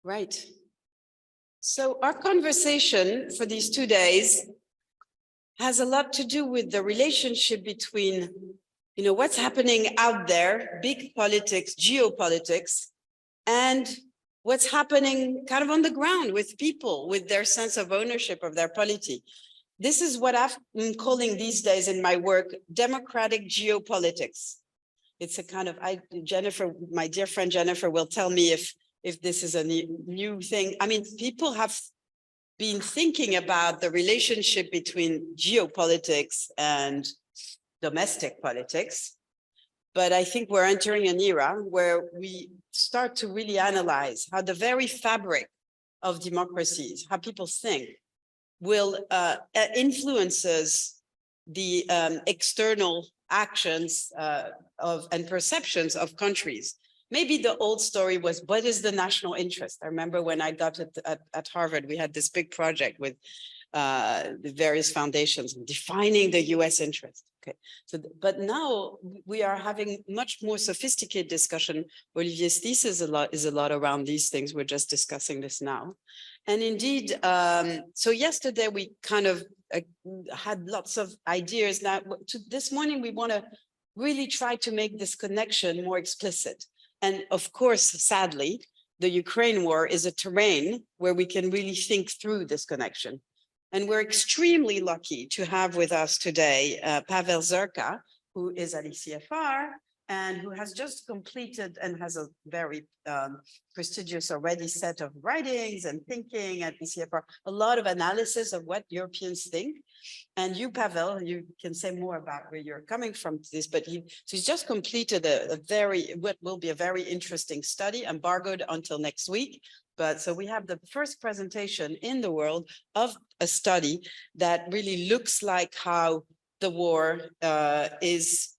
Right. So our conversation for these 2 days has a lot to do with the relationship between, what's happening out there, big politics, geopolitics, and what's happening kind of on the ground with people, with their sense of ownership of their polity. This is what I've been calling these days in my work, democratic geopolitics. It's a kind of, Jennifer, my dear friend Jennifer will tell me if this is a new thing. I mean, people have been thinking about the relationship between geopolitics and domestic politics. But I think we're entering an era where we start to really analyze how the very fabric of democracies, how people think, will influences the external actions and perceptions of countries. Maybe the old story was, what is the national interest? I remember when I got at Harvard, we had this big project with the various foundations defining the US interest. Okay, so but now we are having much more sophisticated discussion. Olivier's thesis is a lot around these things. We're just discussing this now. And indeed, so yesterday we kind of had lots of ideas. Now, this morning we want to really try to make this connection more explicit. And of course, sadly, the Ukraine war is a terrain where we can really think through this connection. And we're extremely lucky to have with us today Pavel Zerka, who is at ECFR and who has just completed and has a very prestigious already set of writings and thinking at ECFR, a lot of analysis of what Europeans think. And you, Pavel, you can say more about where you're coming from to this, but he's just completed what will be a very interesting study, embargoed until next week. But so we have the first presentation in the world of a study that really looks like how the war is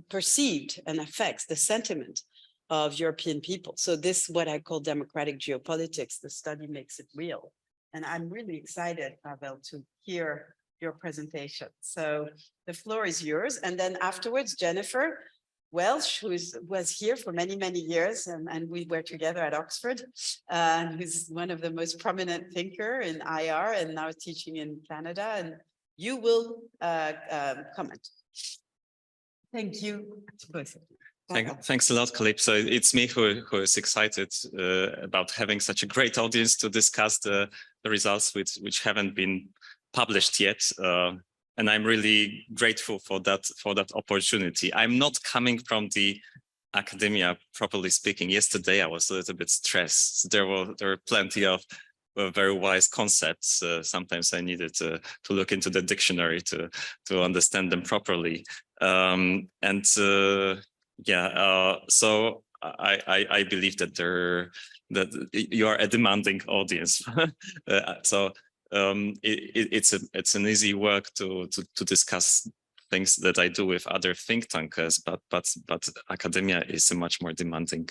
perceived and affects the sentiment of European people. So this, what I call democratic geopolitics, the study makes it real. And I'm really excited, Pavel, to hear your presentation. So the floor is yours. And then afterwards, Jennifer Welsh, who was here for many, many years, and we were together at Oxford, who's one of the most prominent thinker in IR and now teaching in Canada, and you will comment. Thank you to both of you. Thanks a lot, Calypso. It's me who is excited about having such a great audience to discuss the results which haven't been published yet. And I'm really grateful for that opportunity. I'm not coming from the academia, properly speaking. Yesterday, I was a little bit stressed. There were plenty of very wise concepts. Sometimes I needed to look into the dictionary to understand them properly. So I believe that you are a demanding audience. It's an easy work to discuss things that I do with other think tankers, but academia is a much more demanding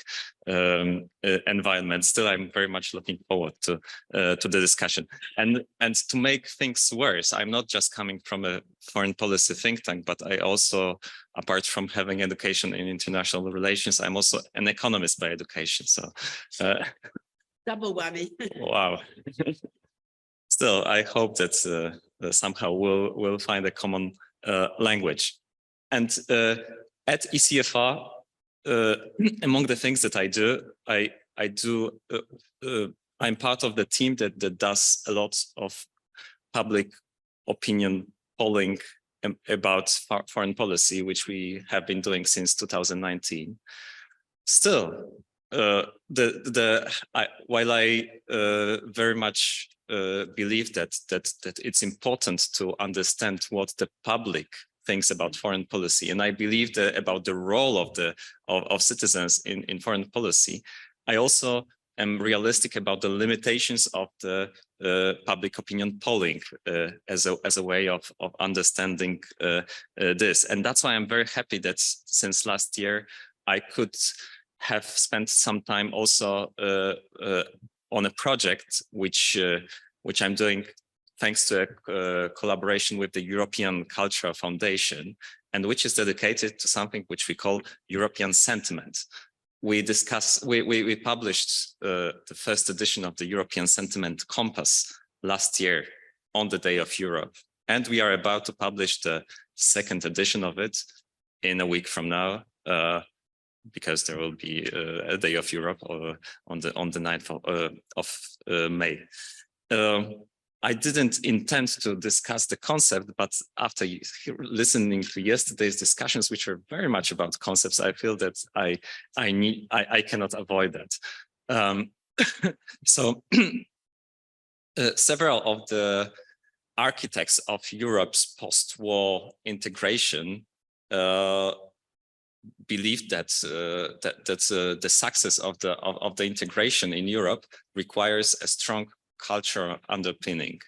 environment. Still, I'm very much looking forward to the discussion. And to make things worse, I'm not just coming from a foreign policy think tank, but I also, apart from having education in international relations, I'm also an economist by education. So double whammy. Wow. Still, I hope that somehow we'll find a common language. And at ECFR, among the things that I do, I'm part of the team that does a lot of public opinion polling about foreign policy, which we have been doing since 2019. Still, while I very much believe that it's important to understand what the public thinks about foreign policy, and I believe about the role of citizens in foreign policy, I also am realistic about the limitations of the public opinion polling as a way of understanding this. And that's why I'm very happy that since last year I could have spent some time also on a project which I'm doing thanks to a collaboration with the European Cultural Foundation, and which is dedicated to something which we call European sentiment. we published the first edition of the European Sentiment Compass last year on the Day of Europe, and we are about to publish the second edition of it in a week from now, because there will be a Day of Europe on the 9th of May. I didn't intend to discuss the concept, but after listening to yesterday's discussions, which were very much about concepts, I feel that I cannot avoid that. So several of the architects of Europe's post-war integration believed that the success of the integration in Europe requires a strong cultural underpinning.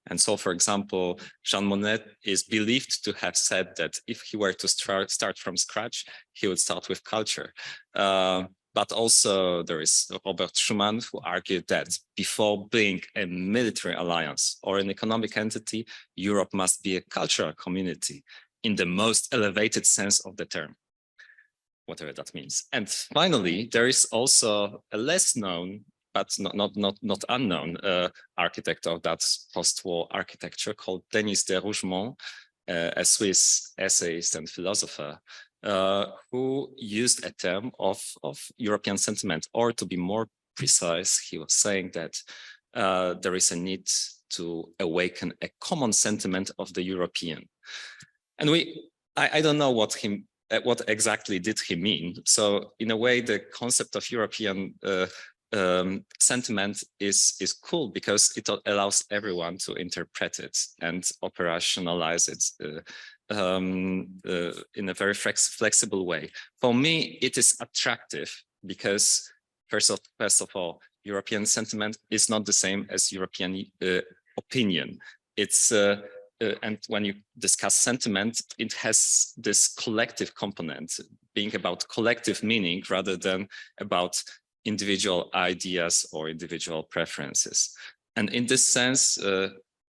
And so, for example, Jean Monnet is believed to have said that if he were to start from scratch, he would start with culture. But also there is Robert Schuman, who argued that before being a military alliance or an economic entity, Europe must be a cultural community in the most elevated sense of the term, whatever that means. And finally, there is also a less known but not unknown architect of that post-war architecture called Denis de Rougemont, a Swiss essayist and philosopher, who used a term of European sentiment, or to be more precise, he was saying that there is a need to awaken a common sentiment of the European. And I don't know what exactly did he mean. So in a way, the concept of European sentiment is cool because it allows everyone to interpret it and operationalize it in a very flexible way. For me, it is attractive because first of all, European sentiment is not the same as European opinion. It's and when you discuss sentiment, it has this collective component, being about collective meaning rather than about individual ideas or individual preferences. And in this sense,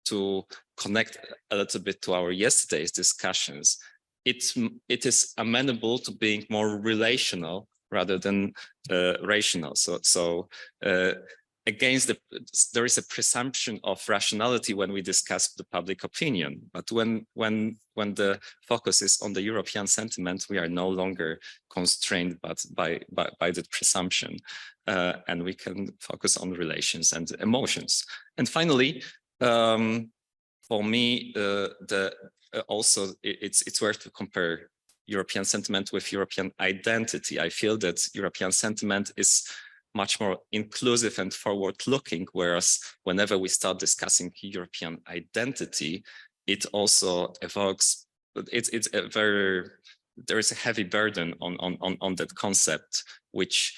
to connect a little bit to our yesterday's discussions, it is amenable to being more relational rather than rational. So against there is a presumption of rationality when we discuss the public opinion, but when the focus is on the European sentiment, we are no longer constrained by the presumption, and we can focus on relations and emotions. And finally, for me, also it's worth to compare European sentiment with European identity. I feel that European sentiment is much more inclusive and forward-looking, whereas whenever we start discussing European identity, it also evokes, there is a heavy burden on that concept, which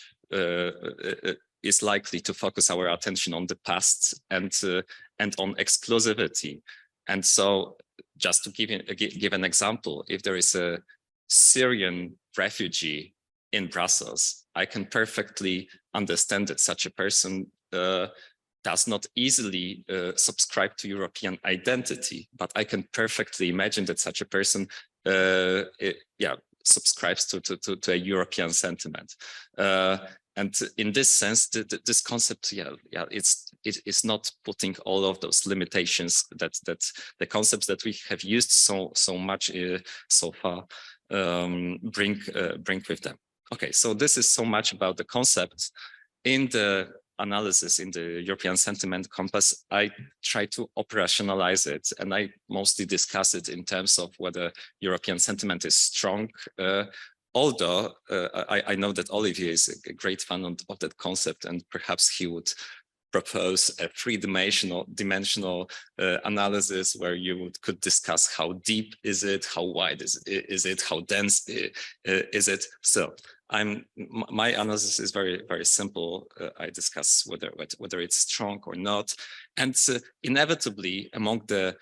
is likely to focus our attention on the past and on exclusivity. And so, just to give an example, if there is a Syrian refugee in Brussels, I can perfectly understand that such a person does not easily subscribe to European identity, but I can perfectly imagine that such a person subscribes to a European sentiment. And in this sense, this concept, it's not putting all of those limitations that the concepts that we have used so much so far bring with them. Okay, so this is so much about the concept. In the analysis in the European Sentiment Compass, I try to operationalize it, and I mostly discuss it in terms of whether European sentiment is strong. Although I know that Olivier is a great fan of that concept, and perhaps he would propose a three-dimensional analysis where you could discuss how deep is it, how wide is it, how dense is it. So my analysis is very, very simple. I discuss whether it's strong or not, and inevitably among the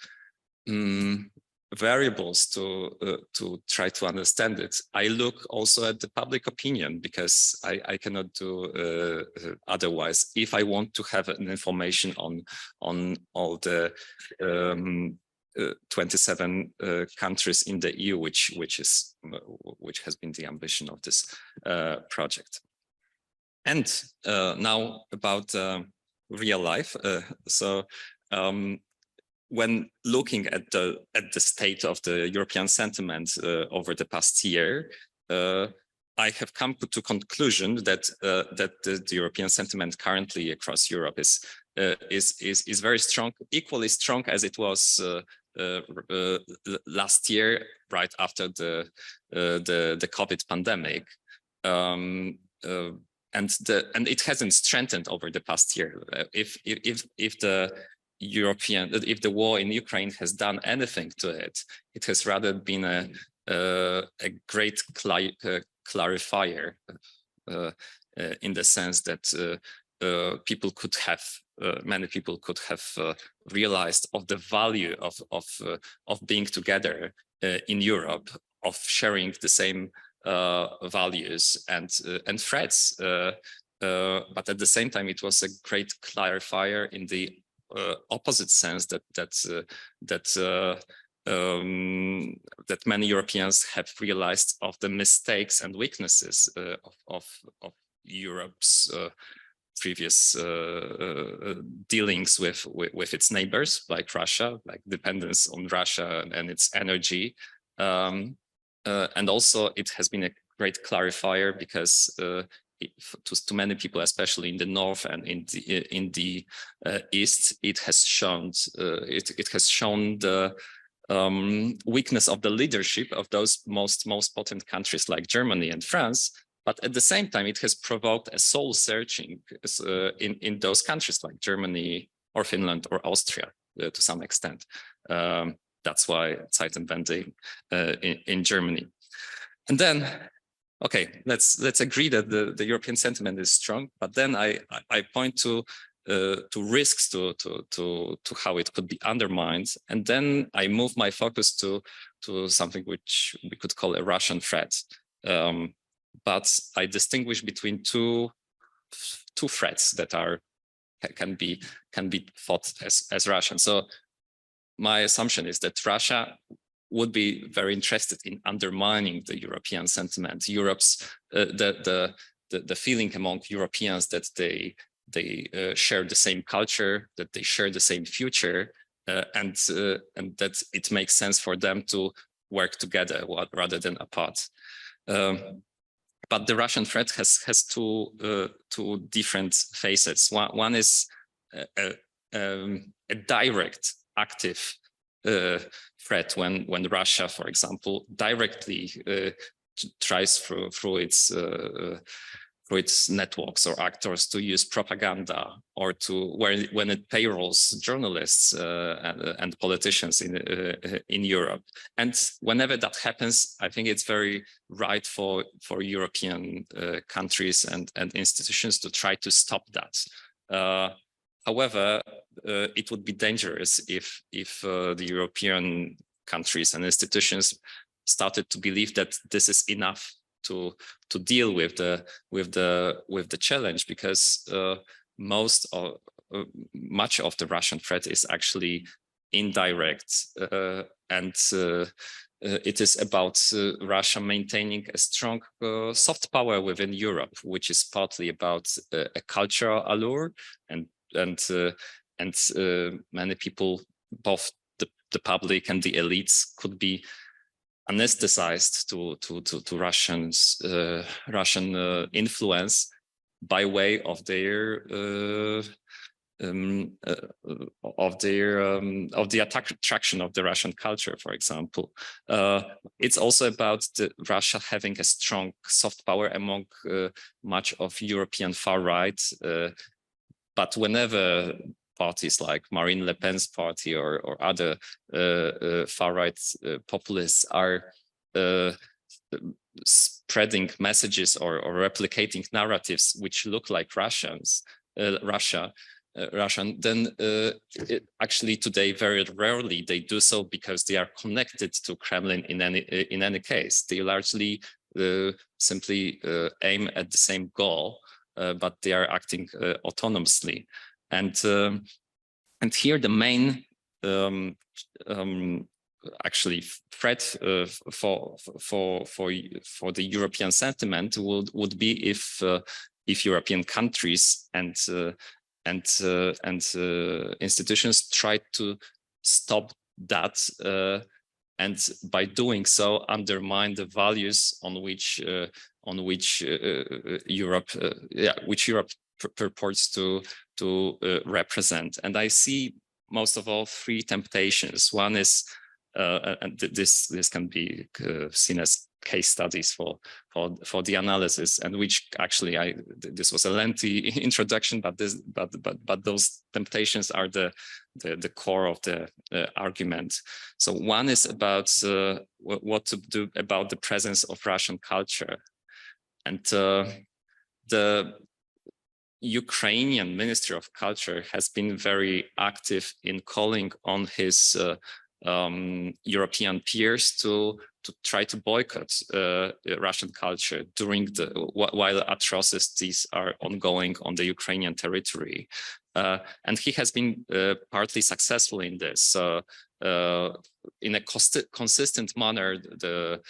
variables to try to understand it, I look also at the public opinion, because I cannot do otherwise if I want to have an information on all the 27 countries in the EU, which has been the ambition of this project. And now about real life. When looking at the state of the European sentiment over the past year, I have come to conclusion that the European sentiment currently across Europe is very strong, equally strong as it was last year, right after the COVID pandemic, and it hasn't strengthened over the past year. If the war in Ukraine has done anything to it, it has rather been a great clarifier in the sense that many people could have realized of the value of being together in Europe, of sharing the same values and threats. But at the same time, it was a great clarifier in the opposite sense that many Europeans have realized of the mistakes and weaknesses of Europe's previous dealings with its neighbors, like Russia, like dependence on Russia and its energy. And also it has been a great clarifier because to many people, especially in the north and in the east, it has shown the weakness of the leadership of those most potent countries like Germany and France. But at the same time, it has provoked a soul searching in those countries like Germany or Finland or Austria to some extent. That's why Zeitenwende in Germany. And then, okay, let's agree that the European sentiment is strong. But then I point to risks to how it could be undermined, and then I move my focus to something which we could call a Russian threat. But I distinguish between two threats that can be thought as Russian. So my assumption is that Russia would be very interested in undermining the European sentiment, Europe's the feeling among Europeans that they share the same culture, that they share the same future, and that it makes sense for them to work together rather than apart. But the Russian threat has two different faces. One is a direct, active threat when Russia, for example, directly tries through its networks or actors to use propaganda, or when it payrolls journalists and politicians in Europe. And whenever that happens, I think it's very right for European countries and institutions to try to stop that. However, it would be dangerous if the European countries and institutions started to believe that this is enough to deal with the challenge, because much of the Russian threat is actually indirect, and it is about Russia maintaining a strong soft power within Europe, which is partly about a cultural allure, and many people, both the public and the elites, could be anesthetized to Russian influence by way of the attraction of the Russian culture, for example. It's also about Russia having a strong soft power among much of European far right. But whenever parties like Marine Le Pen's party or other far-right populists are spreading messages or replicating narratives which look like Russian, then actually today very rarely they do so because they are connected to Kremlin in any case. They largely simply aim at the same goal, but they are acting autonomously. And here the main actually threat for the European sentiment would be if if European countries and institutions try to stop that, and by doing so undermine the values on which Europe purports to represent. And I see most of all three temptations. One is, and this can be seen as case studies for the analysis, and which actually this was a lengthy introduction, but those temptations are the core of the argument. So one is about what to do about the presence of Russian culture, and the Ukrainian Ministry of Culture has been very active in calling on his European peers to try to boycott Russian culture while atrocities are ongoing on the Ukrainian territory. And he has been partly successful in this. In a consistent manner, the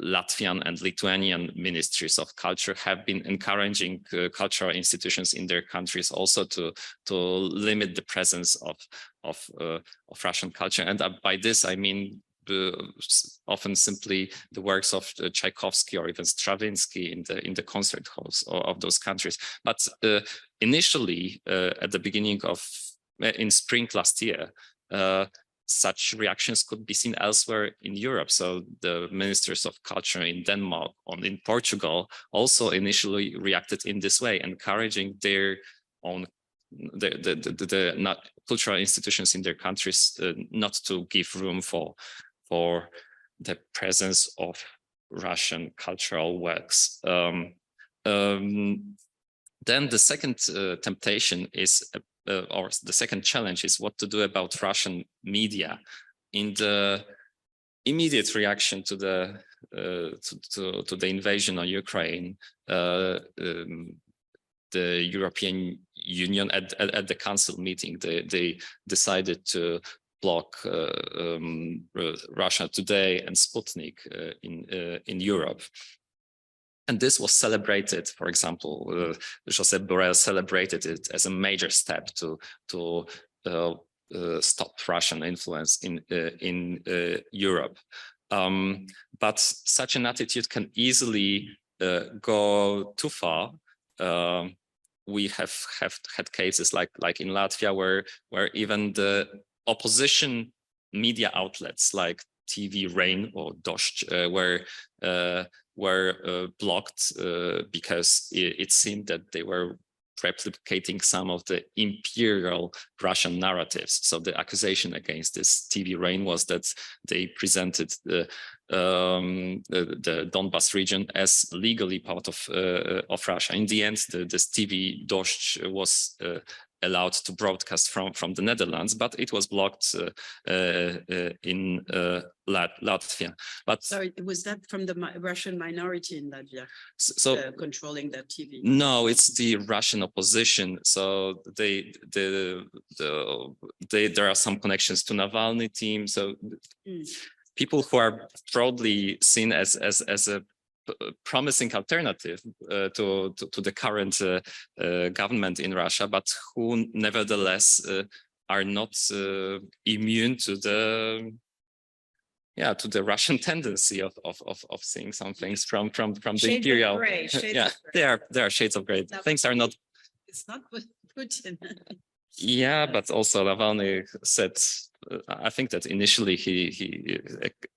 Latvian and Lithuanian ministries of culture have been encouraging cultural institutions in their countries also to limit the presence of Russian culture. And by this I mean often simply the works of Tchaikovsky or even Stravinsky in the concert halls of those countries. But initially, at the beginning in spring last year, such reactions could be seen elsewhere in Europe. So the ministers of culture in Denmark and in Portugal also initially reacted in this way, encouraging their own the cultural institutions in their countries not to give room for the presence of Russian cultural works. Then the second temptation is, or the second challenge is what to do about Russian media. In the immediate reaction to the invasion of Ukraine, the European Union at the Council meeting, they decided to block Russia Today and Sputnik in Europe. And this was celebrated, for example, Josep Borrell celebrated it as a major step to stop Russian influence in Europe. But such an attitude can easily go too far. We have had cases like in Latvia where even the opposition media outlets like TV Rain or Dost were blocked because it seemed that they were replicating some of the imperial Russian narratives. So the accusation against this TV Rain was that they presented the Donbas region as legally part of Russia. In the end, this TV Dost was allowed to broadcast from the Netherlands, but it was blocked in Latvia. But sorry, was that from the Russian minority in Latvia? So controlling that TV? No, it's the Russian opposition. So there are some connections to Navalny team. So people who are broadly seen as a promising alternative to the current government in Russia, but who nevertheless are not immune to the Russian tendency of seeing some things from the imperial. There are shades of gray. Things are not. It's not Putin. Yeah, but also Navalny said, I think that initially he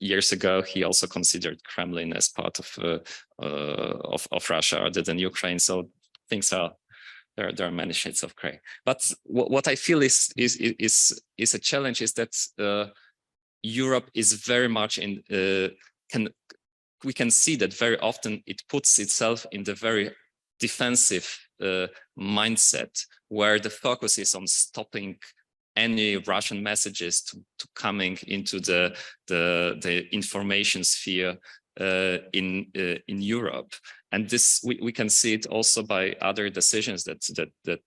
years ago he also considered Kremlin as part of Russia other than Ukraine. So things are there are many shades of gray. But what I feel is a challenge is that Europe is very much in we can see that very often it puts itself in the very defensive mindset where the focus is on stopping any Russian messages to coming into the information sphere in Europe. And this we can see it also by other decisions that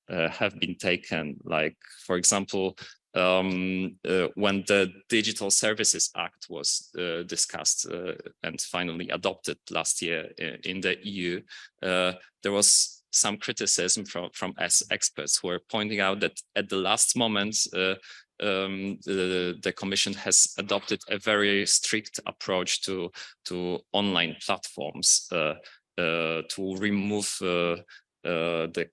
have been taken, like, for example, when the Digital Services Act was discussed and finally adopted last year in the EU, there was some criticism from experts who were pointing out that at the last moment, the Commission has adopted a very strict approach to online platforms to remove the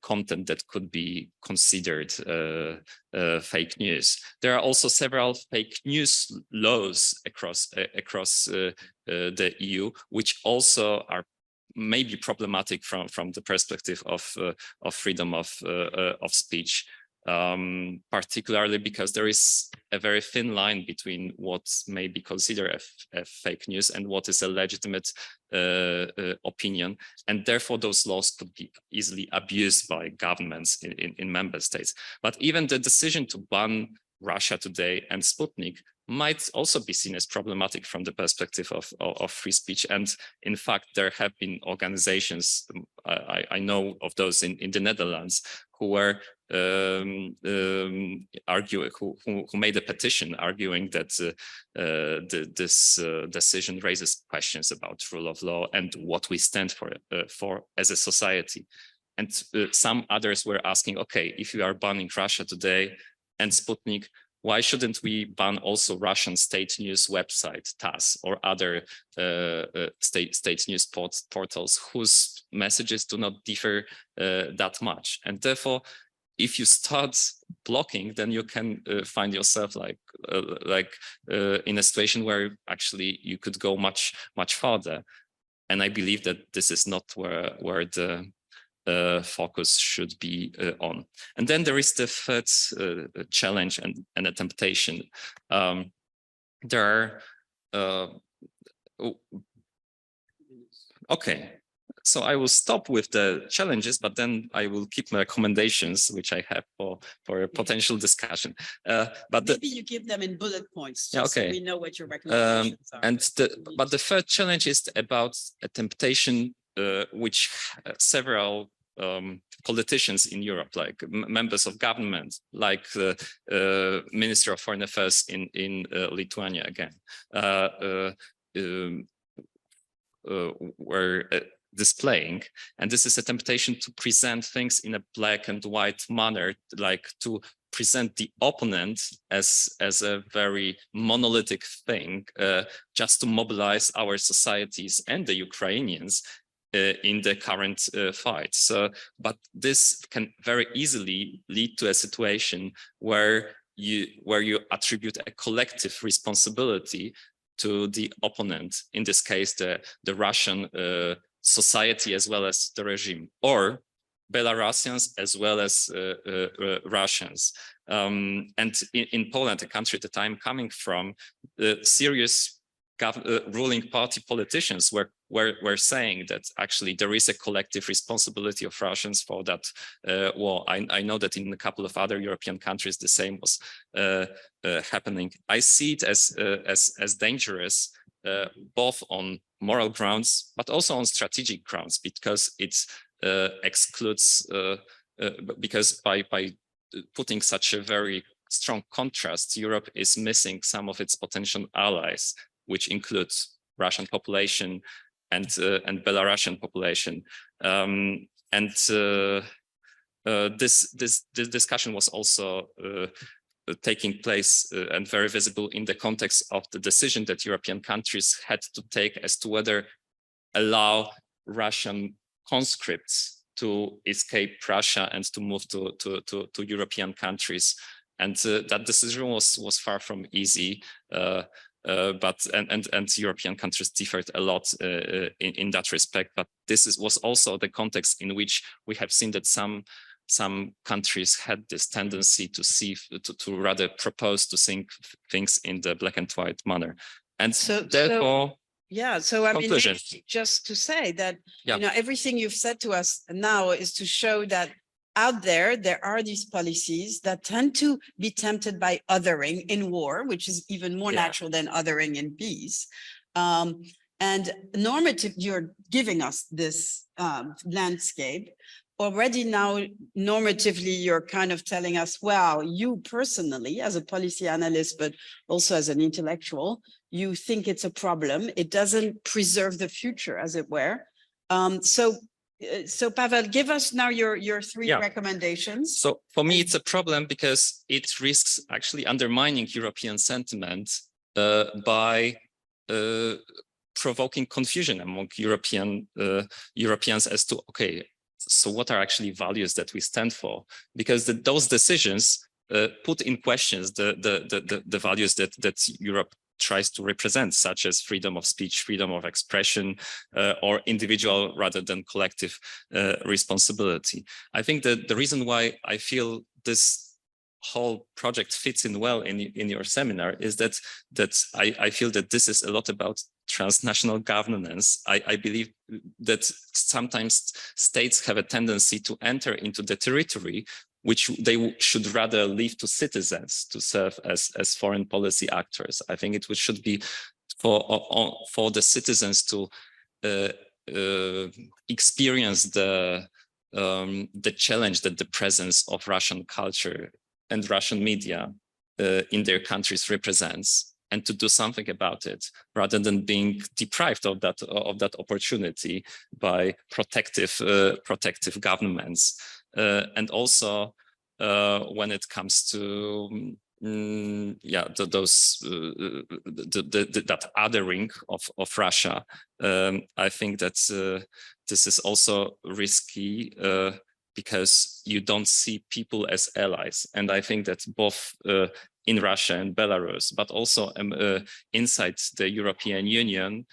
content that could be considered fake news. There are also several fake news laws across the EU, which also are maybe problematic from the perspective of freedom of speech. Particularly because there is a very thin line between what may be considered a fake news and what is a legitimate opinion, and therefore those laws could be easily abused by governments in member states. But even the decision to ban Russia Today and Sputnik might also be seen as problematic from the perspective of free speech. And in fact, there have been organizations, I know of those in the Netherlands, who were arguing, who made a petition arguing that this decision raises questions about rule of law and what we stand for as a society. And some others were asking, okay, if you are banning Russia Today and Sputnik, why shouldn't we ban also Russian state news website, TASS, or other state news portals whose messages do not differ that much? And therefore, if you start blocking, then you can find yourself in a situation where actually you could go much farther. And I believe that this is not where the focus should be on. And then there is the third challenge and a temptation. There are, okay, so I will stop with the challenges, but then I will keep my recommendations, which I have for a potential discussion. But maybe you give them in bullet points, just so we know what your recommendations are. And but the third challenge is about a temptation which several politicians in Europe, like members of government, like the Minister of Foreign Affairs in Lithuania again, were displaying. And this is a temptation to present things in a black and white manner, like to present the opponent as a very monolithic thing, just to mobilize our societies and the Ukrainians in the current fight. So, but this can very easily lead to a situation where you attribute a collective responsibility to the opponent, in this case, the Russian society as well as the regime, or Belarusians as well as Russians. And in Poland, a country that I'm coming from, serious ruling party politicians were saying that actually there is a collective responsibility of Russians for that war. I know that in a couple of other European countries the same was happening. I see it as dangerous, both on moral grounds, but also on strategic grounds, because it excludes, because by putting such a very strong contrast, Europe is missing some of its potential allies, which includes Russian population and Belarusian population. This discussion was also taking place and very visible in the context of the decision that European countries had to take as to whether allow Russian conscripts to escape Russia and to move to European countries. And that decision was far from easy. But European countries differed a lot in that respect. But this was also the context in which we have seen that some countries had this tendency to rather propose to think things in the black and white manner. And therefore, so I mean, just to say that everything you've said to us now is to show that out there are these policies that tend to be tempted by othering in war, which is even more natural than othering in peace. And normative, you're giving us this landscape. already now normatively, you're kind of telling us, wow, you personally, as a policy analyst, but also as an intellectual, you think it's a problem. It doesn't preserve the future, as it were. So Pavel, give us now your three recommendations. So for me, it's a problem because it risks actually undermining European sentiment by provoking confusion among Europeans as to, okay, so what are actually values that we stand for? Because those decisions put in questions the values that Europe tries to represent, such as freedom of speech, freedom of expression, or individual rather than collective responsibility. I think that the reason why I feel this whole project fits in well in your seminar is that I feel that this is a lot about transnational governance. I believe that sometimes states have a tendency to enter into the territory which they should rather leave to citizens to serve as foreign policy actors. I think it should be for the citizens to experience the challenge that the presence of Russian culture and Russian media in their countries represents, and to do something about it rather than being deprived of that opportunity by protective governments. And also when it comes to that othering of Russia, I think that this is also risky because you don't see people as allies, and I think that both in Russia and Belarus, but also inside the European Union,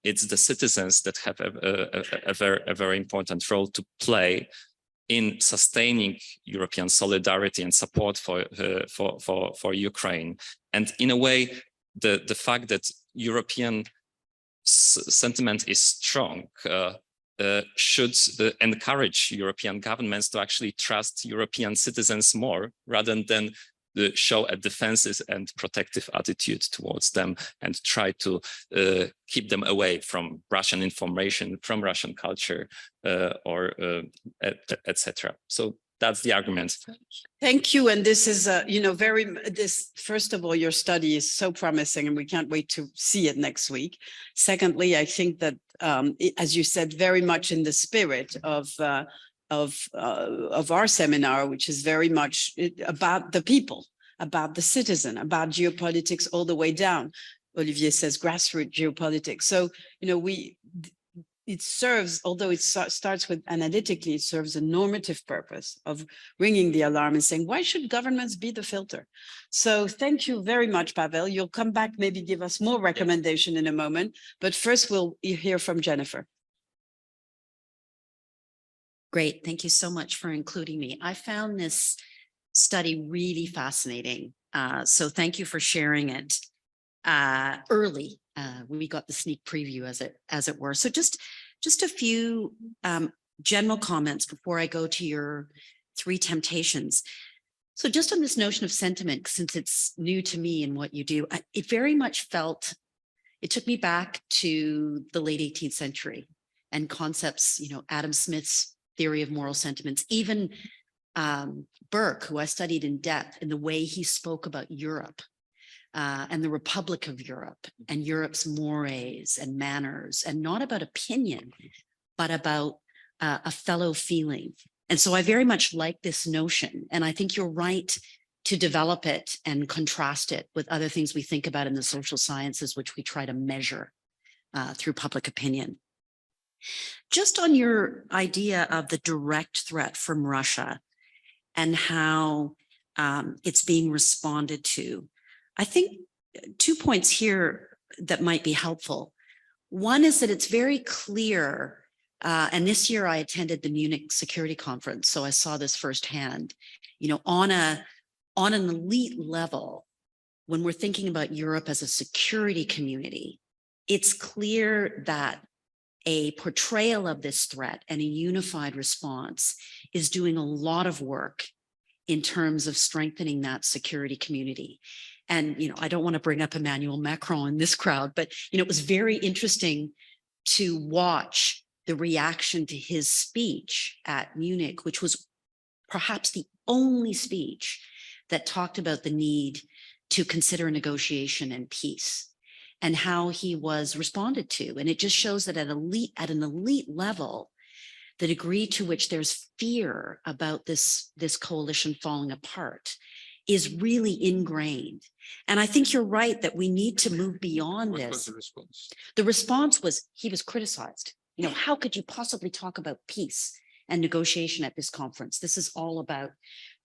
it's the citizens that have a very important role to play in sustaining European solidarity and support for Ukraine. And in a way, the fact that European sentiment is strong should encourage European governments to actually trust European citizens more, rather than show a defensive and protective attitude towards them and try to keep them away from Russian information, from Russian culture, or etc. So that's the argument. Thank you. And this is, first of all, your study is so promising and we can't wait to see it next week. Secondly, I think that, as you said, very much in the spirit of our seminar, which is very much about the people, about the citizen, about geopolitics all the way down. Olivier says grassroots geopolitics. So, it serves, although it starts with analytically, it serves a normative purpose of ringing the alarm and saying, why should governments be the filter? So thank you very much, Pavel. You'll come back, maybe give us more recommendation in a moment, but first we'll hear from Jennifer. Great. Thank you so much for including me. I found this study really fascinating. So thank you for sharing it early. We got the sneak preview as it were. So just a few general comments before I go to your three temptations. So just on this notion of sentiment, since it's new to me and what you do, it very much it took me back to the late 18th century and concepts, Adam Smith's theory of moral sentiments, even Burke, who I studied in depth, in the way he spoke about Europe and the Republic of Europe and Europe's mores and manners, and not about opinion, but about a fellow feeling. And so I very much like this notion, and I think you're right to develop it and contrast it with other things we think about in the social sciences, which we try to measure through public opinion. Just on your idea of the direct threat from Russia and how it's being responded to, I think 2 points here that might be helpful. One is that it's very clear, and this year I attended the Munich Security Conference, so I saw this firsthand, on an elite level, when we're thinking about Europe as a security community, it's clear that a portrayal of this threat and a unified response is doing a lot of work in terms of strengthening that security community. And, I don't want to bring up Emmanuel Macron in this crowd, but, it was very interesting to watch the reaction to his speech at Munich, which was perhaps the only speech that talked about the need to consider negotiation and peace, and how he was responded to. And it just shows that at an elite level, the degree to which there's fear about this coalition falling apart is really ingrained. And I think you're right that we need to move beyond What this. was the response? The response was he was criticized. You know, how could you possibly talk about peace and negotiation at this conference? This is all about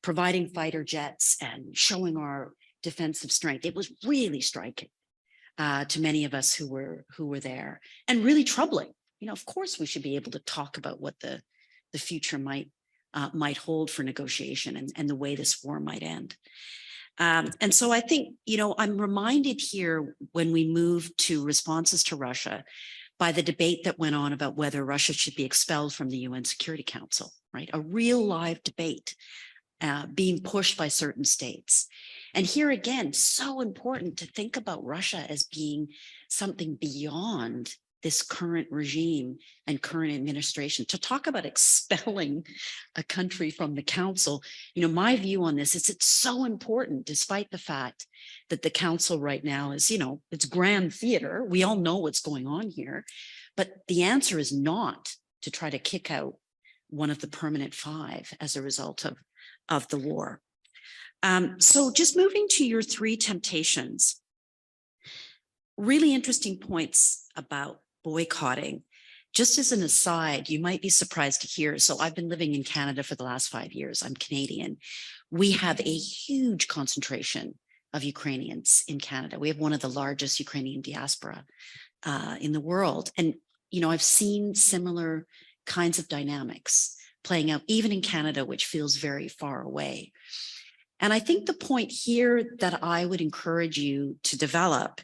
providing fighter jets and showing our defensive strength. It was really striking to many of us who were there, and really troubling. You know, of course, we should be able to talk about what the future might hold for negotiation and the way this war might end. And so I think, you know, I'm reminded here when we move to responses to Russia by the debate that went on about whether Russia should be expelled from the UN Security Council, right? A real live debate being pushed by certain states. And here again, so important to think about Russia as being something beyond this current regime and current administration. To talk about expelling a country from the council, you know, my view on this is it's so important, despite the fact that the council right now is, you know, it's grand theater. We all know what's going on here, but the answer is not to try to kick out one of the permanent five as a result of the war. So just moving to your three temptations, really interesting points about boycotting. Just as an aside, you might be surprised to hear, so I've been living in Canada for the last 5 years. I'm Canadian. We have a huge concentration of Ukrainians in Canada. We have one of the largest Ukrainian diaspora in the world. And, you know, I've seen similar kinds of dynamics playing out even in Canada, which feels very far away. And I think the point here that I would encourage you to develop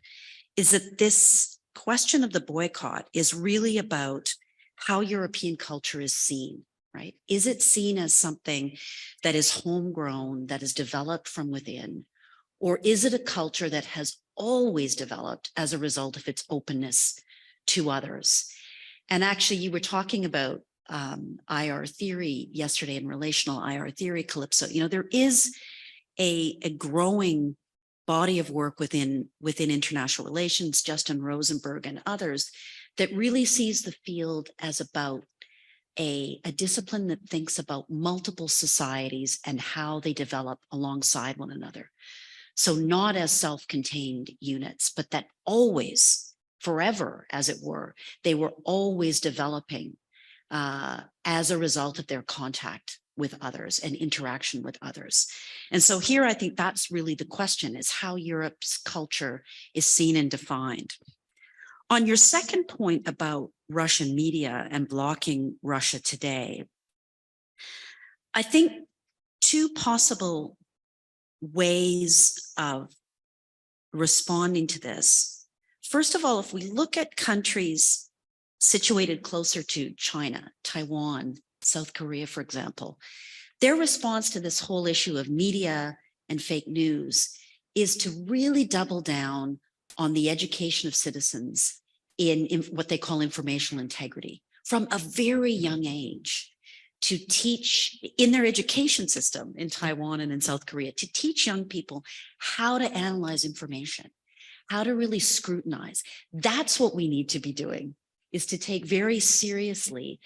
is that this question of the boycott is really about how European culture is seen, right? Is it seen as something that is homegrown, that is developed from within, or is it a culture that has always developed as a result of its openness to others? And actually, you were talking about IR theory yesterday, and relational IR theory, Calypso. You know, there is a growing body of work within international relations, Justin Rosenberg and others, that really sees the field as about a discipline that thinks about multiple societies and how they develop alongside one another. So not as self-contained units, but that always, forever, as it were, they were always developing as a result of their contact with others and interaction with others. And so here, I think that's really the question, is how Europe's culture is seen and defined. On your second point about Russian media and blocking Russia today, I think two possible ways of responding to this. First of all, if we look at countries situated closer to China, Taiwan, South Korea, for example, their response to this whole issue of media and fake news is to really double down on the education of citizens in what they call informational integrity from a very young age, to teach in their education system in Taiwan and in South Korea, to teach young people how to analyze information, how to really scrutinize. That's what we need to be doing, is to take very seriously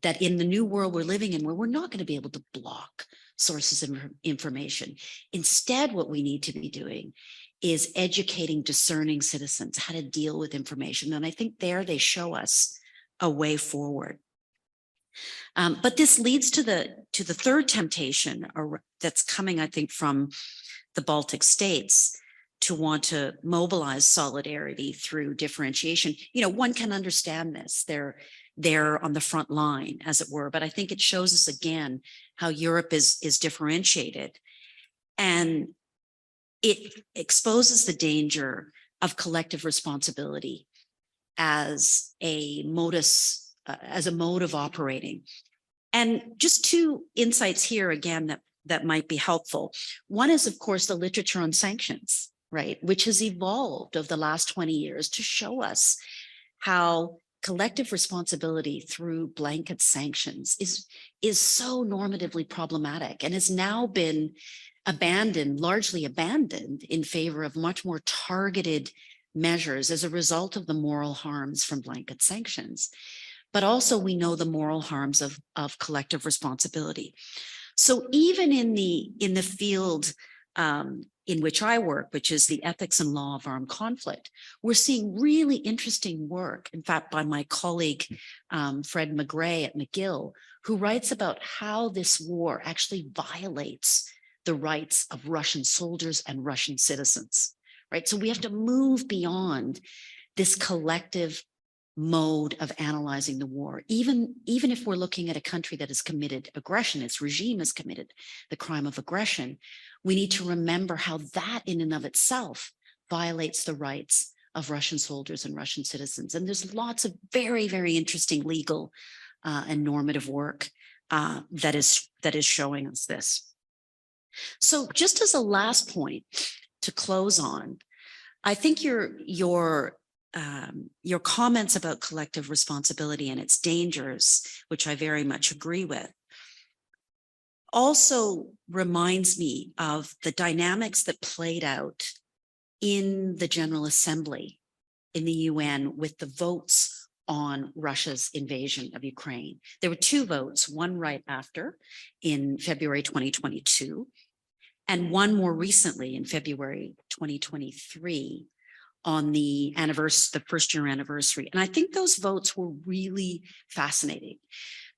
that in the new world we're living in, where we're not going to be able to block sources of information. Instead, what we need to be doing is educating discerning citizens how to deal with information. And I think there they show us a way forward. But this leads to the third temptation that's coming, I think, from the Baltic states, to want to mobilize solidarity through differentiation. You know, one can understand this. They're on the front line, as it were, but I think it shows us again how Europe is differentiated, and it exposes the danger of collective responsibility as a modus, as a mode of operating. And just two insights here again that might be helpful. One is, of course, the literature on sanctions, right, which has evolved over the last 20 years to show us how collective responsibility through blanket sanctions is so normatively problematic and has now been largely abandoned in favor of much more targeted measures as a result of the moral harms from blanket sanctions. But also we know the moral harms of collective responsibility. So even in the field in which I work, which is the ethics and law of armed conflict, we're seeing really interesting work, in fact, by my colleague, Fred McGray at McGill, who writes about how this war actually violates the rights of Russian soldiers and Russian citizens, right? So we have to move beyond this collective mode of analyzing the war. Even if we're looking at a country that has committed aggression, its regime has committed the crime of aggression, we need to remember how that in and of itself violates the rights of Russian soldiers and Russian citizens. And there's lots of very, very interesting legal and normative work that is showing us this. So just as a last point to close on, I think your comments about collective responsibility and its dangers, which I very much agree with, also reminds me of the dynamics that played out in the General Assembly in the UN with the votes on Russia's invasion of Ukraine. There were two votes, one right after in February 2022, and one more recently in February 2023 on the first year anniversary. And I think those votes were really fascinating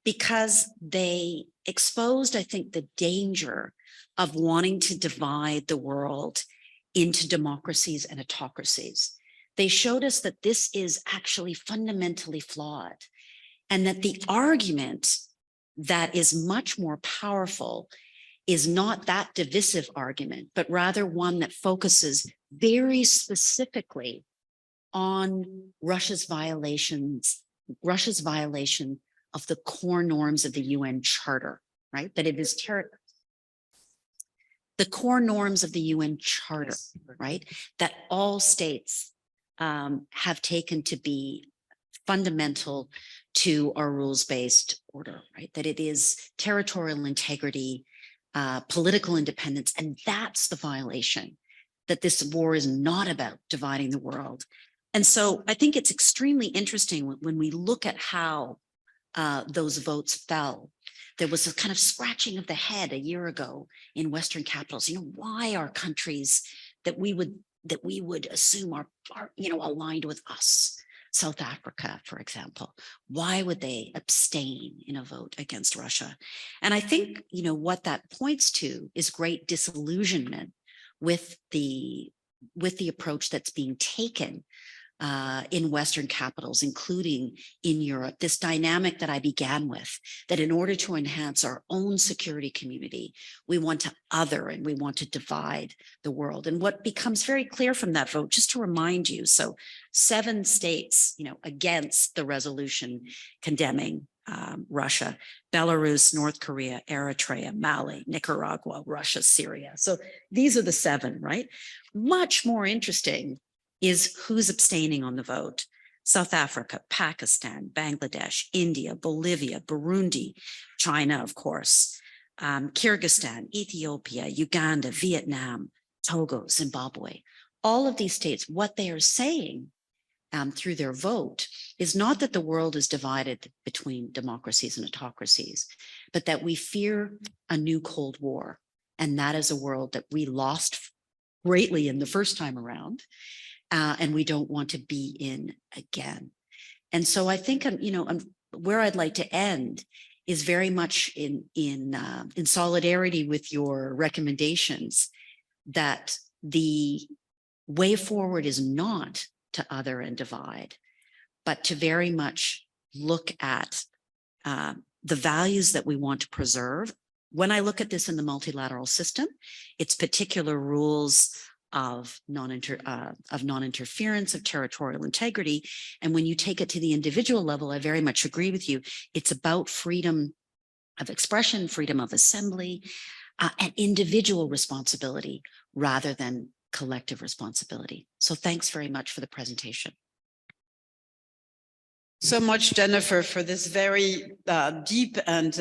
because they exposed, I think, the danger of wanting to divide the world into democracies and autocracies. They showed us that this is actually fundamentally flawed, and that the argument that is much more powerful is not that divisive argument, but rather one that focuses very specifically on Russia's violation of the core norms of the UN Charter, right? That it is the core norms of the UN Charter, right? That all states have taken to be fundamental to our rules-based order, right? That it is territorial integrity, political independence, and that's the violation, that this war is not about dividing the world. And so I think it's extremely interesting when we look at how those votes fell. There was a kind of scratching of the head a year ago in Western capitals. Why are countries that we would assume are aligned with us, South Africa, for example, why would they abstain in a vote against Russia? And I think, what that points to is great disillusionment with the approach that's being taken in Western capitals, including in Europe, this dynamic that I began with, that in order to enhance our own security community, we want to other and we want to divide the world. And what becomes very clear from that vote, just to remind you, so 7 states, against the resolution condemning Russia: Belarus, North Korea, Eritrea, Mali, Nicaragua, Russia, Syria. So these are the 7, right? Much more interesting is who's abstaining on the vote: South Africa, Pakistan, Bangladesh, India, Bolivia, Burundi, China, of course, Kyrgyzstan, Ethiopia, Uganda, Vietnam, Togo, Zimbabwe. All of these states, what they are saying through their vote is not that the world is divided between democracies and autocracies, but that we fear a new Cold War. And that is a world that we lost greatly in the first time around. And we don't want to be in again. And so I think, where I'd like to end is very much in solidarity with your recommendations, that the way forward is not to other and divide, but to very much look at the values that we want to preserve. When I look at this in the multilateral system, it's particular rules of non-interference, of territorial integrity. And when you take it to the individual level, I very much agree with you. It's about freedom of expression, freedom of assembly, and individual responsibility rather than collective responsibility. So thanks very much for the presentation. so much, Jennifer, for this very deep and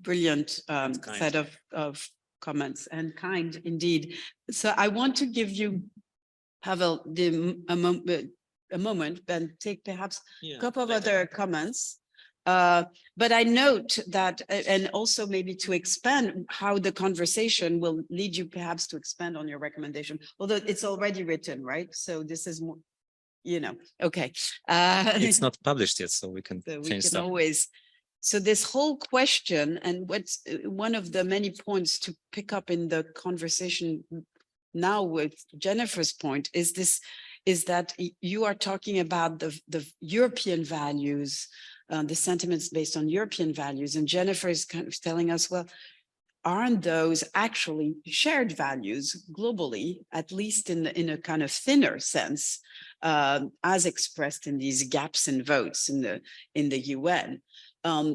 brilliant set of comments, and kind indeed. So I want to give you, Pavel, a moment, and take perhaps a couple of other comments. But I note that, and also maybe to expand how the conversation will lead you perhaps to expand on your recommendation, although it's already written, right? So this is more, okay. It's not published yet, so we can So we change can stuff. always. So this whole question, and what's one of the many points to pick up in the conversation now with Jennifer's point is that you are talking about the European values, the sentiments based on European values, and Jennifer is kind of telling us, well, aren't those actually shared values globally, at least in a kind of thinner sense, as expressed in these gaps in votes in the UN?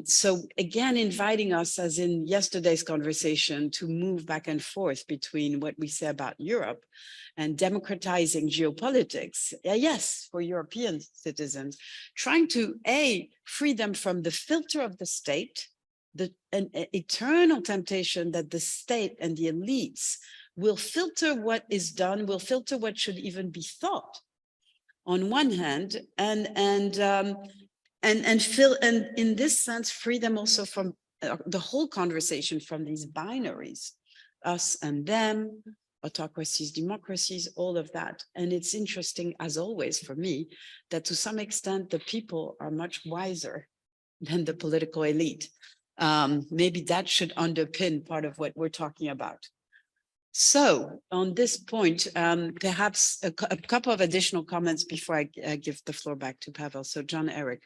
So again, inviting us, as in yesterday's conversation, to move back and forth between what we say about Europe and democratizing geopolitics. Yes, for European citizens, trying to free them from the filter of the state, an eternal temptation that the state and the elites will filter what is done, will filter what should even be thought on one hand, and in this sense, free them also from the whole conversation from these binaries, us and them, autocracies, democracies, all of that. And it's interesting, as always, for me, that to some extent, the people are much wiser than the political elite. Maybe that should underpin part of what we're talking about. So on this point, perhaps a couple of additional comments before I give the floor back to Pavel. So John Eric.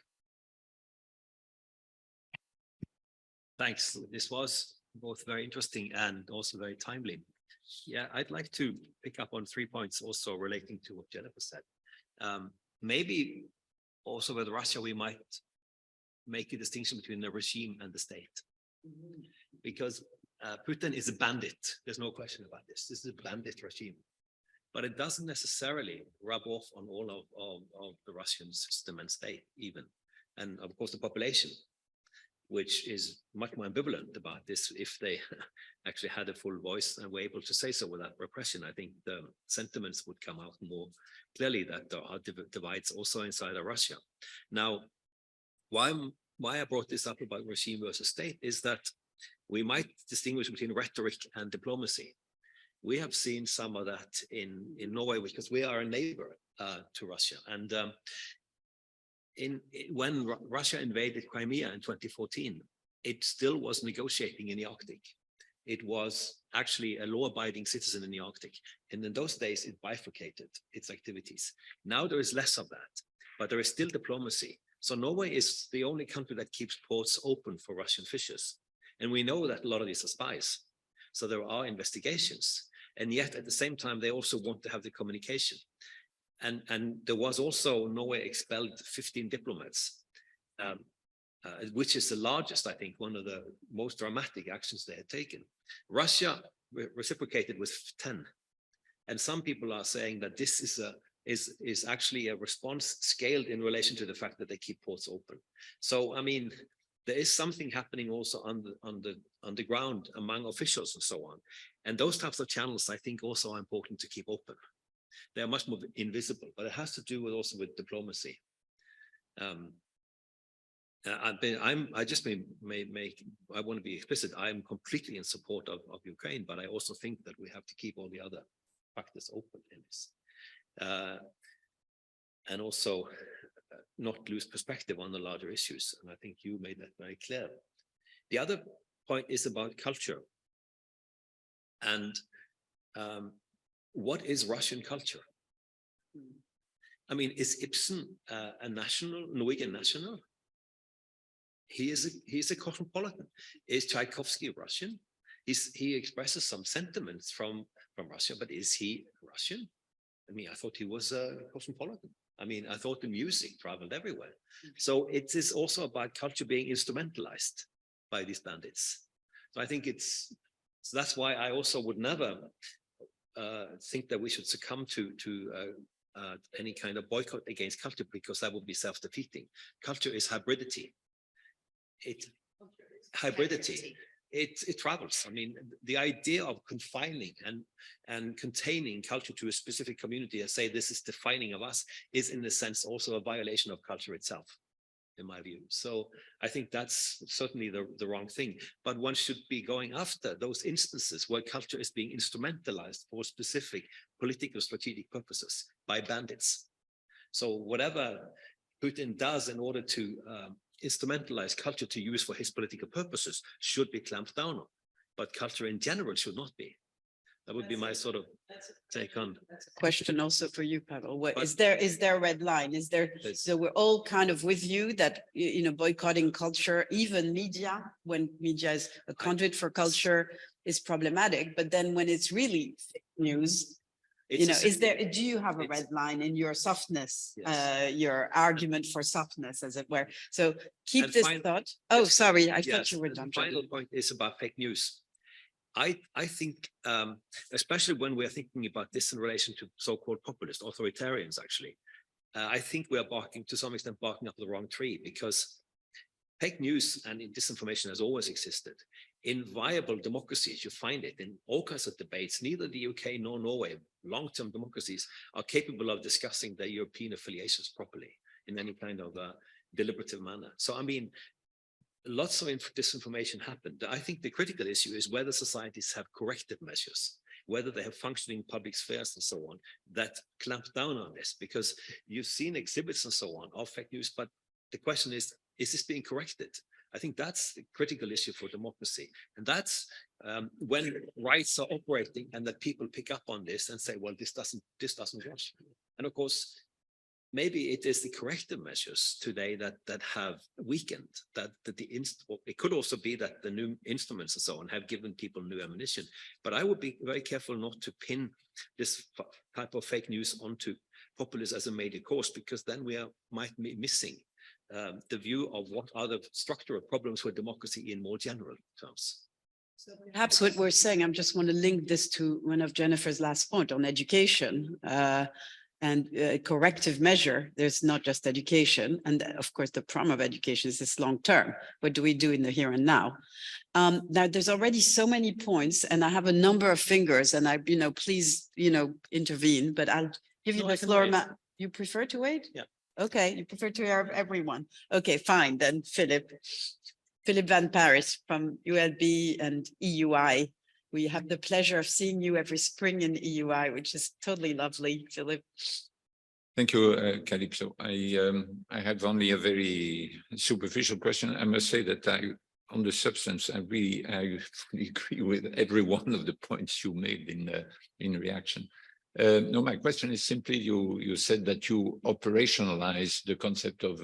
Thanks. This was both very interesting and also very timely. Yeah, I'd like to pick up on 3 points also relating to what Jennifer said. Maybe also with Russia, we might make a distinction between the regime and the state. Because Putin is a bandit. There's no question about this. This is a bandit regime. But it doesn't necessarily rub off on all of the Russian system and state even. And of course, the population, which is much more ambivalent about this. If they actually had a full voice and were able to say so without repression, I think the sentiments would come out more clearly that there are divides also inside of Russia. Now, why I brought this up about regime versus state is that we might distinguish between rhetoric and diplomacy. We have seen some of that in Norway, because we are a neighbor to Russia. And when Russia invaded Crimea in 2014, it still was negotiating in the Arctic. It was actually a law-abiding citizen in the Arctic. And in those days, it bifurcated its activities. Now there is less of that, but there is still diplomacy. So Norway is the only country that keeps ports open for Russian fishers. And we know that a lot of these are spies. So there are investigations. And yet at the same time, they also want to have the communication. And there was also, Norway expelled 15 diplomats, which is the largest, I think, one of the most dramatic actions they had taken. Russia reciprocated with 10. And some people are saying that this is actually a response scaled in relation to the fact that they keep ports open. So, I mean, there is something happening also on the ground among officials and so on. And those types of channels, I think, also are important to keep open. They are much more invisible, but it has to do with also with diplomacy. I want to be explicit. I'm completely in support of Ukraine, but I also think that we have to keep all the other factors open in this, and also not lose perspective on the larger issues. And I think you made that very clear. The other point is about culture, and what is Russian culture? I mean, is Ibsen a Norwegian national? He's a cosmopolitan. Is Tchaikovsky Russian? He expresses some sentiments from Russia, but is he Russian? I mean, I thought he was a cosmopolitan. I mean, I thought the music traveled everywhere. So it is also about culture being instrumentalized by these bandits. So I think that's why I also would never think that we should succumb to any kind of boycott against culture, because that would be self-defeating. Culture is hybridity. It travels. I mean, the idea of confining and containing culture to a specific community and say this is defining of us is in a sense also a violation of culture itself, in my view. So I think that's certainly the wrong thing. But one should be going after those instances where culture is being instrumentalized for specific political strategic purposes by bandits. So whatever Putin does in order to instrumentalize culture to use for his political purposes should be clamped down on, but culture in general should not be. That would be my sort of take on. That's a question also for you, Pavel. What is there a red line? Is there, so we're all kind of with you that, you know, boycotting culture, even media, when media is a conduit for culture, is problematic. But then when it's really fake news, you know, do you have a red line in your softness, yes. Your argument for softness, as it were? So keep and this thought. Oh, sorry, I thought you were done. The final point is about fake news. I think, especially when we're thinking about this in relation to so-called populist authoritarians, actually, I think we are barking, to some extent, barking up the wrong tree, because fake news and disinformation has always existed. In viable democracies, you find it in all kinds of debates. Neither the UK nor Norway, long-term democracies, are capable of discussing their European affiliations properly in any kind of deliberative manner. So, I mean, lots of disinformation happened. I think the critical issue is whether societies have corrective measures, whether they have functioning public spheres and so on that clamp down on this, because you've seen exhibits and so on of fake news, but the question is this being corrected? I think that's the critical issue for democracy. And that's when rights are operating and that people pick up on this and say, well, this doesn't work. And of course, maybe it is the corrective measures today that have weakened, it could also be that the new instruments and so on have given people new ammunition. But I would be very careful not to pin this type of fake news onto populism as a major cause, because then we might be missing the view of what are the structural problems with democracy in more general terms. So perhaps what we're saying, I just want to link this to one of Jennifer's last point on education and corrective measure. There's not just education. And of course, the problem of education is this long term. What do we do in the here and now? Now, there's already so many points, and I have a number of fingers, and please, intervene, but I'll give you the floor. You prefer to wait? Yeah. Okay, you prefer to hear everyone. Okay, fine. Then Philip Van Paris from ULB and EUI. We have the pleasure of seeing you every spring in EUI, which is totally lovely, Philip. Thank you, Calypso. I have only a very superficial question. I must say that on the substance, I fully agree with every one of the points you made in reaction. No, my question is simply, you said that you operationalize the concept of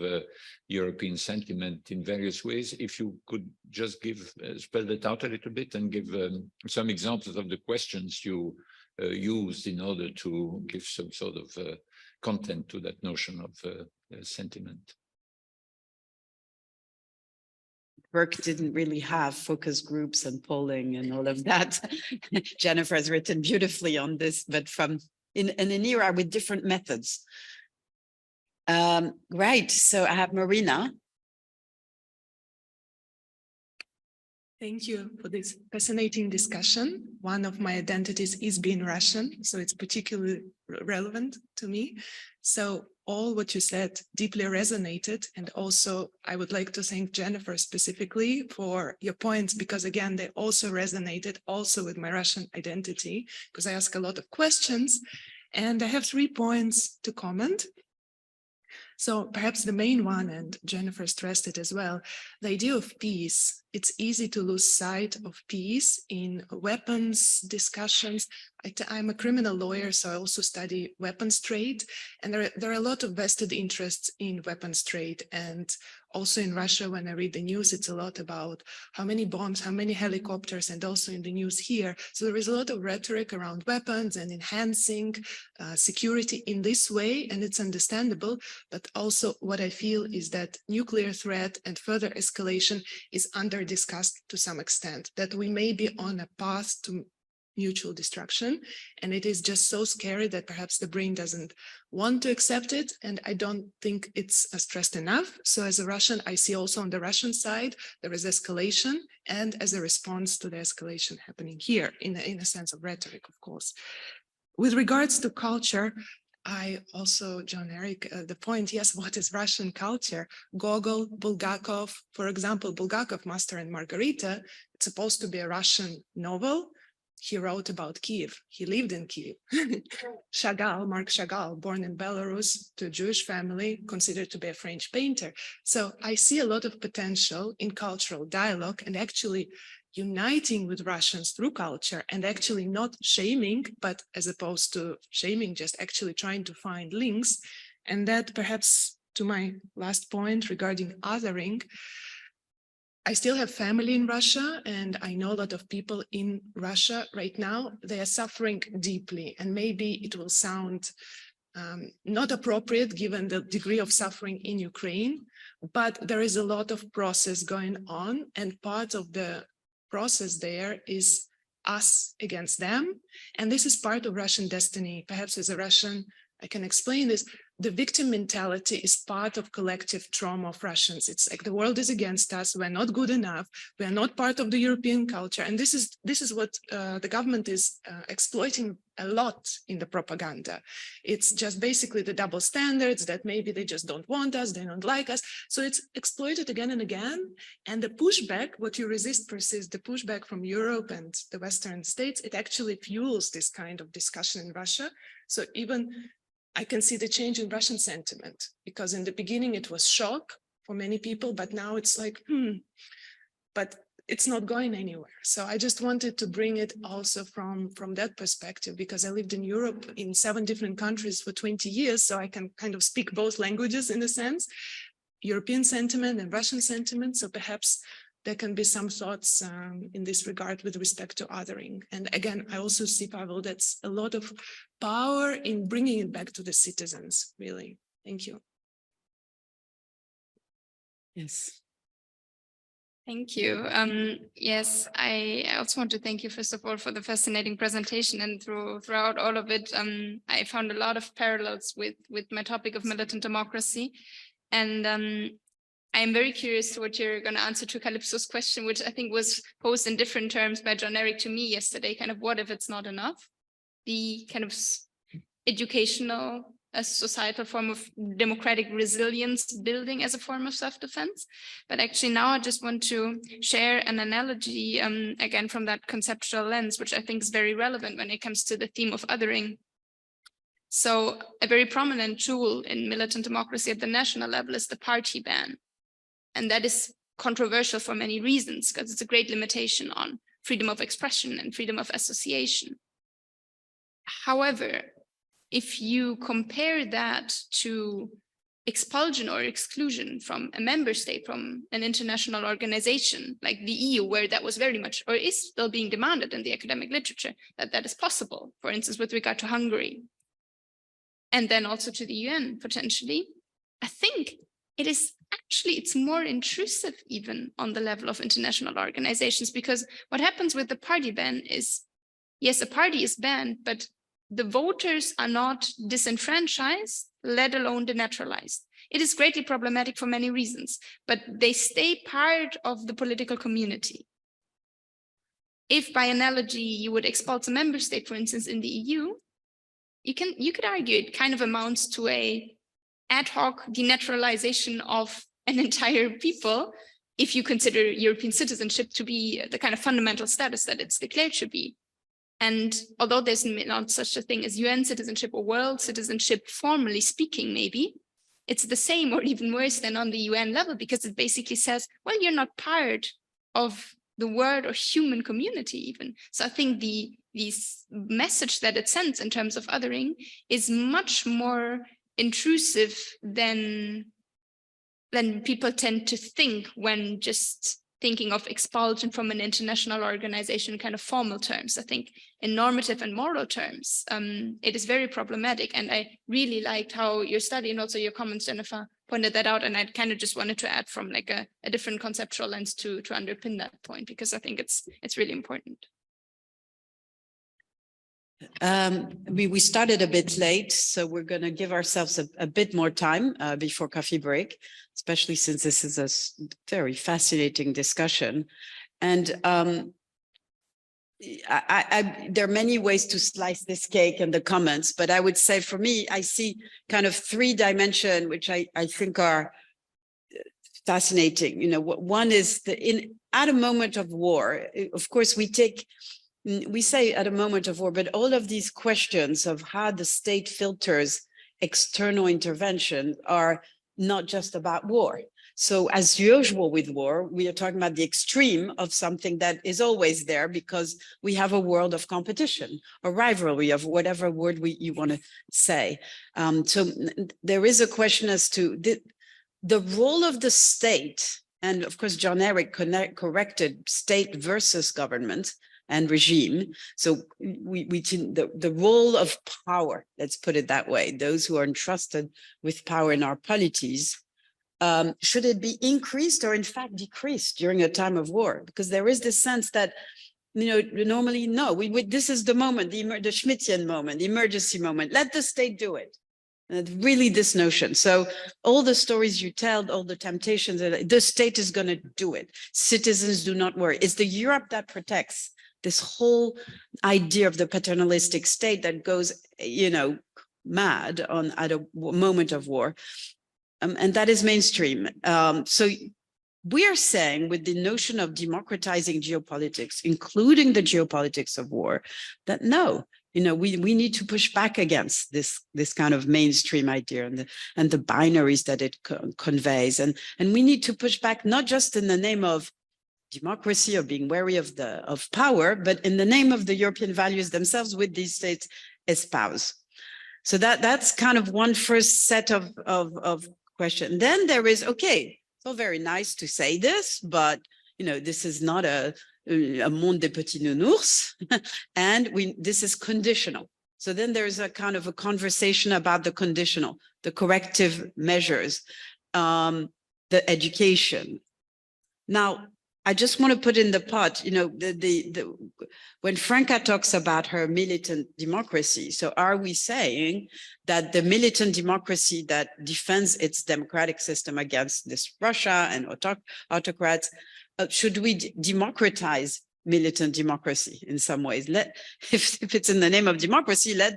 European sentiment in various ways. If you could just spell that out a little bit and give some examples of the questions you used in order to give some sort of content to that notion of sentiment. Work didn't really have focus groups and polling and all of that. Jennifer has written beautifully on this, but in an era with different methods. Right, so I have Marina. Thank you for this fascinating discussion. One of my identities is being Russian, so it's particularly relevant to me. So all what you said deeply resonated. And also, I would like to thank Jennifer specifically for your points, because again, they also resonated also with my Russian identity, because I ask a lot of questions. And I have 3 points to comment. So perhaps the main one, and Jennifer stressed it as well, the idea of peace. It's easy to lose sight of peace in weapons discussions. I'm a criminal lawyer, so I also study weapons trade. And there are a lot of vested interests in weapons trade. And also in Russia, when I read the news, it's a lot about how many bombs, how many helicopters, and also in the news here. So there is a lot of rhetoric around weapons and enhancing security in this way, and it's understandable. But also what I feel is that nuclear threat and further escalation is under discussed to some extent, that we may be on a path to mutual destruction. And it is just so scary that perhaps the brain doesn't want to accept it. And I don't think it's stressed enough. So as a Russian, I see also on the Russian side, there is escalation, and as a response to the escalation happening here in a sense of rhetoric, of course. With regards to culture, I also, John Eric, the point, yes, what is Russian culture? Gogol, Bulgakov, for example, Bulgakov, Master and Margarita, it's supposed to be a Russian novel. He wrote about Kiev. He lived in Kiev. Chagall, Marc Chagall, born in Belarus to a Jewish family, considered to be a French painter. So I see a lot of potential in cultural dialogue and actually uniting with Russians through culture and actually not shaming, but as opposed to shaming, just actually trying to find links. And that perhaps to my last point regarding othering, I still have family in Russia and I know a lot of people in Russia right now, they are suffering deeply, and maybe it will sound not appropriate given the degree of suffering in Ukraine, but there is a lot of process going on, and part of the process there is us against them. And this is part of Russian destiny. Perhaps as a Russian, I can explain this. The victim mentality is part of collective trauma of Russians. It's like the world is against us. We're not good enough. We are not part of the European culture. And this is what the government is exploiting a lot in the propaganda. It's just basically the double standards that maybe they just don't want us, they don't like us. So it's exploited again and again. And the pushback, what you resist persists, the pushback from Europe and the Western states, it actually fuels this kind of discussion in Russia. So even I can see the change in Russian sentiment, because in the beginning it was shock for many people, but now it's like, but it's not going anywhere. So I just wanted to bring it also from that perspective, because I lived in Europe in 7 different countries for 20 years. So I can kind of speak both languages in a sense, European sentiment and Russian sentiment. So perhaps there can be some thoughts in this regard with respect to othering. And again, I also see, Pavel, that's a lot of power in bringing it back to the citizens, really. Thank you. Yes. Thank you. Yes, I also want to thank you, first of all, for the fascinating presentation, and throughout all of it, I found a lot of parallels with my topic of militant democracy. And I'm very curious to what you're going to answer to Calypso's question, which I think was posed in different terms by John Eric to me yesterday, kind of what if it's not enough? The kind of educational, a societal form of democratic resilience building as a form of self-defense. But actually now I just want to share an analogy, again, from that conceptual lens, which I think is very relevant when it comes to the theme of othering. So a very prominent tool in militant democracy at the national level is the party ban. And that is controversial for many reasons, because it's a great limitation on freedom of expression and freedom of association. However, if you compare that to expulsion or exclusion from a member state, from an international organization like the EU, where that was very much, or is still being demanded in the academic literature, that is possible, for instance, with regard to Hungary, and then also to the UN potentially, I think it is actually, it's more intrusive even on the level of international organizations, because what happens with the party ban is, yes, a party is banned, but the voters are not disenfranchised, let alone denaturalized. It is greatly problematic for many reasons, but they stay part of the political community. If by analogy you would expulse a member state, for instance, in the EU, you could argue it kind of amounts to a ad hoc denaturalization of an entire people, if you consider European citizenship to be the kind of fundamental status that it's declared to be. And although there's not such a thing as UN citizenship or world citizenship, formally speaking, maybe, it's the same or even worse than on the UN level, because it basically says, well, you're not part of the world or human community even. So I think the message that it sends in terms of othering is much more intrusive than people tend to think when just thinking of expulsion from an international organization, kind of formal terms. I think in normative and moral terms, it is very problematic. And I really liked how your study and also your comments, Jennifer, pointed that out. And I kind of just wanted to add from like a different conceptual lens to underpin that point, because I think it's really important. We started a bit late, so we're going to give ourselves a bit more time before coffee break, especially since this is a very fascinating discussion. And there are many ways to slice this cake in the comments, but I would say for me, I see kind of three dimensions, which I think are fascinating. You know, one is at a moment of war, of course, we say at a moment of war, but all of these questions of how the state filters external intervention are not just about war. So as usual with war, we are talking about the extreme of something that is always there because we have a world of competition or rivalry of whatever word you want to say. So there is a question as to the role of the state, and of course, John Eric corrected state versus government and regime. So the role of power, let's put it that way, those who are entrusted with power in our polities, should it be increased or in fact decreased during a time of war? Because there is this sense that, you know, normally, no, this is the moment, the Schmittian moment, the emergency moment, let the state do it. And really this notion. So all the stories you tell, all the temptations, the state is going to do it. Citizens do not worry. It's the Europe that protects this whole idea of the paternalistic state that goes, you know, mad at a moment of war. And that is mainstream. So we are saying with the notion of democratizing geopolitics, including the geopolitics of war, that no, you know, we need to push back against this kind of mainstream idea and the binaries that it conveys. And we need to push back, not just in the name of democracy or being wary of power, but in the name of the European values themselves, with these states espouse. So that's kind of one first set of questions. Then there is, okay, it's all very nice to say this, but you know, this is not a monde des petits nounours, and this is conditional. So then there's a kind of a conversation about the conditional, the corrective measures, the education. Now, I just want to put in the pot, you know, when Franca talks about her militant democracy, so are we saying that the militant democracy that defends its democratic system against this Russia and autocrats, should we democratize militant democracy in some ways? If it's in the name of democracy, let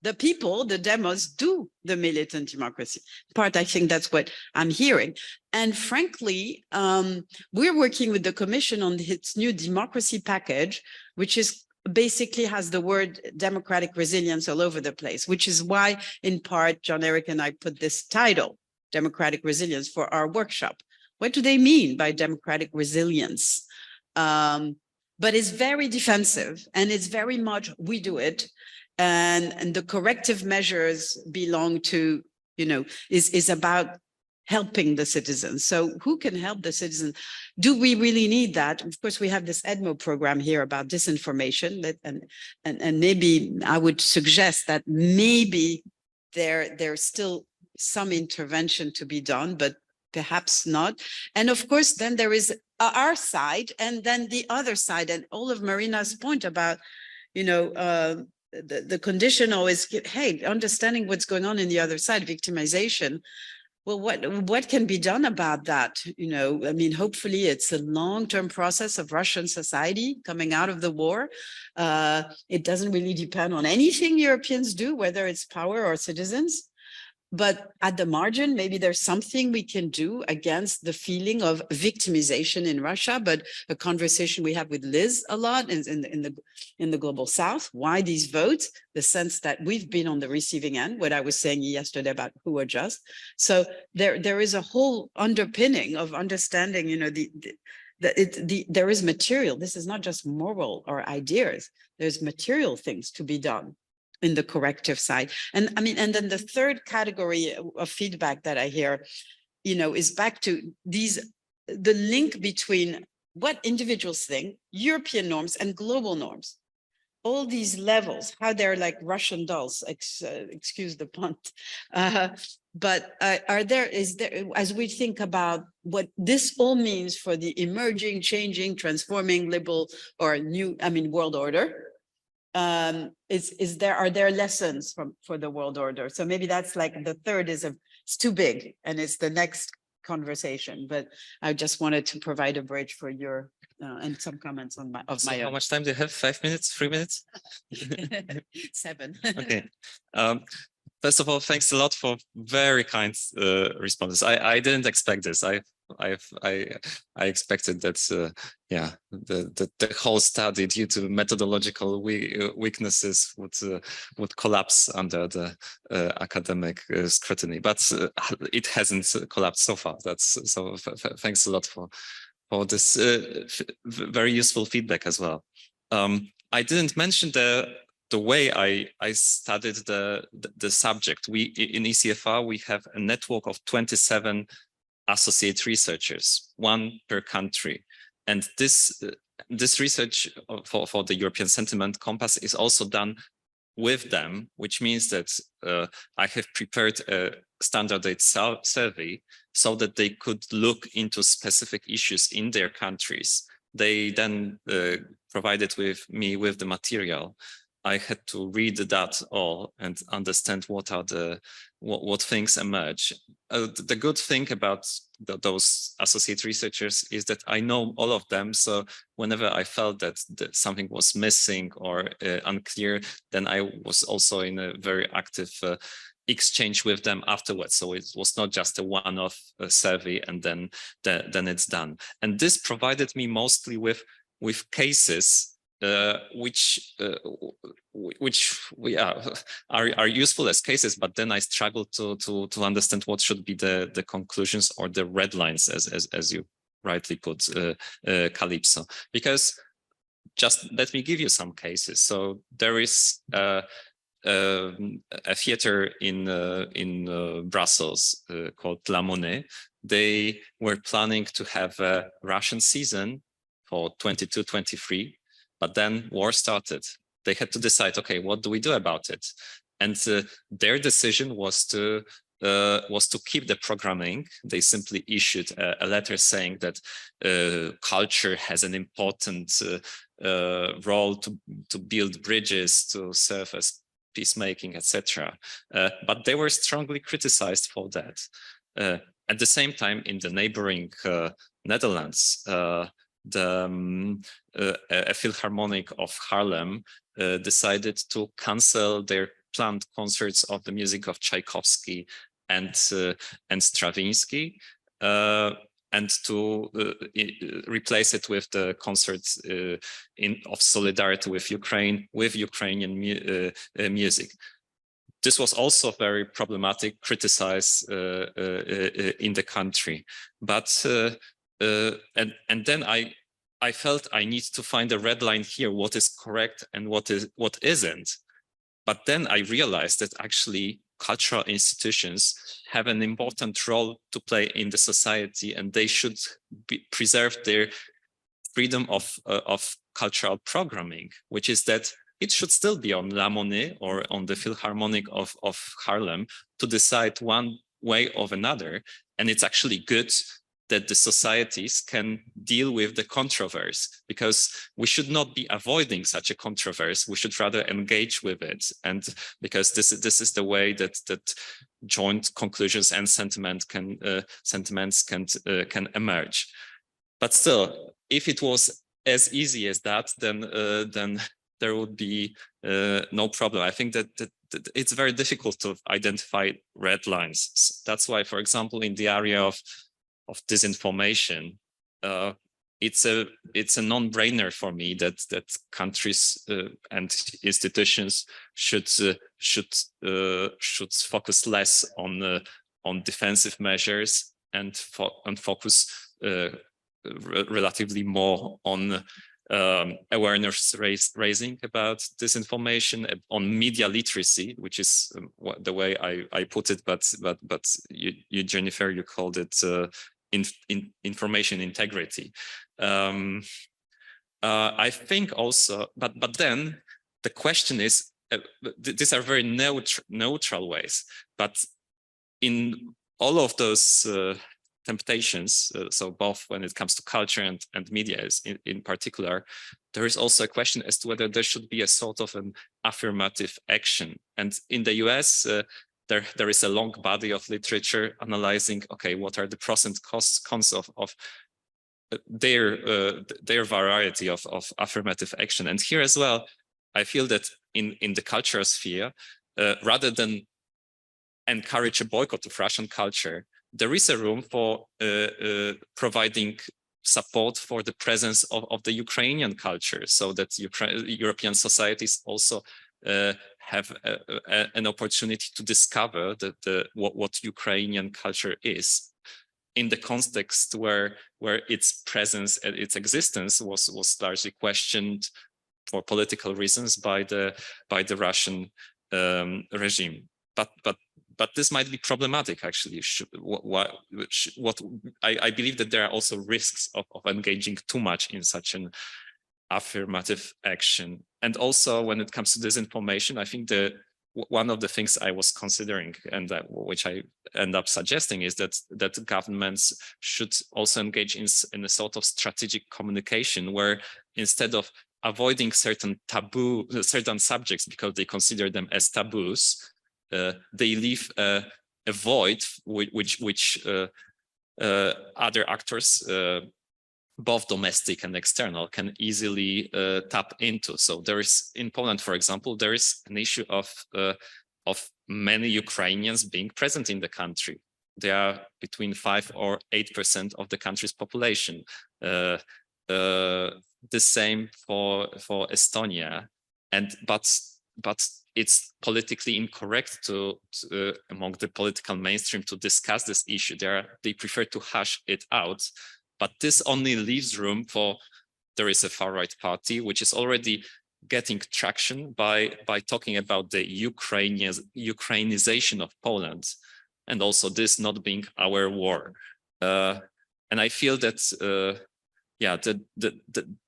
the people, the demos, do the militant democracy part. I think that's what I'm hearing. And frankly, we're working with the Commission on its new democracy package, which is basically has the word democratic resilience all over the place, which is why, in part, John Eric and I put this title, Democratic Resilience, for our workshop. What do they mean by democratic resilience? But it's very defensive, and it's very much we do it. And the corrective measures belong to, you know, is about helping the citizens. So who can help the citizens? Do we really need that? Of course, we have this EDMO program here about disinformation, and maybe I would suggest that maybe there's still some intervention to be done, but perhaps not. And of course, then there is our side, and then the other side, and all of Marina's point about, you know, the conditional is, hey, understanding what's going on in the other side, victimization. Well, what can be done about that? You know, I mean, hopefully it's a long-term process of Russian society coming out of the war. It doesn't really depend on anything Europeans do, whether it's power or citizens. But at the margin, maybe there's something we can do against the feeling of victimization in Russia. But a conversation we have with Liz a lot in the global South. Why these votes? The sense that we've been on the receiving end. What I was saying yesterday about who are just. So there is a whole underpinning of understanding. You know, there is material. This is not just moral or ideas. There's material things to be done in the corrective side. And I mean, and then the third category of feedback that I hear, you know, is back to the link between what individuals think, European norms and global norms. All these levels, how they're like Russian dolls, excuse the pun. But is there, as we think about what this all means for the emerging, changing, transforming, liberal or new, I mean, world order, are there lessons for the world order? So maybe that's like the third it's too big and it's the next conversation, but I just wanted to provide a bridge for your and some comments on my How own. much time do you have? 5 minutes? 3 minutes? 7. Okay. First of all, thanks a lot for very kind responses. I didn't expect this. I expected that the whole study, due to methodological weaknesses, would collapse under the academic scrutiny, but it hasn't collapsed so far. Thanks a lot for this very useful feedback as well. I didn't mention the way I studied the subject. We in ECFR, we have a network of 27 associate researchers, 1 per country. And this research for the European Sentiment Compass is also done with them, which means that I have prepared a standardized survey so that they could look into specific issues in their countries. They then provided me with the material. I had to read that all and understand what things emerge. The good thing about those associate researchers is that I know all of them. So whenever I felt that something was missing or unclear, then I was also in a very active exchange with them afterwards. So it was not just a one-off survey and then it's done. And this provided me mostly with cases which are useful as cases, but then I struggled to understand what should be the conclusions or the red lines, as you rightly put, Calypso. Because just let me give you some cases. So there is a theater in Brussels called La Monnaie. They were planning to have a Russian season for 22-23. But then war started. They had to decide, okay, what do we do about it? And their decision was to keep the programming. They simply issued a letter saying that culture has an important role to build bridges, to serve as peacemaking, etc. But they were strongly criticized for that. At the same time, in the neighboring Netherlands, a Philharmonic of Haarlem decided to cancel their planned concerts of the music of Tchaikovsky and Stravinsky, and to replace it with the concerts of solidarity with Ukraine, with Ukrainian music. This was also very problematic, criticized in the country, but and then I felt I need to find a red line here, what is correct and what isn't. But then I realized that actually cultural institutions have an important role to play in the society, and they should preserve their freedom of cultural programming, which is that it should still be on La Monnaie or on the Philharmonic of Haarlem to decide one way or another. And it's actually good that the societies can deal with the controversy, because we should not be avoiding such a controversy. We should rather engage with it, and because this is the way that joint conclusions and sentiments can emerge. But still, if it was as easy as that, then there would be no problem. I think that it's very difficult to identify red lines. That's why, for example, in the area of disinformation, it's a non-brainer for me that countries and institutions should focus less on defensive measures and focus relatively more on awareness raising about disinformation, on media literacy, which is the way I put it, but you Jennifer, you called it information integrity. I think also, but then the question is, these are very neutral ways, but in all of those temptations. So both when it comes to culture and media in particular, there is also a question as to whether there should be a sort of an affirmative action. And in the US, there is a long body of literature analyzing, okay, what are the pros and cons of their variety of affirmative action. And here as well, I feel that in the cultural sphere, rather than encourage a boycott of Russian culture, there is a room for providing support for the presence of the Ukrainian culture, so that European societies also have an opportunity to discover what Ukrainian culture is, in the context where its presence and its existence was largely questioned for political reasons by the Russian regime. But this might be problematic, actually. I believe that there are also risks of engaging too much in such an affirmative action. And also when it comes to disinformation, I think one of the things I was considering, and which I end up suggesting, is that governments should also engage in a sort of strategic communication, where instead of avoiding certain subjects because they consider them as taboos, they leave a void which other actors, both domestic and external, can easily tap into. So there is, in Poland, for example, there is an issue of many Ukrainians being present in the country. They are between 5 or 8% of the country's population. The same for Estonia, but it's politically incorrect to among the political mainstream to discuss this issue. They prefer to hush it out, but this only leaves room for, there is a far-right party which is already getting traction by talking about the Ukrainization of Poland, and also this not being our war. And I feel that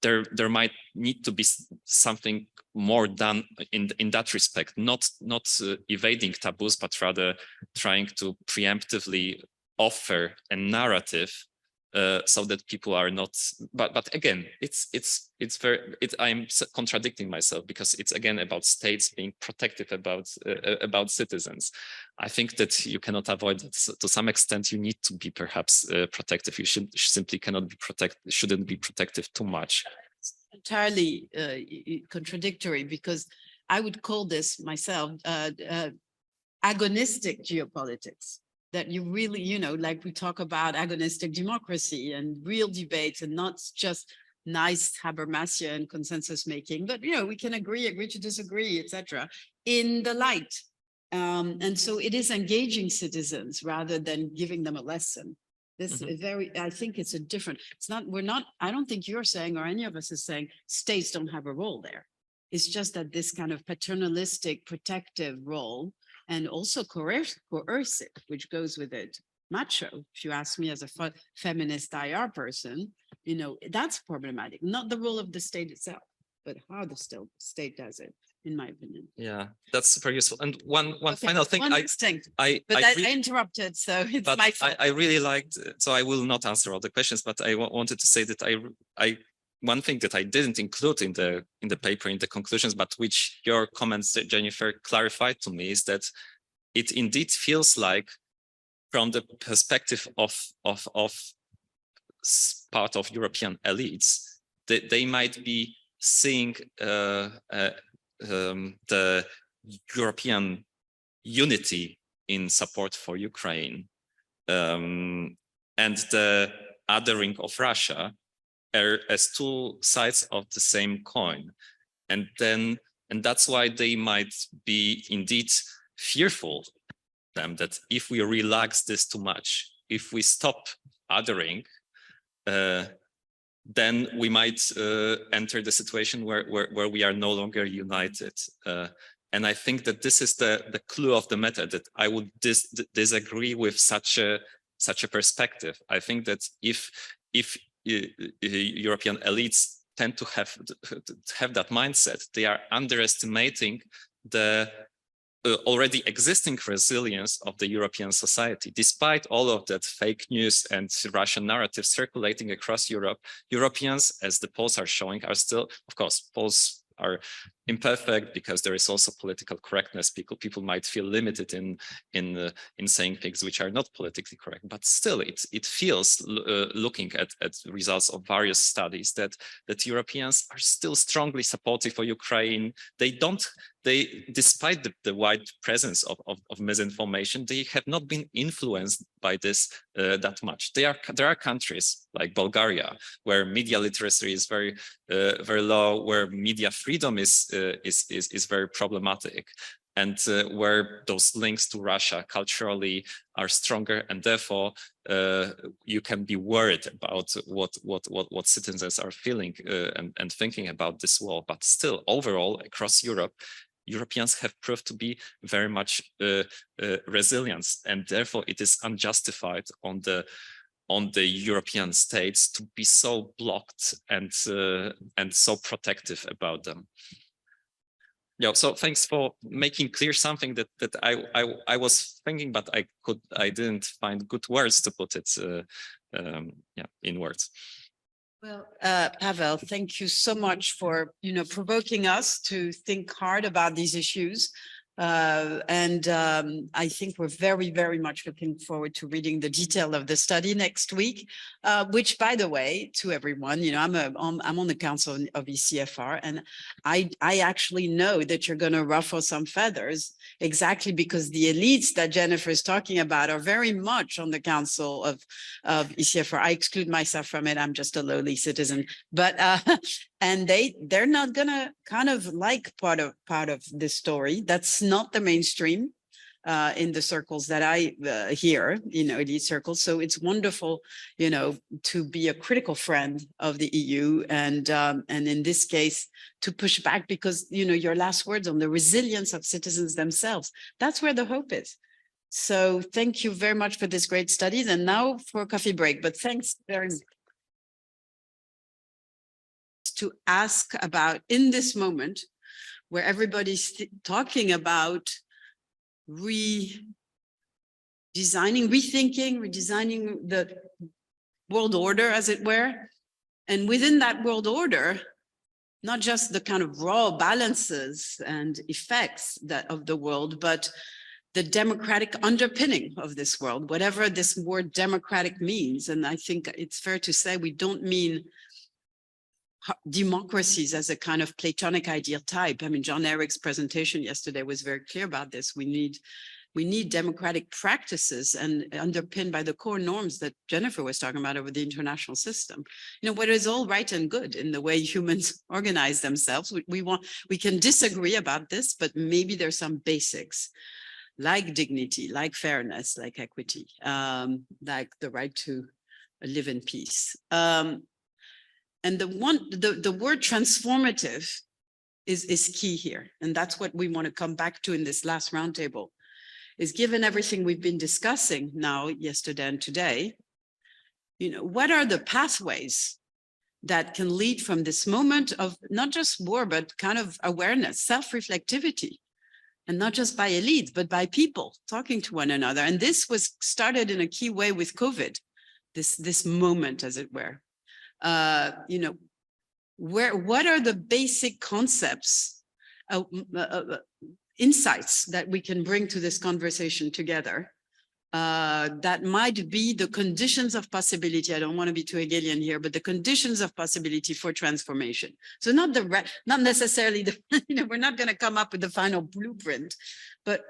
there might need to be something more done in that respect, not evading taboos, but rather trying to preemptively offer a narrative so that people are not. But again, I'm contradicting myself, because it's again about states being protective about citizens. I think that you cannot avoid it. So to some extent, you need to be perhaps protective. You simply shouldn't be protective too much. Entirely contradictory, because I would call this myself agonistic geopolitics. That you really, like we talk about agonistic democracy and real debates, and not just nice Habermasian and consensus making, but we can agree to disagree, etc. in the light. And so it is engaging citizens rather than giving them a lesson. This is I think it's a different, I don't think you're saying, or any of us is saying, states don't have a role there. It's just that this kind of paternalistic, protective role, and also coercive, which goes with it, macho. If you ask me as a feminist IR person, that's problematic. Not the role of the state itself, but how the state does it, in my opinion. Yeah, that's super useful. And one final thing, I interrupted, so it's my fault. I really liked, so I will not answer all the questions, but I wanted to say that one thing that I didn't include in the paper, in the conclusions, but which your comments, Jennifer, clarified to me, is that it indeed feels like, from the perspective of part of European elites, that they might be seeing the European unity in support for Ukraine and the othering of Russia as two sides of the same coin. And that's why they might be indeed fearful that if we relax this too much, if we stop othering, then we might enter the situation where we are no longer united. And I think that this is the clue of the matter, that I would disagree with such a perspective. I think that if European elites tend to have that mindset, they are underestimating the already existing resilience of the European society. Despite all of that fake news and Russian narrative circulating across Europe, Europeans, as the polls are showing, are still, of course, polls are imperfect because there is also political correctness. People might feel limited in saying things which are not politically correct, but still it feels looking at results of various studies that Europeans are still strongly supportive for Ukraine. Despite the wide presence of misinformation, they have not been influenced by this that much. There are countries like Bulgaria where media literacy is very low, where media freedom is very problematic, and where those links to Russia culturally are stronger, and therefore you can be worried about what citizens are feeling and thinking about this war. But still, overall, across Europe, Europeans have proved to be very much resilient, and therefore it is unjustified on the European states to be so blocked and so protective about them. Yeah, so thanks for making clear something that I was thinking, but I didn't find good words to put it in words. Well, Pavel, thank you so much for, provoking us to think hard about these issues. I think we're very, very much looking forward to reading the detail of the study next week, which, by the way, to everyone, I'm on the council of ECFR, and I actually know that you're going to ruffle some feathers exactly because the elites that Jennifer is talking about are very much on the council of ECFR. I exclude myself from it. I'm just a lowly citizen, but and they're not gonna kind of like part of this story. That's not the mainstream in the circles that I hear, elite circles. So it's wonderful, to be a critical friend of the EU, and in this case to push back because your last words on the resilience of citizens themselves. That's where the hope is. So thank you very much for this great studies. And now for a coffee break. But thanks very much. To ask about in this moment where everybody's talking about redesigning the world order, as it were, and within that world order, not just the kind of raw balances and effects of the world, but the democratic underpinning of this world, whatever this word democratic means. And I think it's fair to say we don't mean democracies as a kind of Platonic ideal type. I mean, John Eric's presentation yesterday was very clear about this. We need democratic practices and underpinned by the core norms that Jennifer was talking about over the international system. What is all right and good in the way humans organize themselves. We can disagree about this, but maybe there's some basics like dignity, like fairness, like equity, like the right to live in peace. And the word transformative is key here. And that's what we want to come back to in this last roundtable, is given everything we've been discussing now, yesterday and today, what are the pathways that can lead from this moment of not just war, but kind of awareness, self-reflectivity, and not just by elites, but by people talking to one another. And this was started in a key way with COVID, this moment, as it were. What are the basic concepts, insights that we can bring to this conversation together that might be the conditions of possibility? I don't want to be too Hegelian here, but the conditions of possibility for transformation. So not necessarily we're not going to come up with the final blueprint, but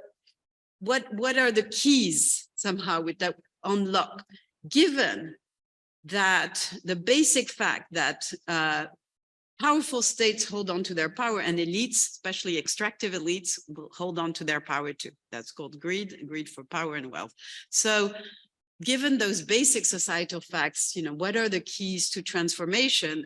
what are the keys somehow with that unlock, given that the basic fact that powerful states hold on to their power, and elites, especially extractive elites, will hold on to their power too. That's called greed for power and wealth. So given those basic societal facts, what are the keys to transformation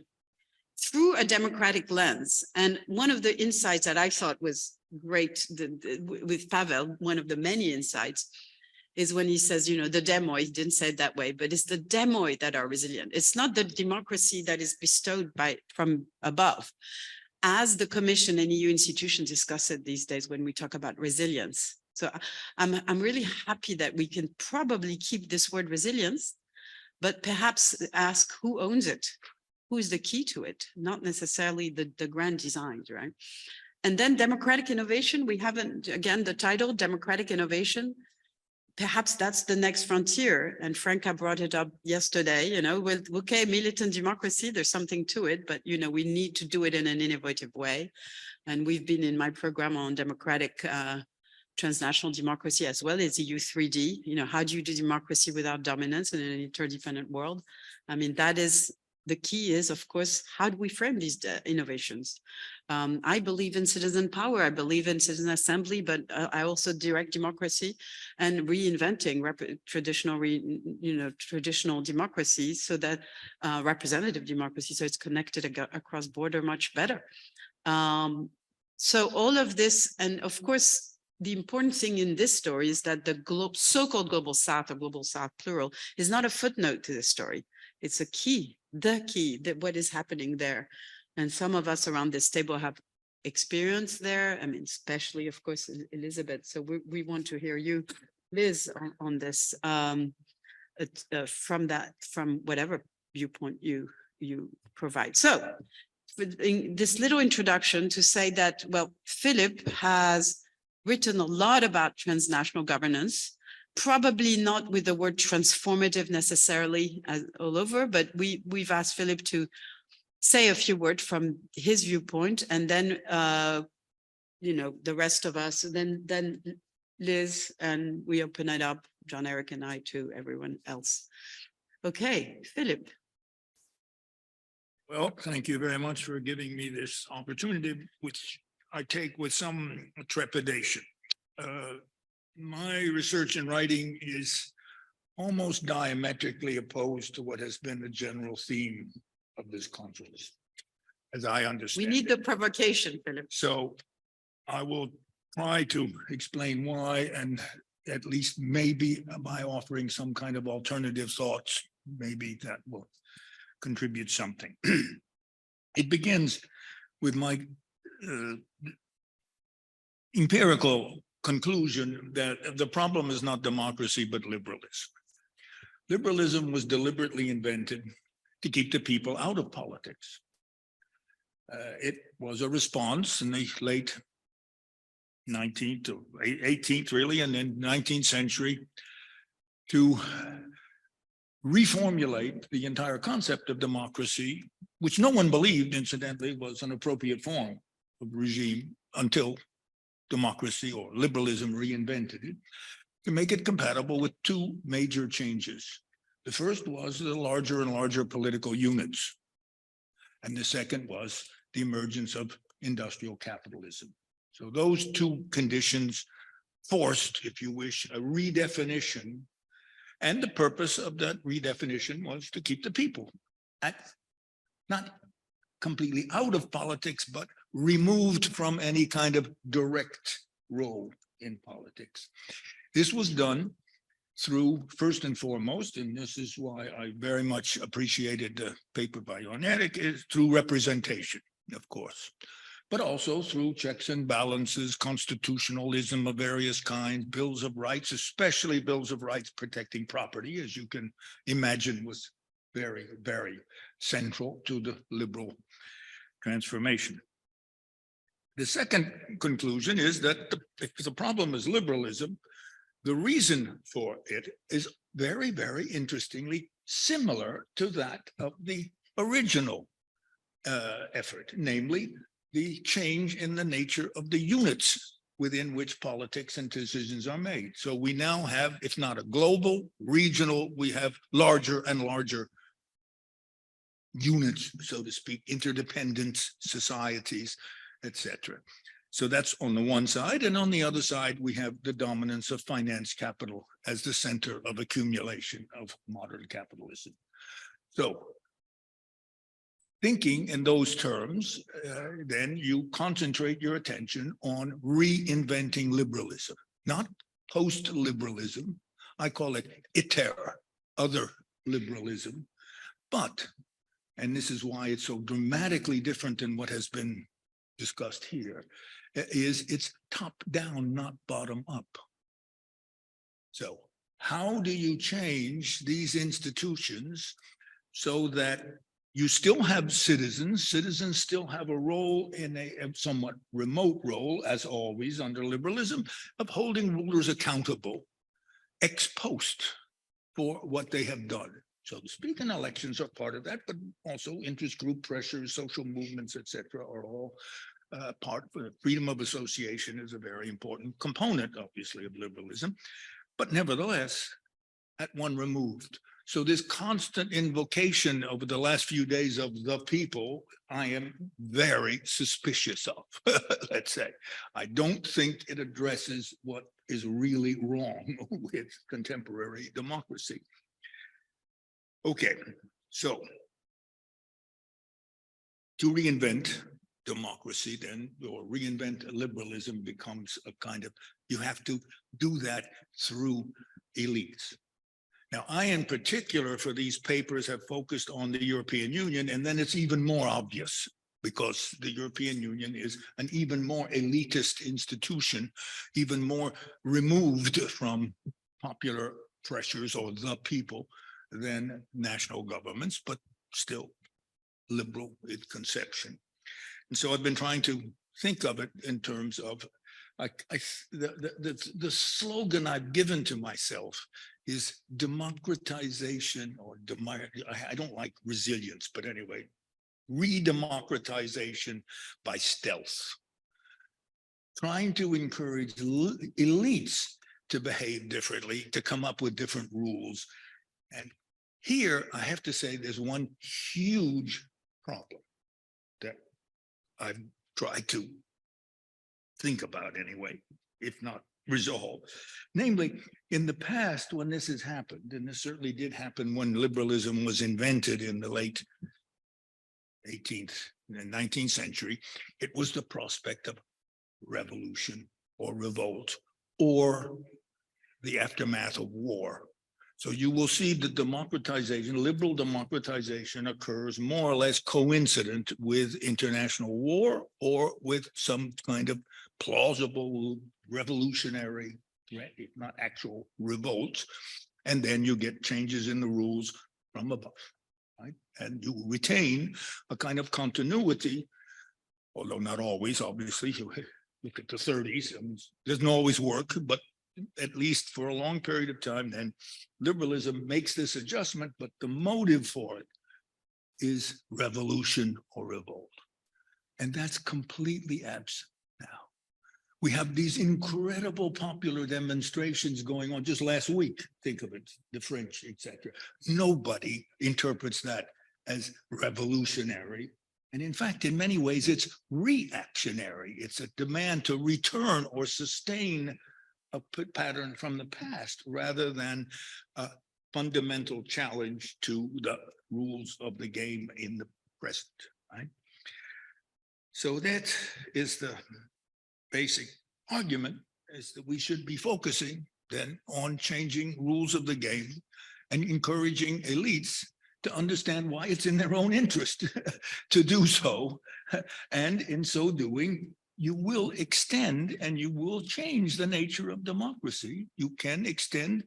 through a democratic lens? And one of the insights that I thought was great with Pavel, one of the many insights, is when he says, the demo, he didn't say it that way, but it's the demo that are resilient. It's not the democracy that is bestowed from above. as the Commission and EU institutions discuss it these days when we talk about resilience. So I'm really happy that we can probably keep this word resilience, but perhaps ask who owns it, who is the key to it, not necessarily the grand designs, right? And then democratic innovation, we haven't, again, the title, democratic innovation, perhaps that's the next frontier. And Franca brought it up yesterday, you know, with, okay, militant democracy, there's something to it, but, you know, we need to do it in an innovative way. And we've been in my program on democratic transnational democracy as well as EU 3D. You know, how do you do democracy without dominance in an interdependent world? I mean, that is the key is, of course, how do we frame these innovations? I believe in citizen power. I believe in citizen assembly, but I also direct democracy and reinventing traditional democracy so that representative democracy, so it's connected across border much better. So all of this, and of course, the important thing in this story is that the so-called global South or global South plural is not a footnote to the story. It's a key, the key that what is happening there. And some of us around this table have experience there. I mean, especially, of course, Elizabeth. So we want to hear you, Liz, on this from whatever viewpoint you provide. So in this little introduction to say that, well, Philip has written a lot about transnational governance, probably not with the word transformative necessarily all over, but we've asked Philip to say a few words from his viewpoint, and then you know, the rest of us, and then Liz, and we open it up, John Eric and I, to everyone else. Okay, Philip. Well, thank you very much for giving me this opportunity, which I take with some trepidation. My research and writing is almost diametrically opposed to what has been the general theme of this conference, as I understand. We need the provocation, Philip. So I will try to explain why, and at least maybe by offering some kind of alternative thoughts, maybe that will contribute something. It begins with my empirical conclusion that the problem is not democracy, but liberalism. Liberalism was deliberately invented to keep the people out of politics. It was a response in the late 19th to 18th, really, and then 19th century to reformulate the entire concept of democracy, which no one believed, incidentally, was an appropriate form of regime until democracy or liberalism reinvented it, to make it compatible with two major changes. The first was the larger and larger political units. And the second was the emergence of industrial capitalism. So those two conditions forced, if you wish, a redefinition. And the purpose of that redefinition was to keep the people not completely out of politics, but removed from any kind of direct role in politics. This was done through, first and foremost, and this is why I very much appreciated the paper by Jon Erik, is through representation, of course, but also through checks and balances, constitutionalism of various kinds, bills of rights, especially bills of rights protecting property, as you can imagine, was very, very central to the liberal transformation. The second conclusion is that if the problem is liberalism, the reason for it is very, very interestingly similar to that of the original effort, namely the change in the nature of the units within which politics and decisions are made. So we now have, if not a global, regional, we have larger and larger units, so to speak, interdependent societies, etc. So that's on the one side. And on the other side, we have the dominance of finance capital as the center of accumulation of modern capitalism. So thinking in those terms, then you concentrate your attention on reinventing liberalism, not post-liberalism. I call it iter, other liberalism. But, and this is why it's so dramatically different than what has been discussed here, is it's top down, not bottom up. So how do you change these institutions so that you still have citizens still have a role in a somewhat remote role, as always under liberalism, of holding rulers accountable ex post for what they have done, so to speak, and elections are part of that, but also interest group pressures, social movements, etc., are all part of it. Freedom of association is a very important component, obviously, of liberalism, but nevertheless, at one removed. So this constant invocation over the last few days of the people, I am very suspicious of, let's say. I don't think it addresses what is really wrong with contemporary democracy. Okay, so to reinvent democracy then, or reinvent liberalism becomes a kind of, you have to do that through elites. Now, I in particular for these papers have focused on the European Union, and then it's even more obvious because the European Union is an even more elitist institution, even more removed from popular pressures or the people than national governments, but still liberal in conception. And so I've been trying to think of it in terms of the slogan I've given to myself is democratization, or I don't like resilience, but anyway, re-democratization by stealth. Trying to encourage elites to behave differently, to come up with different rules. And here I have to say there's one huge problem that I've tried to think about anyway, if not resolve. Namely, in the past, when this has happened, and this certainly did happen when liberalism was invented in the late 18th and 19th century, it was the prospect of revolution or revolt or the aftermath of war. So you will see that democratization, liberal democratization, occurs more or less coincident with international war or with some kind of plausible revolutionary threat, if not actual revolt. And then you get changes in the rules from above, right? And you retain a kind of continuity, although not always, obviously. You look at the 30s, doesn't always work, but at least for a long period of time, then liberalism makes this adjustment, but the motive for it is revolution or revolt. And that's completely absent now. We have these incredible popular demonstrations going on just last week. Think of it, the French, etc. Nobody interprets that as revolutionary. And in fact, in many ways, it's reactionary. It's a demand to return or sustain a pattern from the past rather than a fundamental challenge to the rules of the game in the present, right? So that is the basic argument, is that we should be focusing then on changing rules of the game and encouraging elites to understand why it's in their own interest to do so. And in so doing, you will extend and you will change the nature of democracy. You can extend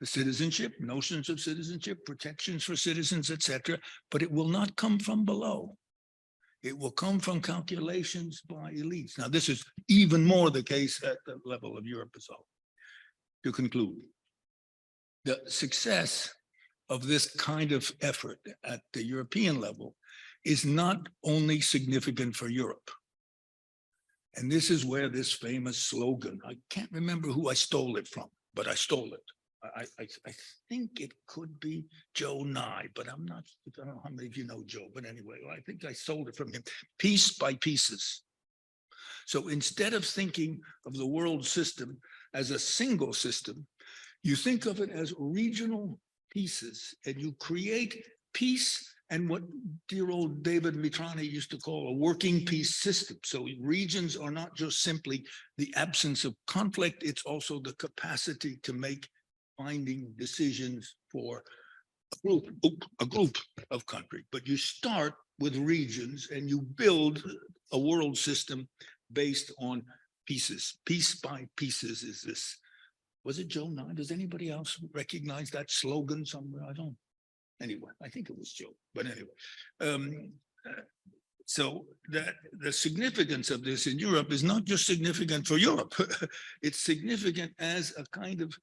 the citizenship, notions of citizenship, protections for citizens, etc., but it will not come from below. It will come from calculations by elites. Now, this is even more the case at the level of Europe as well. To conclude, the success of this kind of effort at the European level is not only significant for Europe. And this is where this famous slogan, I can't remember who I stole it from, but I stole it. I think it could be Joe Nye, but I'm not, I don't know how many of you know Joe, but anyway, I think I stole it from him. Piece by pieces. So instead of thinking of the world system as a single system, you think of it as regional pieces, and you create peace and what dear old David Mitrani used to call a working peace system. So regions are not just simply the absence of conflict, it's also the capacity to make binding decisions for a group of countries. But you start with regions and you build a world system based on pieces. Piece by pieces is this. Was it Joe Nye? Does anybody else recognize that slogan somewhere? I don't. Anyway, I think it was Joe, but anyway. So that the significance of this in Europe is not just significant for Europe. It's significant as a kind of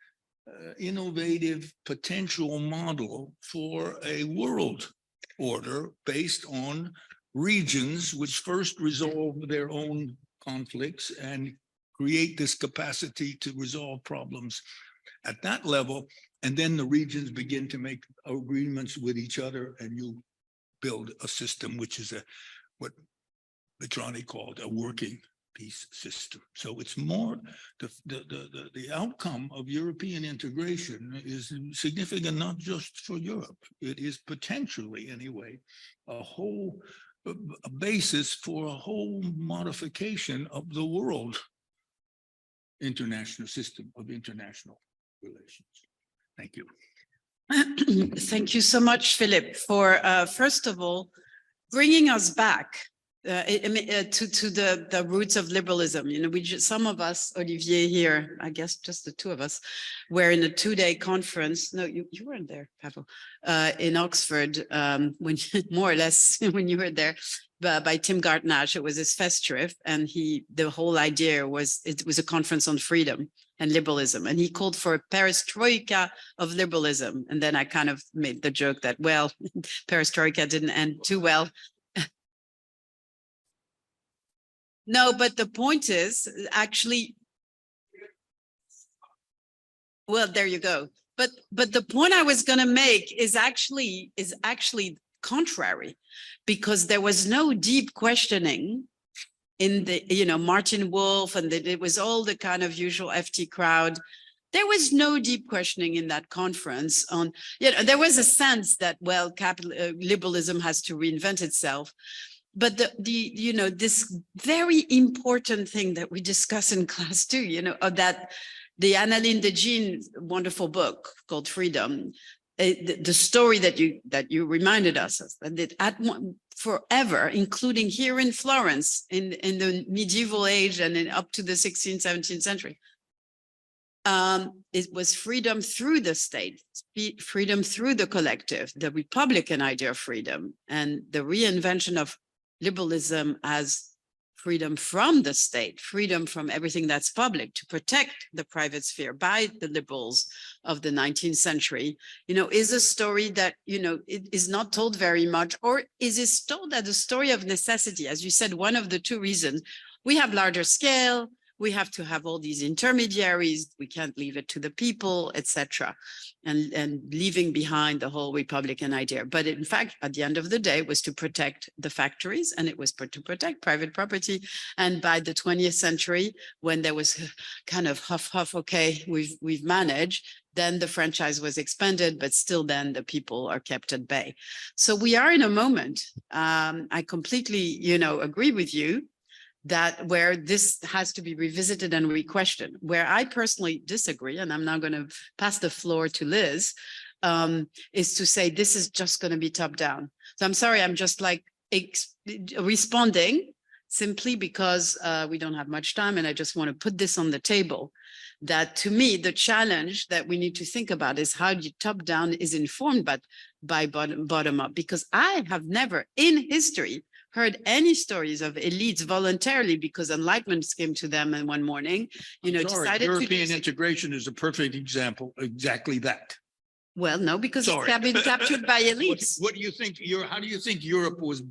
innovative potential model for a world order based on regions which first resolve their own conflicts and create this capacity to resolve problems at that level. And then the regions begin to make agreements with each other, and you build a system which is what Vitrani called a working peace system. So it's more the outcome of European integration is significant not just for Europe. It is potentially, anyway, a basis for a whole modification of the world international system of international relations. Thank you. Thank you so much, Philip, for first of all, bringing us back to the roots of liberalism. You know, some of us, Olivier here, I guess just the two of us, were in a 2-day conference. No, you weren't there, Pavel, in Oxford, when more or less when you were there, by Tim Gartnash. It was his festival, and the whole idea was it was a conference on freedom and liberalism, and he called for a perestroika of liberalism. And then I kind of made the joke that, well, perestroika didn't end too well. No, but the point is actually, well, there you go. But the point I was going to make is actually contrary, because there was no deep questioning in the, you know, Martin Wolf, and it was all the kind of usual FT crowd. There was no deep questioning in that conference on, you know, there was a sense that, well, liberalism has to reinvent itself. But you know, this very important thing that we discuss in class too, you know, that the Annalyn de Jean wonderful book called Freedom, the story that you reminded us of, that forever, including here in Florence in the medieval age and up to the 16th, 17th century, it was freedom through the state, freedom through the collective, the Republican idea of freedom, and the reinvention of liberalism as freedom from the state, freedom from everything that's public, to protect the private sphere by the liberals of the 19th century, you know, is a story that, you know, it is not told very much, or is it told as a story of necessity? As you said, one of the two reasons: we have larger scale, we have to have all these intermediaries, we can't leave it to the people, etc., and leaving behind the whole Republican idea. But in fact, at the end of the day, it was to protect the factories, and it was to protect private property. And by the 20th century, when there was kind of huff, okay, we've managed, then the franchise was expanded, but still then the people are kept at bay. So we are in a moment, I completely, you know, agree with you, that where this has to be revisited and re-questioned. Where I personally disagree, and I'm now going to pass the floor to Liz, is to say this is just going to be top down. So I'm sorry, I'm just like responding simply because we don't have much time, and I just want to put this on the table. That to me, the challenge that we need to think about is how top down is informed by bottom up, because I have never in history heard any stories of elites voluntarily, because enlightenment came to them in one morning, you know, decided European integration is a perfect example, exactly that. Well, no, because it's been captured by elites. What do you think? How do you think Europe was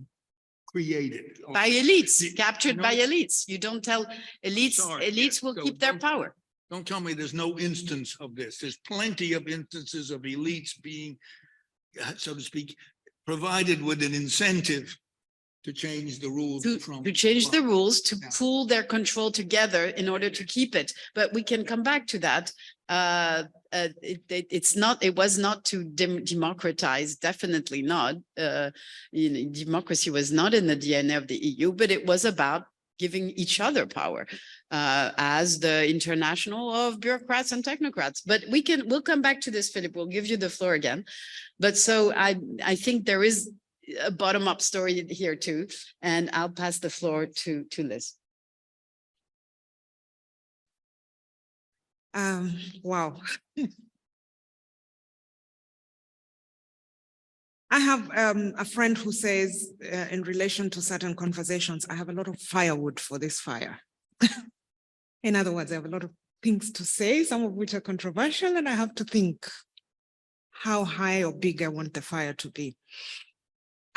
created? By elites, captured by elites. You don't tell elites, elites will keep their power. Don't tell me there's no instance of this. There's plenty of instances of elites being, so to speak, provided with an incentive to change the rules, to change the rules, to pool their control together in order to keep it. But we can come back to that. It was not to democratize, definitely not. You know, democracy was not in the DNA of the EU, but it was about giving each other power as the international of bureaucrats and technocrats. But we'll come back to this, Philip. We'll give you the floor again. But so I think there is, a bottom-up story here too. And I'll pass the floor to Liz. Wow. I have a friend who says in relation to certain conversations, I have a lot of firewood for this fire. In other words, I have a lot of things to say, some of which are controversial, and I have to think how high or big I want the fire to be.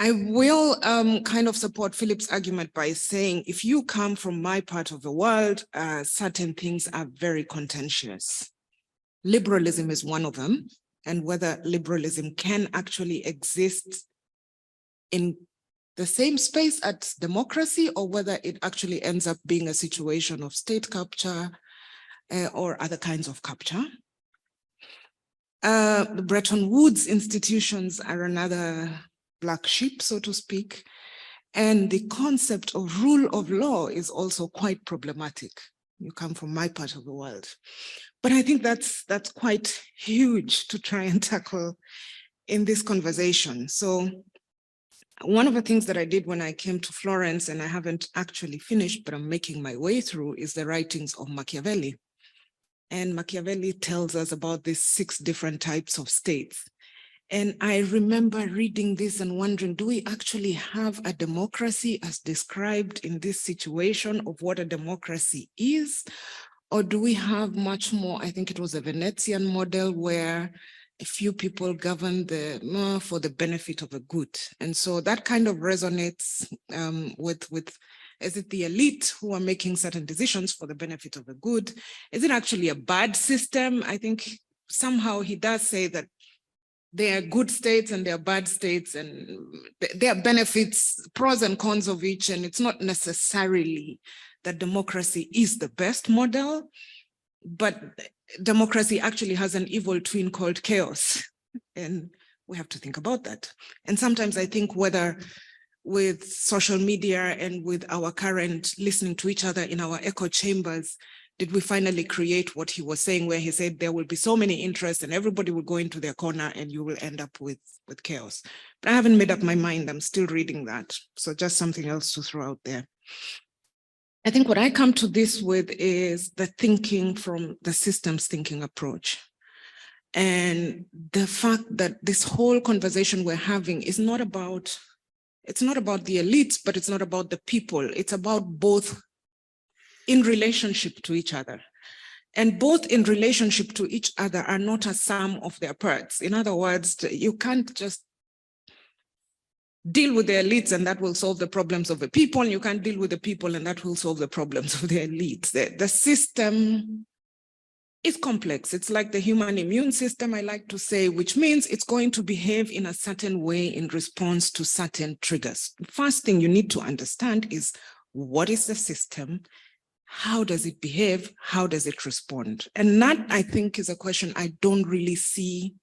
I will kind of support Philip's argument by saying, if you come from my part of the world, certain things are very contentious. Liberalism is one of them, and whether liberalism can actually exist in the same space as democracy, or whether it actually ends up being a situation of state capture or other kinds of capture. The Bretton Woods institutions are another black sheep, so to speak. And the concept of rule of law is also quite problematic. You come from my part of the world. But I think that's quite huge to try and tackle in this conversation. So one of the things that I did when I came to Florence, and I haven't actually finished, but I'm making my way through, is the writings of Machiavelli. And Machiavelli tells us about these 6 different types of states. And I remember reading this and wondering, do we actually have a democracy as described in this situation of what a democracy is? Or do we have much more, I think it was a Venetian model where a few people govern for the benefit of a good. And so that kind of resonates with, is it the elite who are making certain decisions for the benefit of a good? Is it actually a bad system? I think somehow he does say that there are good states and there are bad states, and there are benefits, pros and cons of each, and it's not necessarily that democracy is the best model, but democracy actually has an evil twin called chaos, and we have to think about that. And sometimes I think whether with social media and with our current listening to each other in our echo chambers, did we finally create what he was saying, where he said there will be so many interests and everybody will go into their corner and you will end up with chaos. But I haven't made up my mind. I'm still reading that. So just something else to throw out there. I think what I come to this with is the thinking from the systems thinking approach. And the fact that this whole conversation we're having is not about, it's not about the elites, but it's not about the people. It's about both in relationship to each other. And both in relationship to each other are not a sum of their parts. In other words, you can't just deal with the elites and that will solve the problems of the people. You can't deal with the people and that will solve the problems of the elites. The system is complex. It's like the human immune system, I like to say, which means it's going to behave in a certain way in response to certain triggers. The first thing you need to understand is, what is the system? How does it behave? How does it respond? And that, I think, is a question I don't really see.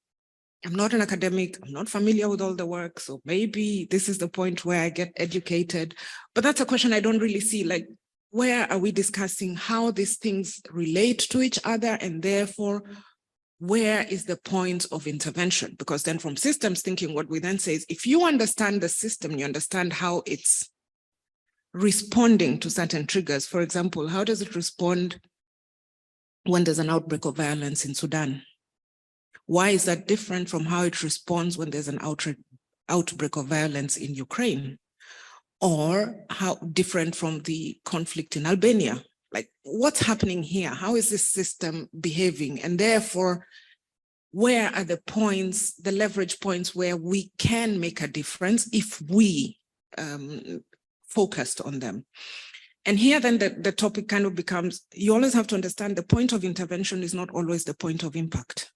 I'm not an academic. I'm not familiar with all the work. So maybe this is the point where I get educated. But that's a question I don't really see. Like, where are we discussing how these things relate to each other? And therefore, where is the point of intervention? Because then from systems thinking, what we then say is, if you understand the system, you understand how it's responding to certain triggers. For example, how does it respond when there's an outbreak of violence in Sudan? Why is that different from how it responds when there's an outbreak of violence in Ukraine? Or how different from the conflict in Albania? Like, what's happening here? How is this system behaving? And therefore, where are the points, the leverage points where we can make a difference if we focused on them? And here then the topic kind of becomes, you always have to understand the point of intervention is not always the point of impact.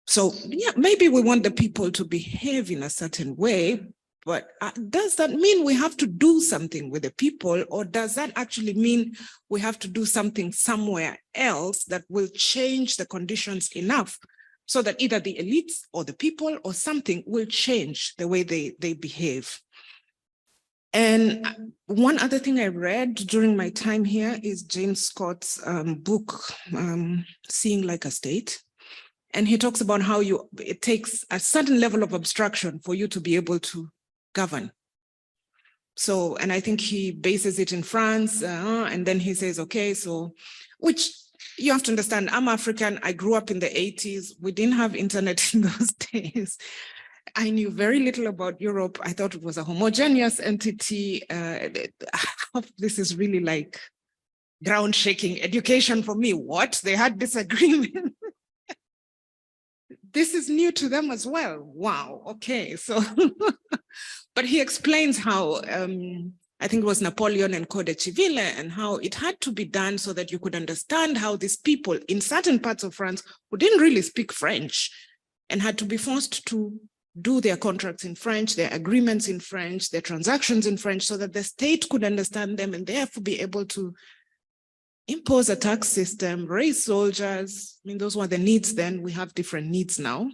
So yeah, maybe we want the people to behave in a certain way, but does that mean we have to do something with the people, or does that actually mean we have to do something somewhere else that will change the conditions enough so that either the elites or the people or something will change the way they behave? And one other thing I read during my time here is James Scott's book, Seeing Like a State. And he talks about how it takes a certain level of abstraction for you to be able to govern. So, and I think he bases it in France, and then he says, okay, so, which you have to understand, I'm African, I grew up in the 80s, we didn't have internet in those days. I knew very little about Europe. I thought it was a homogeneous entity. This is really like ground shaking education for me. What? They had disagreement. This is new to them as well. Wow. Okay. So, but he explains how, I think it was Napoleon and Code Civile, and how it had to be done so that you could understand how these people in certain parts of France who didn't really speak French and had to be forced to do their contracts in French, their agreements in French, their transactions in French, so that the state could understand them and therefore be able to impose a tax system, raise soldiers. I mean, those were the needs then. We have different needs now.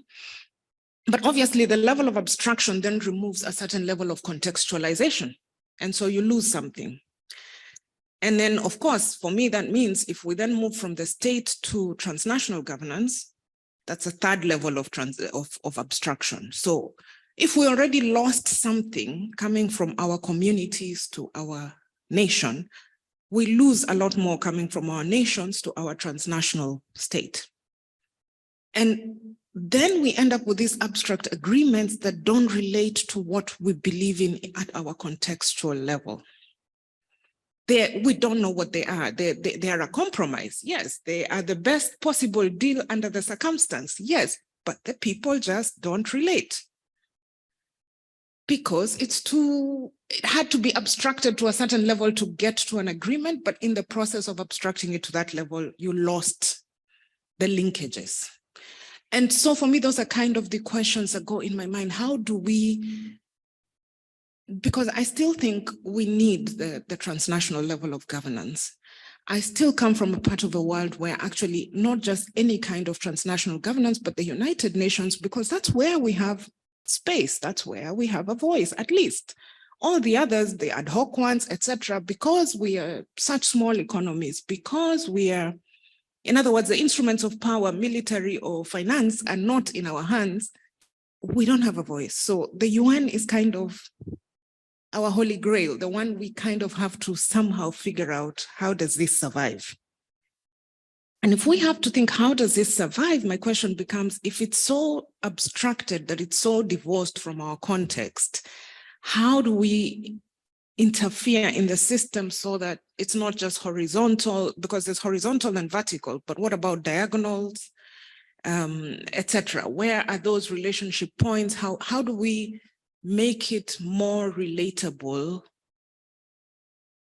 But obviously the level of abstraction then removes a certain level of contextualization. And so you lose something. And then, of course, for me, that means if we then move from the state to transnational governance, that's a third level of abstraction. So if we already lost something coming from our communities to our nation, we lose a lot more coming from our nations to our transnational state. And then we end up with these abstract agreements that don't relate to what we believe in at our contextual level. We don't know what they are. They are a compromise. Yes, they are the best possible deal under the circumstance. Yes, but the people just don't relate. Because it had to be abstracted to a certain level to get to an agreement, but in the process of abstracting it to that level, you lost the linkages. And so for me, those are kind of the questions that go in my mind. How do we, because I still think we need the transnational level of governance. I still come from a part of the world where actually not just any kind of transnational governance, but the United Nations, because that's where we have space, that's where we have a voice, at least. All the others, the ad hoc ones, etc., because we are such small economies, because we are, in other words, the instruments of power, military or finance, are not in our hands, we don't have a voice. So the UN is kind of our holy grail, the one we kind of have to somehow figure out, how does this survive? And if we have to think, how does this survive? My question becomes, if it's so abstracted that it's so divorced from our context, how do we interfere in the system so that it's not just horizontal, because there's horizontal and vertical, but what about diagonals, etc.? Where are those relationship points? How do we make it more relatable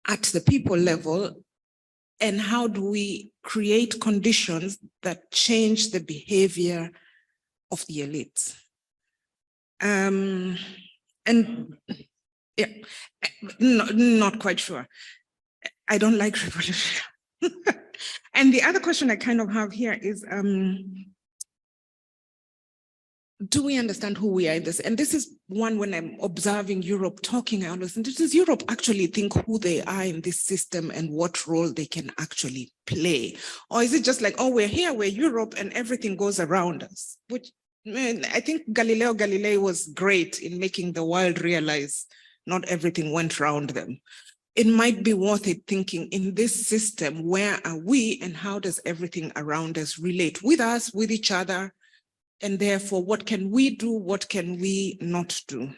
at the people level? And how do we create conditions that change the behavior of the elites? And yeah, not quite sure. I don't like revolution. And the other question I kind of have here is, do we understand who we are in this? And this is one, when I'm observing Europe talking, I always think, does Europe actually think who they are in this system and what role they can actually play? Or is it just like, oh, we're here, we're Europe, and everything goes around us? Which, I think Galileo Galilei was great in making the world realize not everything went around them. It might be worth it thinking, in this system, where are we and how does everything around us relate with us, with each other? And therefore, what can we do? What can we not do?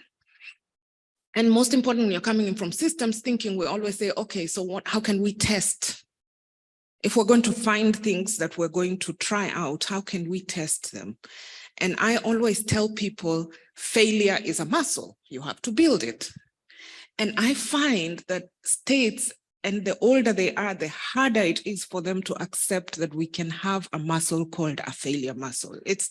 And most importantly, you're coming in from systems thinking, we always say, okay, so how can we test? If we're going to find things that we're going to try out, how can we test them? And I always tell people, failure is a muscle. You have to build it. And I find that states, and the older they are, the harder it is for them to accept that we can have a muscle called a failure muscle. It's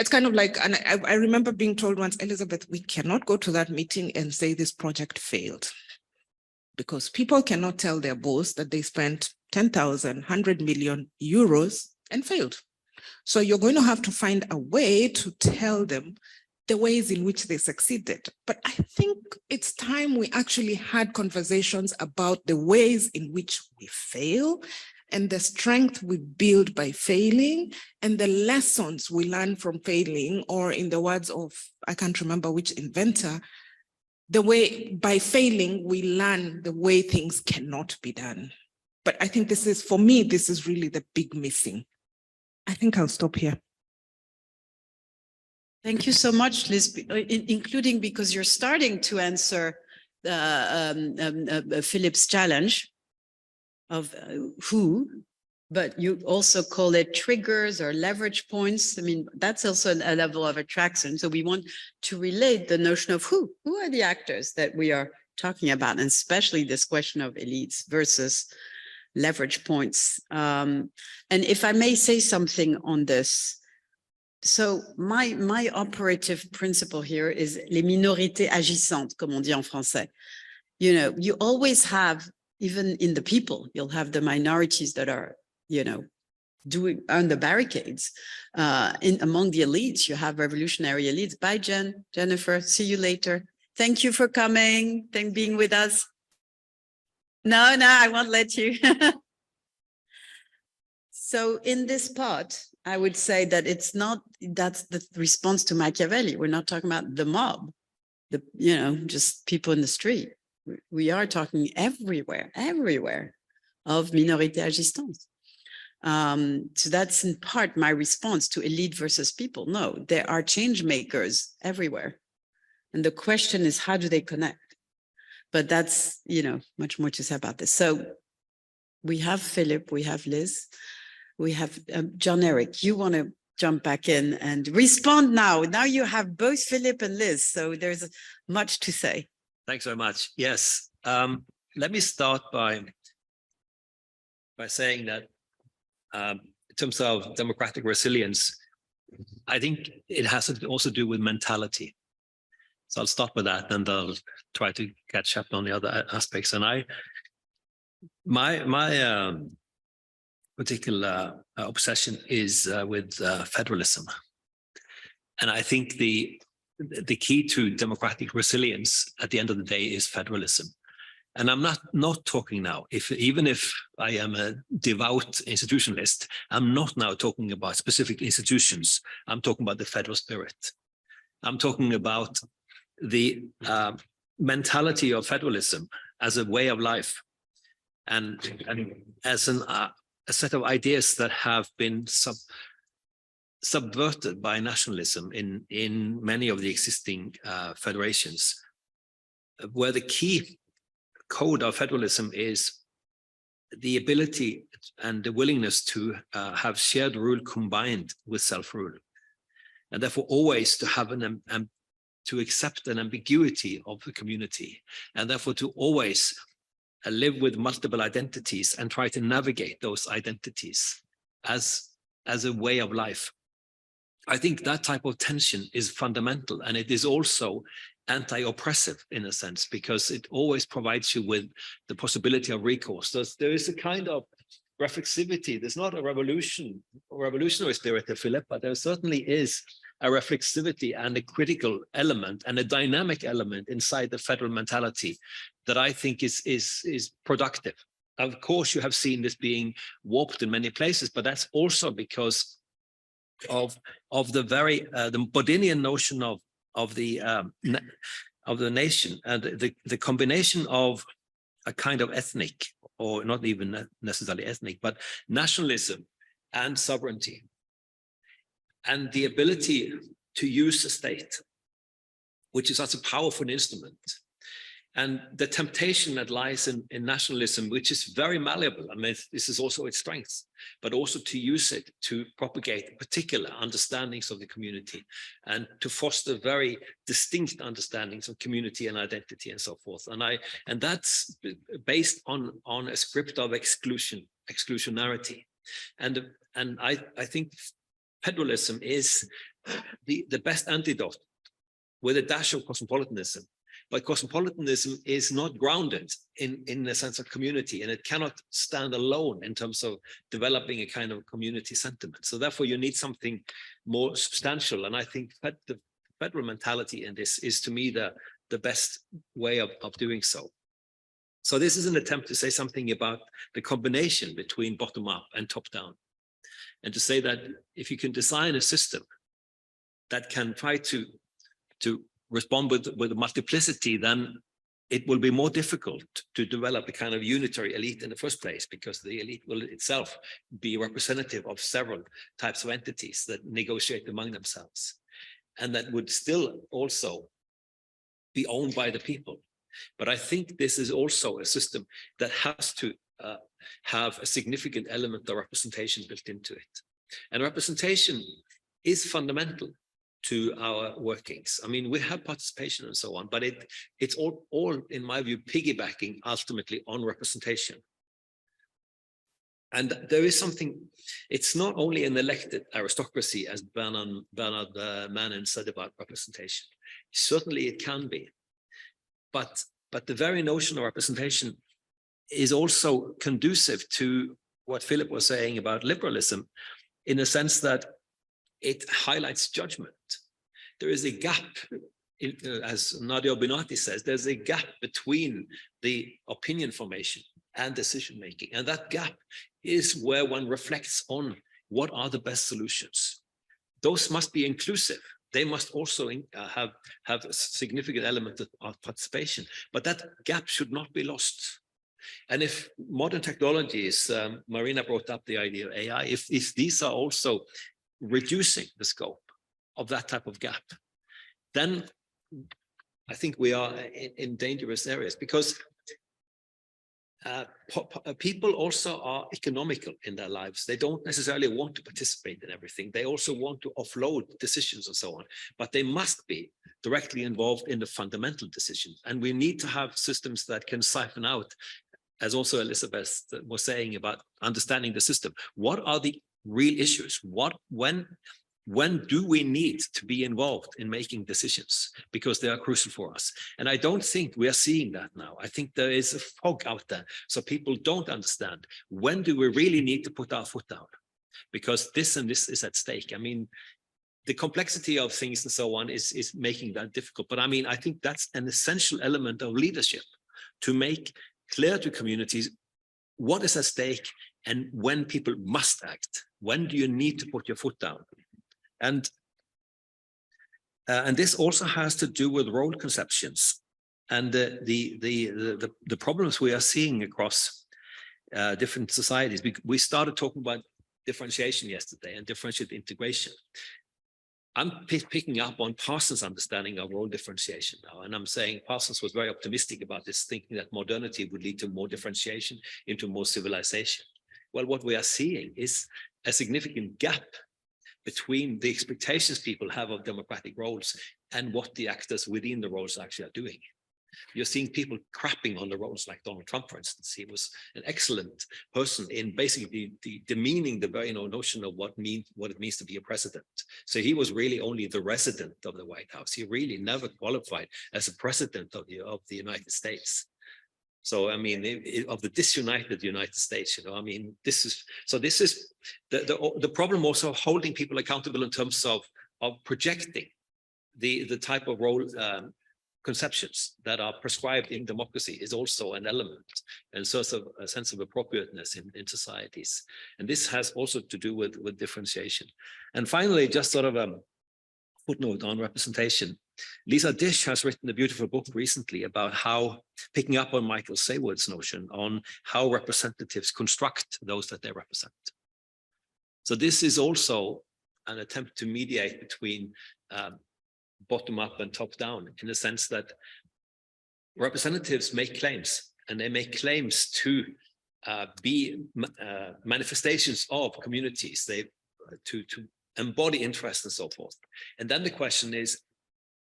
kind of like, and I remember being told once, Elizabeth, we cannot go to that meeting and say this project failed, because people cannot tell their boss that they spent 10,000, 100 million euros and failed. So you're going to have to find a way to tell them the ways in which they succeeded. But I think it's time we actually had conversations about the ways in which we fail and the strength we build by failing and the lessons we learn from failing, or in the words of, I can't remember which inventor, the way, by failing, we learn the way things cannot be done. But I think this is, for me, this is really the big missing. I think I'll stop here. Thank you so much, Liz, including because you're starting to answer Philip's challenge of who, but you also call it triggers or leverage points. I mean, that's also a level of attraction. So we want to relate the notion of who are the actors that we are talking about, and especially this question of elites versus leverage points. And if I may say something on this, so my operative principle here is les minorités agissantes, comme on dit en français. You know, you always have, even in the people, you'll have the minorities that are, you know, doing on the barricades. Among the elites, you have revolutionary elites. Bye, Jennifer. See you later. Thank you for coming. Thank being with us. No, I won't let you. So in this part, I would say that it's not, that's the response to Machiavelli. We're not talking about the mob, just people in the street. We are talking everywhere of minorités agissantes. So that's in part my response to elite versus people. No, there are change makers everywhere. And the question is, how do they connect? But that's, much more to say about this. So we have Philip, we have Liz, we have John Eric. You want to jump back in and respond now. Now you have both Philip and Liz. So there's much to say. Thanks very much. Yes. Let me start by saying that in terms of democratic resilience, I think it has to also do with mentality. So I'll start with that, and I'll try to catch up on the other aspects. And my particular obsession is with federalism. And I think the key to democratic resilience at the end of the day is federalism. And I'm not talking now, even if I am a devout institutionalist, I'm not now talking about specific institutions. I'm talking about the federal spirit. I'm talking about the mentality of federalism as a way of life, and as a set of ideas that have been subverted by nationalism in many of the existing federations, where the key code of federalism is the ability and the willingness to have shared rule combined with self-rule, and therefore always to have to accept an ambiguity of the community, and therefore to always live with multiple identities and try to navigate those identities as a way of life. I think that type of tension is fundamental, and it is also anti-oppressive in a sense, because it always provides you with the possibility of recourse. There is a kind of reflexivity. There's not a revolutionary spirit of Philip, but there certainly is a reflexivity and a critical element and a dynamic element inside the federal mentality that I think is productive. Of course, you have seen this being warped in many places, but that's also because of the very the Bodinian notion of the nation, and the combination of a kind of ethnic, or not even necessarily ethnic, but nationalism and sovereignty, and the ability to use the state, which is such a powerful instrument, and the temptation that lies in nationalism, which is very malleable. I mean, this is also its strength, but also to use it to propagate particular understandings of the community and to foster very distinct understandings of community and identity and so forth. And that's based on a script of exclusionarity. And I think federalism is the best antidote, with a dash of cosmopolitanism. But cosmopolitanism is not grounded in the sense of community, and it cannot stand alone in terms of developing a kind of community sentiment. So therefore, you need something more substantial. And I think that the federal mentality in this is, to me, the best way of doing so. So this is an attempt to say something about the combination between bottom up and top down, and to say that if you can design a system that can try to respond with multiplicity, then it will be more difficult to develop a kind of unitary elite in the first place, because the elite will itself be representative of several types of entities that negotiate among themselves, and that would still also be owned by the people. But I think this is also a system that has to have a significant element of representation built into it. And representation is fundamental to our workings. I mean, we have participation and so on, but it's all, in my view, piggybacking ultimately on representation. And there is something, it's not only an elected aristocracy, as Bernard Manin said about representation. Certainly it can be, but the very notion of representation is also conducive to what Philip was saying about liberalism, in a sense that it highlights judgment. There is a gap, as Nadia Binati says, there's a gap between the opinion formation and decision making. And that gap is where one reflects on what are the best solutions. Those must be inclusive. They must also have a significant element of participation, but that gap should not be lost. And if modern technologies, Marina brought up the idea of AI, if these are also reducing the scope of that type of gap, then I think we are in dangerous areas, because people also are economical in their lives. They don't necessarily want to participate in everything. They also want to offload decisions and so on, but they must be directly involved in the fundamental decisions. And we need to have systems that can siphon out, as also Elizabeth was saying about understanding the system. What are the real issues? When do we need to be involved in making decisions? Because they are crucial for us. And I don't think we are seeing that now. I think there is a fog out there. So people don't understand, when do we really need to put our foot down? Because this and this is at stake. I mean, the complexity of things and so on is making that difficult. But I mean, I think that's an essential element of leadership, to make clear to communities what is at stake and when people must act. When do you need to put your foot down? And this also has to do with role conceptions and the problems we are seeing across different societies. We started talking about differentiation yesterday and differentiated integration. I'm picking up on Parsons' understanding of role differentiation now, and I'm saying Parsons was very optimistic about this, thinking that modernity would lead to more differentiation, into more civilization. Well, what we are seeing is a significant gap between the expectations people have of democratic roles and what the actors within the roles actually are doing. You're seeing people crapping on the roles, like Donald Trump, for instance. He was an excellent person in basically demeaning the very notion of what it means to be a president. So he was really only the resident of the White House. He really never qualified as a president of the United States. So, I mean, of the disunited United States, I mean, this is the problem also of holding people accountable in terms of projecting the type of role conceptions that are prescribed in democracy is also an element, and so a sense of appropriateness in societies. And this has also to do with differentiation. And finally, just sort of a footnote on representation. Lisa Dish has written a beautiful book recently about how, picking up on Michael Sayward's notion on how representatives construct those that they represent. So this is also an attempt to mediate between bottom up and top down, in the sense that representatives make claims, and they make claims to be manifestations of communities, to embody interest and so forth. And then the question is,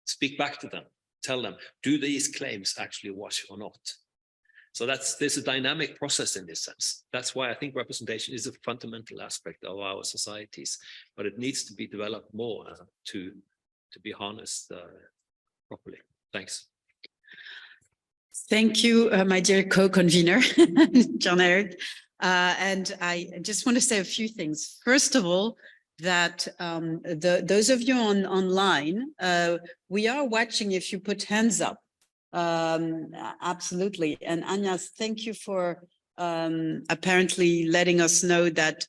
speak back to them, tell them, do these claims actually wash or not? So there's a dynamic process in this sense. That's why I think representation is a fundamental aspect of our societies, but it needs to be developed more to be harnessed properly. Thanks. Thank you, my dear co-convener, John Eric. And I just want to say a few things. First of all, that those of you online, we are watching if you put hands up. Absolutely. And Agnes, thank you for apparently letting us know that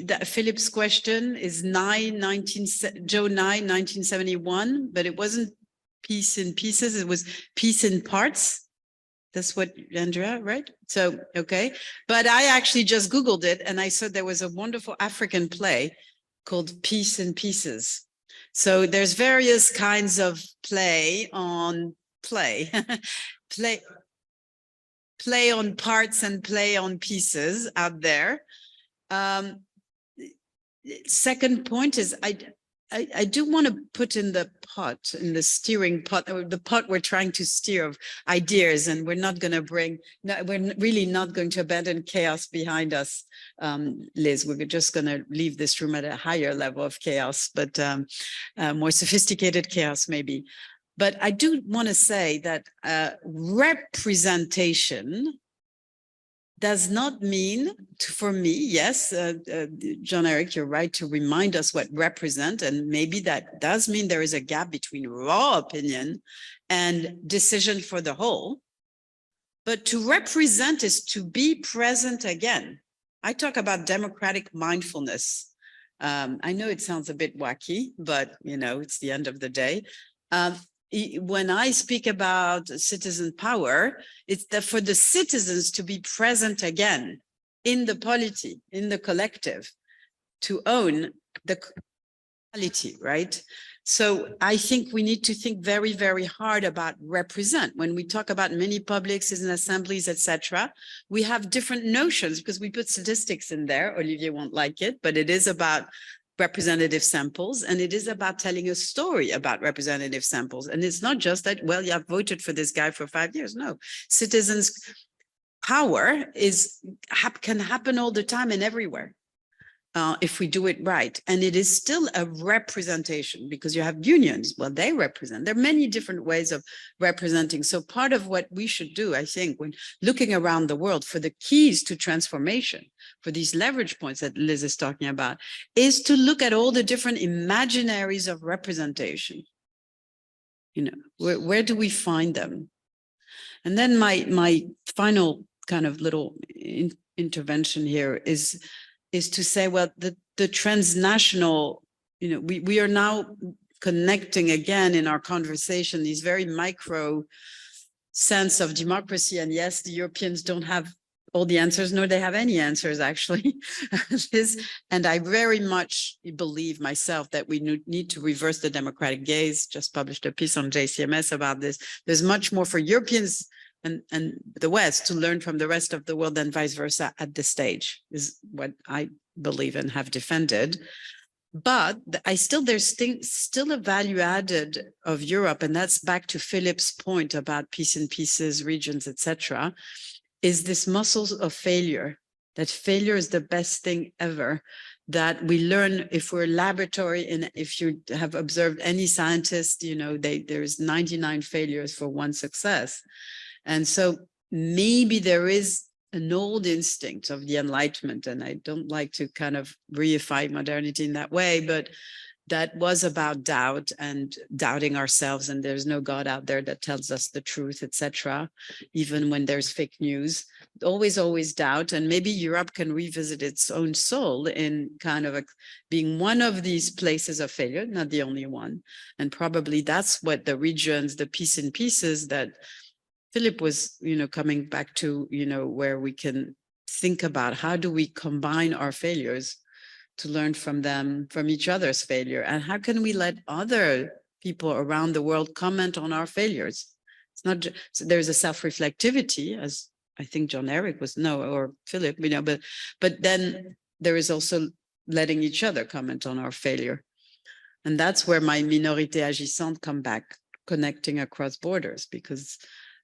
that Philip's question is Joe 9, 1971, but it wasn't Piece in pieces. It was piece in parts. That's what, Andrea, right? So, okay. But I actually just Googled it and I saw there was a wonderful African play called Piece in Pieces. So there's various kinds of play on play, play on parts and play on pieces out there. Second point is I do want to put in the pot, in the steering pot, or the pot we're trying to steer of ideas, and we're not going to we're really not going to abandon chaos behind us, Liz. We're just going to leave this room at a higher level of chaos, but more sophisticated chaos maybe. But I do want to say that representation does not mean, for me, yes, John Eric, you're right to remind us what represent, and maybe that does mean there is a gap between raw opinion and decision for the whole. But to represent is to be present again. I talk about democratic mindfulness. I know it sounds a bit wacky, but you know, it's the end of the day. When I speak about citizen power, it's that for the citizens to be present again in the polity, in the collective, to own the quality, right? So I think we need to think very, very hard about represent. When we talk about mini publics and assemblies, etc., we have different notions because we put statistics in there. Olivier won't like it, but it is about representative samples, and it is about telling a story about representative samples. And it's not just that, well, you have voted for this guy for 5 years. No, citizens' power can happen all the time and everywhere if we do it right. And it is still a representation because you have unions. Well, they represent. There are many different ways of representing. So part of what we should do, I think, when looking around the world for the keys to transformation, for these leverage points that Liz is talking about, is to look at all the different imaginaries of representation. You know, where do we find them? And then my final kind of little intervention here is to say, well, the transnational, you know, we are now connecting again in our conversation, these very micro sense of democracy. And yes, the Europeans don't have all the answers, nor they have any answers, actually. And I very much believe myself that we need to reverse the democratic gaze. Just published a piece on JCMS about this. There's much more for Europeans and the West to learn from the rest of the world than vice versa at this stage, is what I believe and have defended. But there's still a value added of Europe, and that's back to Philip's point about piece in pieces, regions, etc., is this muscles of failure, that failure is the best thing ever, that we learn if we're a laboratory, and if you have observed any scientist, you know, there's 99 failures for one success. And so maybe there is an old instinct of the Enlightenment, and I don't like to kind of reify modernity in that way, but that was about doubt and doubting ourselves, and there's no God out there that tells us the truth, etc. Even when there's fake news, always doubt. And maybe Europe can revisit its own soul in kind of being one of these places of failure, not the only one. And probably that's what the regions, the piece in pieces that Philip was, you know, coming back to, you know, where we can think about how do we combine our failures to learn from them, from each other's failure, and how can we let other people around the world comment on our failures? It's not just, so there's a self-reflectivity, as I think John Eric was, or Philip, you know, but then there is also letting each other comment on our failure. And that's where my minorité agissante come back, connecting across borders, because,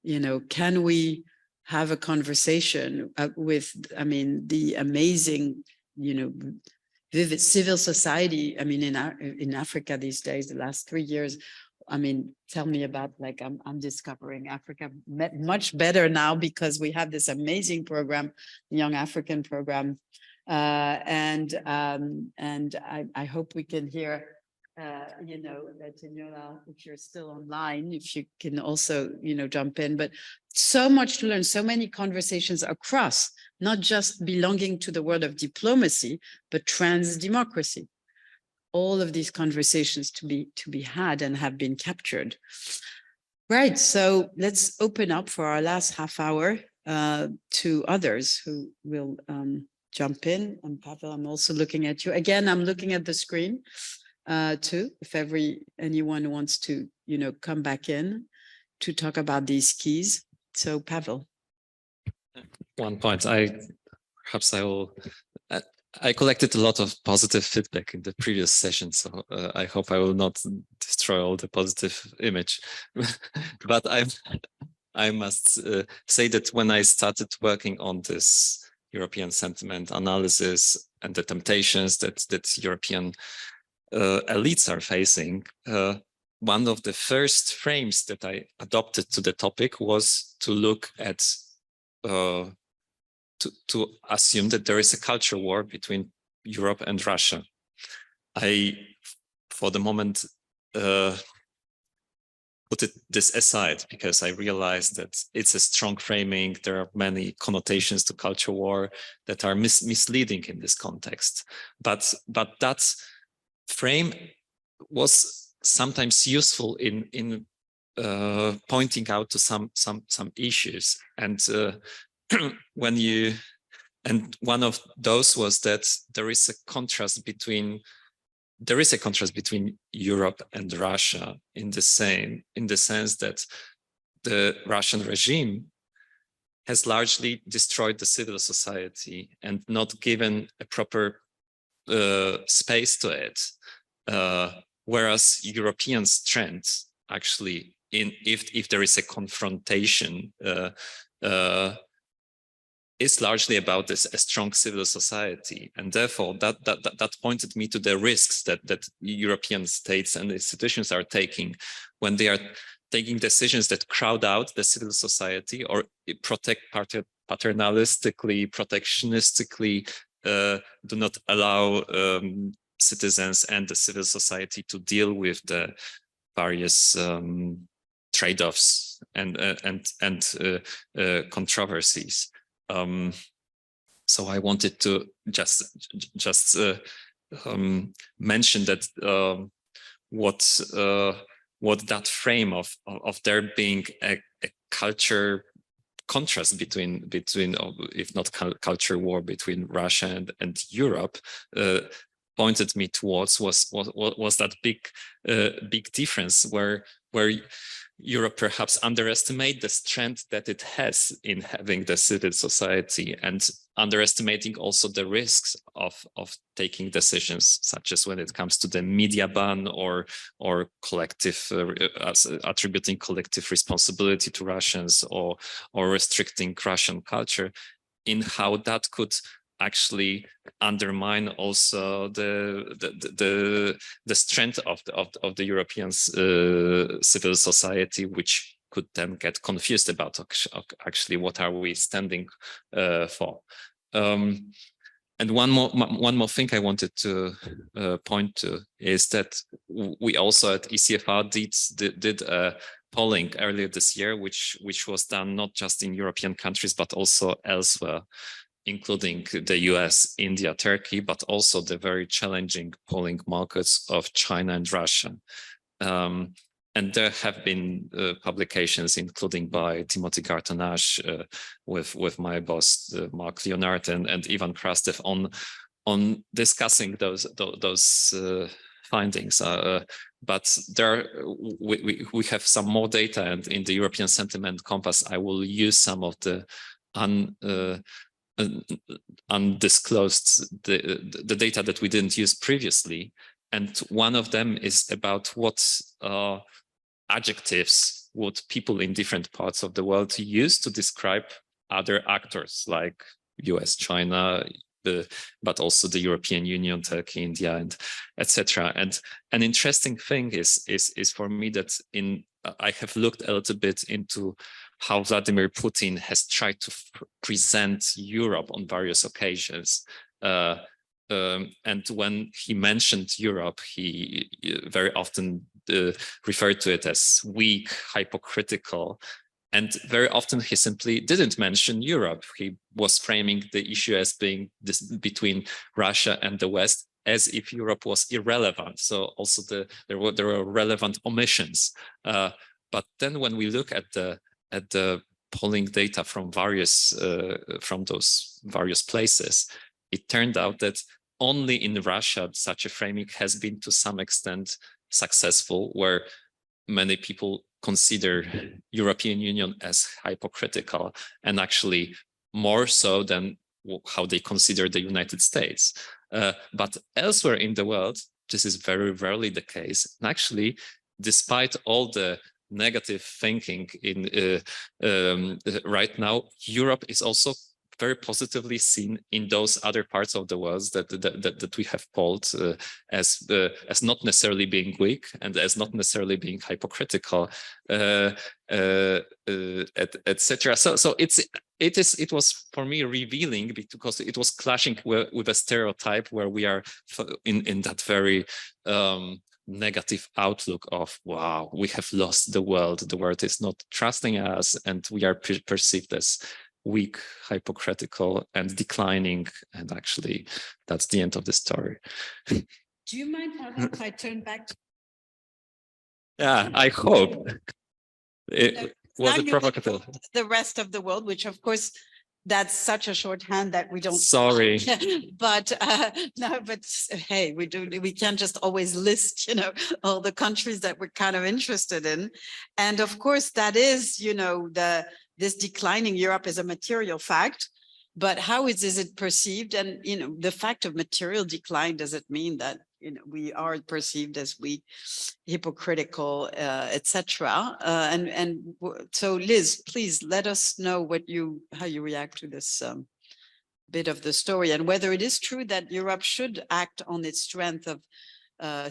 you know, can we have a conversation with, I mean, the amazing, you know, vivid civil society. I mean, in Africa these days, the last 3 years, I mean, tell me about, like, I'm discovering Africa much better now because we have this amazing program, Young African program. And I hope we can hear, you know, that if you're still online, if you can also, you know, jump in, but so much to learn, so many conversations across, not just belonging to the world of diplomacy, but trans democracy. all of these conversations to be had and have been captured. Right, so let's open up for our last half hour to others who will jump in. And Pavel, I'm also looking at you. Again, I'm looking at the screen too, if anyone wants to, come back in to talk about these keys. So Pavel. One point, I collected a lot of positive feedback in the previous session, so I hope I will not destroy all the positive image. But I must say that when I started working on this European sentiment analysis and the temptations that European elites are facing, one of the first frames that I adopted to the topic was to look at to assume that there is a culture war between Europe and Russia. I, for the moment, put this aside because I realized that it's a strong framing. There are many connotations to culture war that are misleading in this context. But that frame was sometimes useful in pointing out to some issues. And one of those was that there is a contrast between Europe and Russia in the sense that the Russian regime has largely destroyed the civil society and not given a proper space to it, whereas European strength actually, if there is a confrontation, is largely about a strong civil society, and therefore that pointed me to the risks that European states and institutions are taking when they are taking decisions that crowd out the civil society or protect paternalistically, protectionistically, do not allow citizens and the civil society to deal with the various trade-offs and controversies. So I wanted to just mention that what that frame of there being a culture contrast between if not culture war between Russia and Europe pointed me towards was that big difference where Europe perhaps underestimate the strength that it has in having the civil society and underestimating also the risks of taking decisions, such as when it comes to the media ban or collective attributing collective responsibility to Russians or restricting Russian culture, in how that could actually undermine also the strength of the European civil society, which could then get confused about actually what are we standing for. And one more thing I wanted to point to is that we also at ECFR did a polling earlier this year, which was done not just in European countries but also elsewhere, including the US, India, Turkey, but also the very challenging polling markets of China and Russia. And there have been publications, including by Timothy Gartanash, with my boss, Mark Leonard, and Ivan Krastev on discussing those findings. But we have some more data, and in the European Sentiment Compass, I will use some of the undisclosed the data that we didn't use previously, and one of them is about what adjectives would people in different parts of the world use to describe other actors like US, China, but also the European Union, Turkey, India, and etc. And an interesting thing is for me that I have looked a little bit into how Vladimir Putin has tried to present Europe on various occasions. And when he mentioned Europe, he very often referred to it as weak, hypocritical, and very often he simply didn't mention Europe. He was framing the issue as being this between Russia and the West, as if Europe was irrelevant. So also there were relevant omissions. But then when we look at the polling data from those various places, it turned out that only in Russia such a framing has been to some extent successful, where many people consider European Union as hypocritical, and actually more so than how they consider the United States. But elsewhere in the world, this is very rarely the case. And actually, despite all the negative thinking right now, Europe is also very positively seen in those other parts of the world that we have polled as not necessarily being weak and as not necessarily being hypocritical, etc. So it was for me revealing, because it was clashing with a stereotype where we are in that very negative outlook of, wow, we have lost the world is not trusting us, and we are perceived as weak, hypocritical, and declining. And actually, that's the end of the story. Do you mind if I turn back to? Yeah, I hope. It was provocative. The rest of the world, which of course, that's such a shorthand that we don't. Sorry. But no, but hey, we can't just always list, all the countries that we're kind of interested in. And of course, that is, this declining Europe is a material fact, but how is it perceived? And, the fact of material decline, does it mean that, we are perceived as weak, hypocritical, etc. And so Liz, please let us know how you react to this bit of the story, and whether it is true that Europe should act on its strength of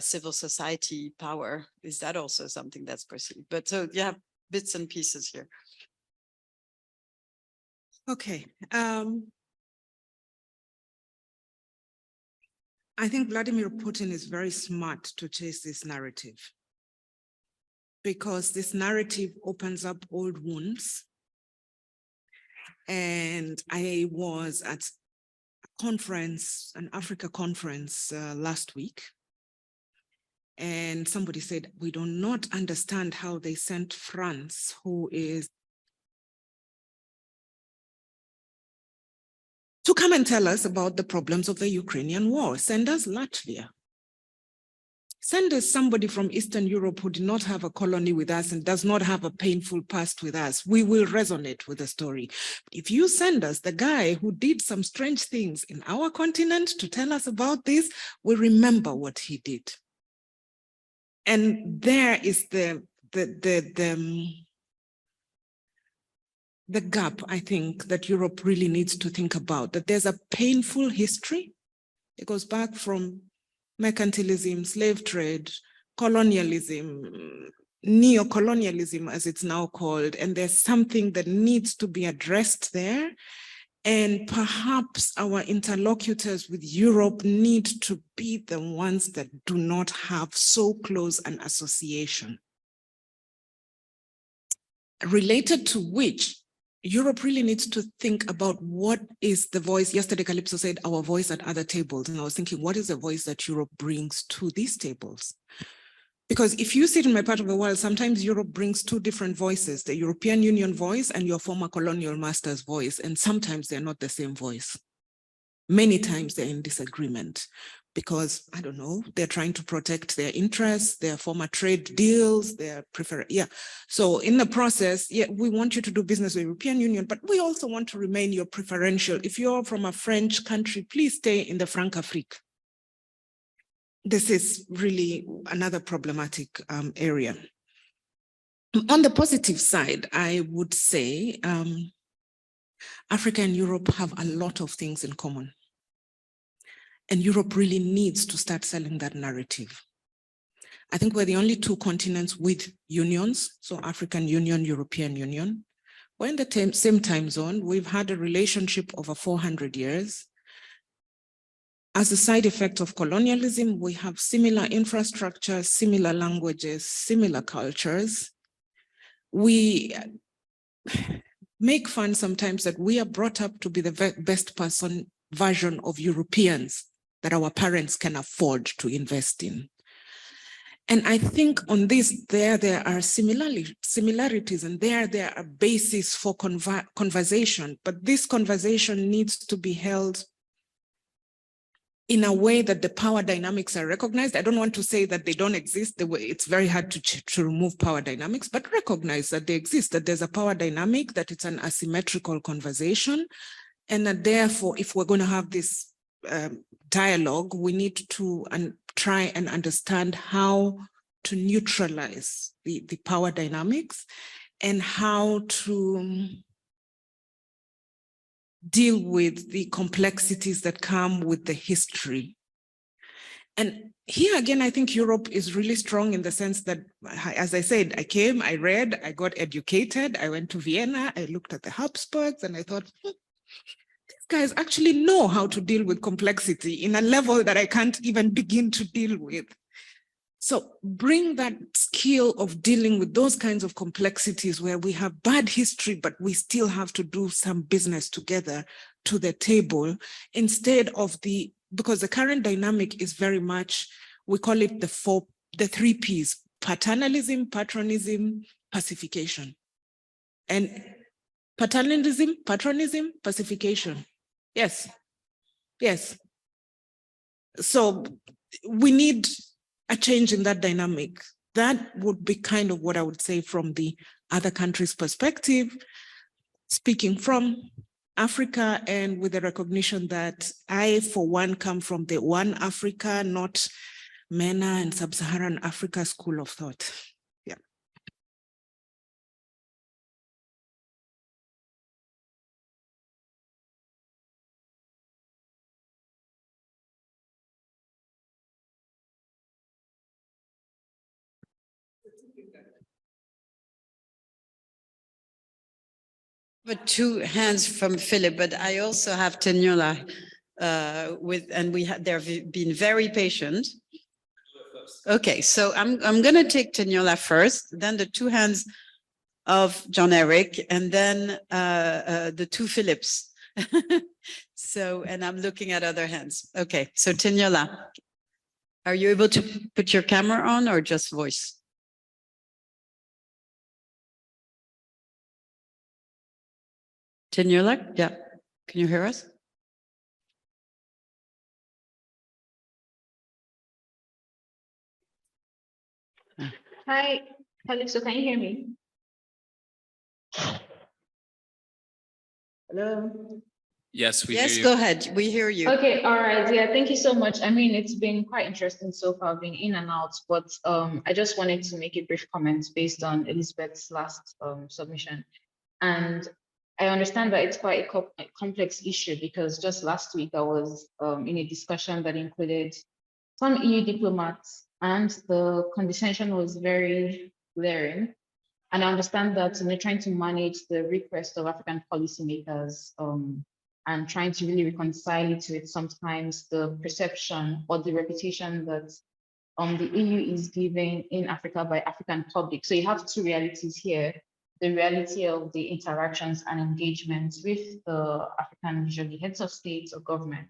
civil society power. Is that also something that's perceived? But so you have bits and pieces here. Okay. I think Vladimir Putin is very smart to chase this narrative, because this narrative opens up old wounds. And I was at a conference, an Africa conference last week, and somebody said, we do not understand how they sent France, who is to come and tell us about the problems of the Ukrainian war. Send us Latvia. Send us somebody from Eastern Europe who did not have a colony with us and does not have a painful past with us. We will resonate with the story. If you send us the guy who did some strange things in our continent to tell us about this, we remember what he did. And there is the gap, I think, that Europe really needs to think about, that there's a painful history. It goes back from mercantilism, slave trade, colonialism, neo-colonialism, as it's now called, and there's something that needs to be addressed there. And perhaps our interlocutors with Europe need to be the ones that do not have so close an association. Related to which, Europe really needs to think about what is the voice. Yesterday, Calypso said our voice at other tables. And I was thinking, what is the voice that Europe brings to these tables? Because if you sit in my part of the world, sometimes Europe brings two different voices, the European Union voice and your former colonial master's voice. And sometimes they're not the same voice. Many times they're in disagreement because, I don't know, they're trying to protect their interests, their former trade deals, their So in the process, we want you to do business with the European Union, but we also want to remain your preferential. If you're from a French country, please stay in the Francafrique. This is really another problematic area. On the positive side, I would say Africa and Europe have a lot of things in common. And Europe really needs to start selling that narrative. I think we're the only two continents with unions, so African Union, European Union. We're in the same time zone. We've had a relationship over 400 years. As a side effect of colonialism, we have similar infrastructure, similar languages, similar cultures. We make fun sometimes that we are brought up to be the best version of Europeans that our parents can afford to invest in. And I think on this, there are similarities, and there are bases for conversation, but this conversation needs to be held in a way that the power dynamics are recognized. I don't want to say that they don't exist. The way it's very hard to remove power dynamics, but recognize that they exist, that there's a power dynamic, that it's an asymmetrical conversation, and that therefore, if we're going to have this dialogue, we need to try and understand how to neutralize the power dynamics and how to deal with the complexities that come with the history. And here again, I think Europe is really strong in the sense that, as I said, I came, I read, I got educated, I went to Vienna, I looked at the Habsburgs, and I thought, these guys actually know how to deal with complexity in a level that I can't even begin to deal with. So bring that skill of dealing with those kinds of complexities where we have bad history, but we still have to do some business together to the table, instead of because the current dynamic is very much, we call it the 3 Ps: paternalism, patronism, pacification. And paternalism, patronism, pacification. Yes, yes. So we need a change in that dynamic. That would be kind of what I would say from the other countries' perspective, speaking from Africa, and with the recognition that I, for one, come from the One Africa, not MENA and Sub-Saharan Africa school of thought. Yeah. But 2 hands from Philip, but I also have Teniola they've been very patient. Okay, so I'm going to take Teniola first, then the 2 hands of John Eric, and then the 2 Philips. So, and I'm looking at other hands. Okay, so Teniola, are you able to put your camera on or just voice? Teniola, yeah. Can you hear us? Hi, Calypso, can you hear me? Hello? Yes, we Yes, hear you. go ahead. We hear you. Okay, all right. Yeah, thank you so much. I mean, it's been quite interesting so far, being in and out, but I just wanted to make a brief comment based on Elizabeth's last submission. And I understand that it's quite a complex issue, because just last week I was in a discussion that included some EU diplomats, and the condescension was very glaring. And I understand that trying to manage the request of African policymakers and trying to really reconcile it with sometimes the perception or the reputation that the EU is giving in Africa by African public. So you have 2 realities here: the reality of the interactions and engagements with the African, usually heads of states or government.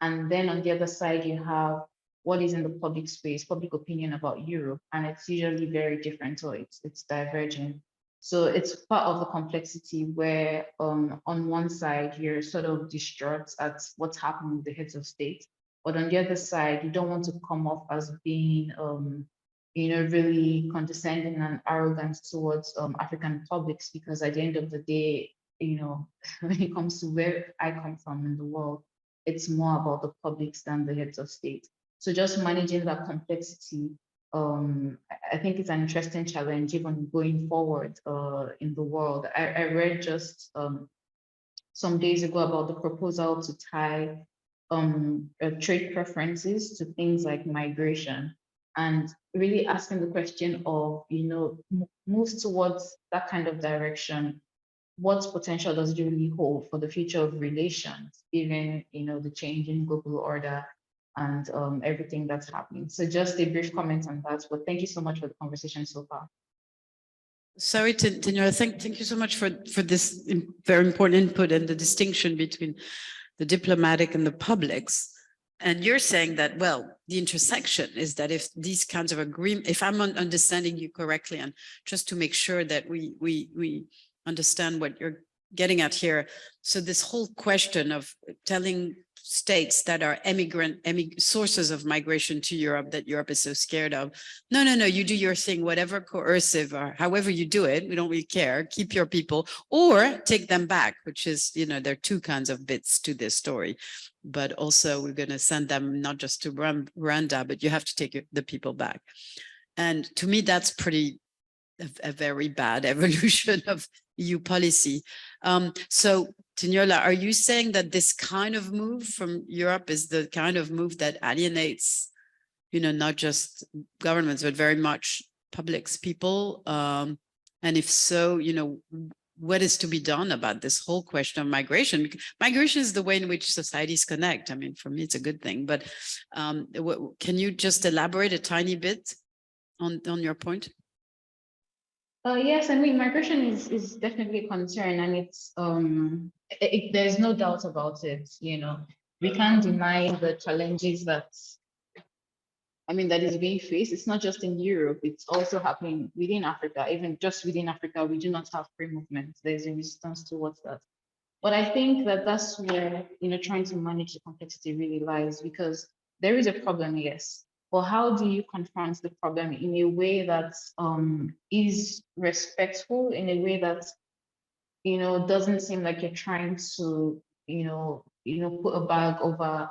And then on the other side, you have what is in the public space, public opinion about Europe, and it's usually very different, or it's divergent. So it's part of the complexity where on one side, you're sort of distraught at what's happening with the heads of state, but on the other side, you don't want to come off as being really condescending and arrogant towards African publics, because at the end of the day, when it comes to where I come from in the world, it's more about the publics than the heads of state. So just managing that complexity, I think it's an interesting challenge even going forward in the world. I read just some days ago about the proposal to tie trade preferences to things like migration, and really asking the question of, moves towards that kind of direction. What potential does it really hold for the future of relations, given the change in global order and everything that's happening? So just a brief comment on that, but thank you so much for the conversation so far. Sorry, Teniola, thank you so much for this very important input and the distinction between the diplomatic and the publics. And you're saying that, well, the intersection is that if these kinds of agreement, if I'm understanding you correctly, and just to make sure that we understand what you're getting at here. So this whole question of telling states that are sources of migration to Europe that Europe is so scared of. No, you do your thing, whatever coercive or however you do it, we don't really care, keep your people or take them back, which is, there are two kinds of bits to this story. But also we're going to send them not just to Rwanda, but you have to take the people back. And to me, that's a very bad evolution of EU policy. So Tinyola, are you saying that this kind of move from Europe is the kind of move that alienates, not just governments, but very much publics, people? And if so, what is to be done about this whole question of migration? Because migration is the way in which societies connect. I mean, for me, it's a good thing, but can you just elaborate a tiny bit on your point? Yes, I mean, migration is definitely a concern, and it's there's no doubt about it. We can't deny the challenges that is being faced. It's not just in Europe; it's also happening within Africa. Even just within Africa, we do not have free movement. There's a resistance towards that. But I think that that's where trying to manage the complexity really lies, because there is a problem, yes. But how do you confront the problem in a way that is respectful, in a way that doesn't seem like you're trying to put a bag over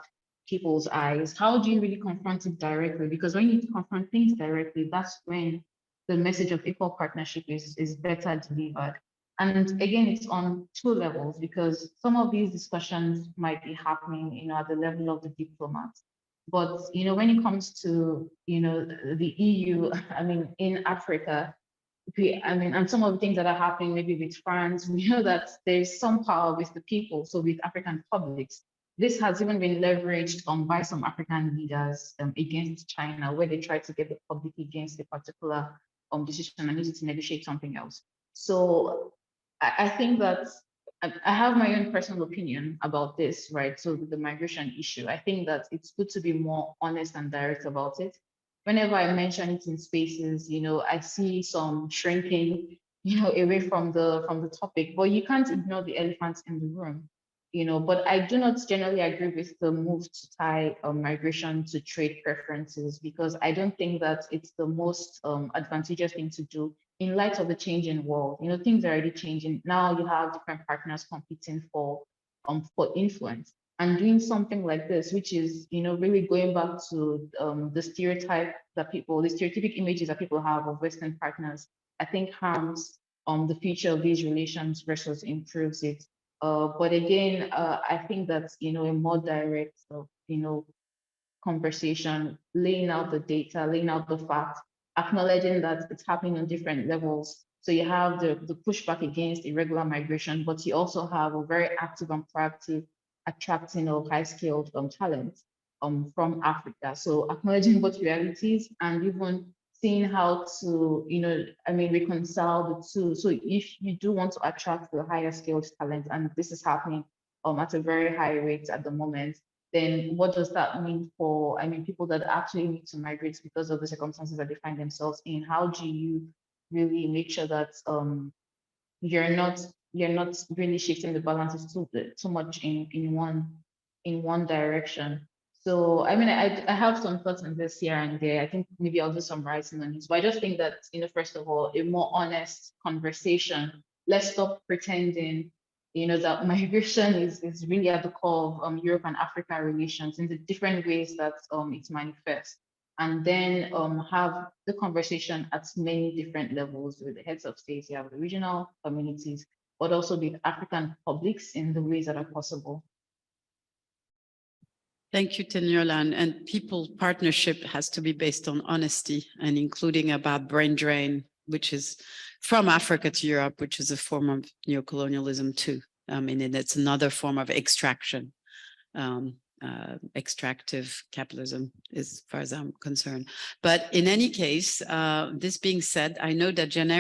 people's eyes? How do you really confront it directly? Because when you confront things directly, that's when the message of equal partnership is better delivered. And again, it's on two levels, because some of these discussions might be happening at the level of the diplomats. But when it comes to the EU, in Africa, and some of the things that are happening maybe with France, we know that there's some power with the people. So with African publics, this has even been leveraged by some African leaders against China, where they try to get the public against a particular decision and use it to negotiate something else. So I think that I have my own personal opinion about this, right? So the migration issue, I think that it's good to be more honest and direct about it. Whenever I mention it in spaces, I see some shrinking, away from the topic, but you can't ignore the elephants in the room, but I do not generally agree with the move to tie migration to trade preferences, because I don't think that it's the most advantageous thing to do in light of the changing world. Things are already changing. Now you have different partners competing for influence, and doing something like this, which is, really going back to the stereotypic images that people have of Western partners, I think harms the future of these relations versus improves it. But again, I think that's, a more direct, conversation, laying out the data, laying out the facts, acknowledging that it's happening on different levels. So you have the pushback against irregular migration, but you also have a very active and proactive attracting of high-skilled talent from Africa. So acknowledging both realities and even seeing how to, reconcile the two. So if you do want to attract the higher skilled talent, and this is happening at a very high rate at the moment, then what does that mean for, people that actually need to migrate because of the circumstances that they find themselves in? How do you really make sure that you're not really shifting the balances too much in one direction? So I have some thoughts on this here and there. I think maybe I'll do some writing on this, but I just think that first of all, a more honest conversation. Let's stop pretending that migration is really at the core of Europe and Africa relations in the different ways that it manifests, and then have the conversation at many different levels with the heads of states. You have the regional communities, but also with African publics in the ways that are possible. Thank you, Tinyola. And people partnership has to be based on honesty, and including about brain drain, which is from Africa to Europe, which is a form of neocolonialism too. And it's another form of extraction, extractive capitalism, as far as I'm concerned. But in any case, this being said, I know that John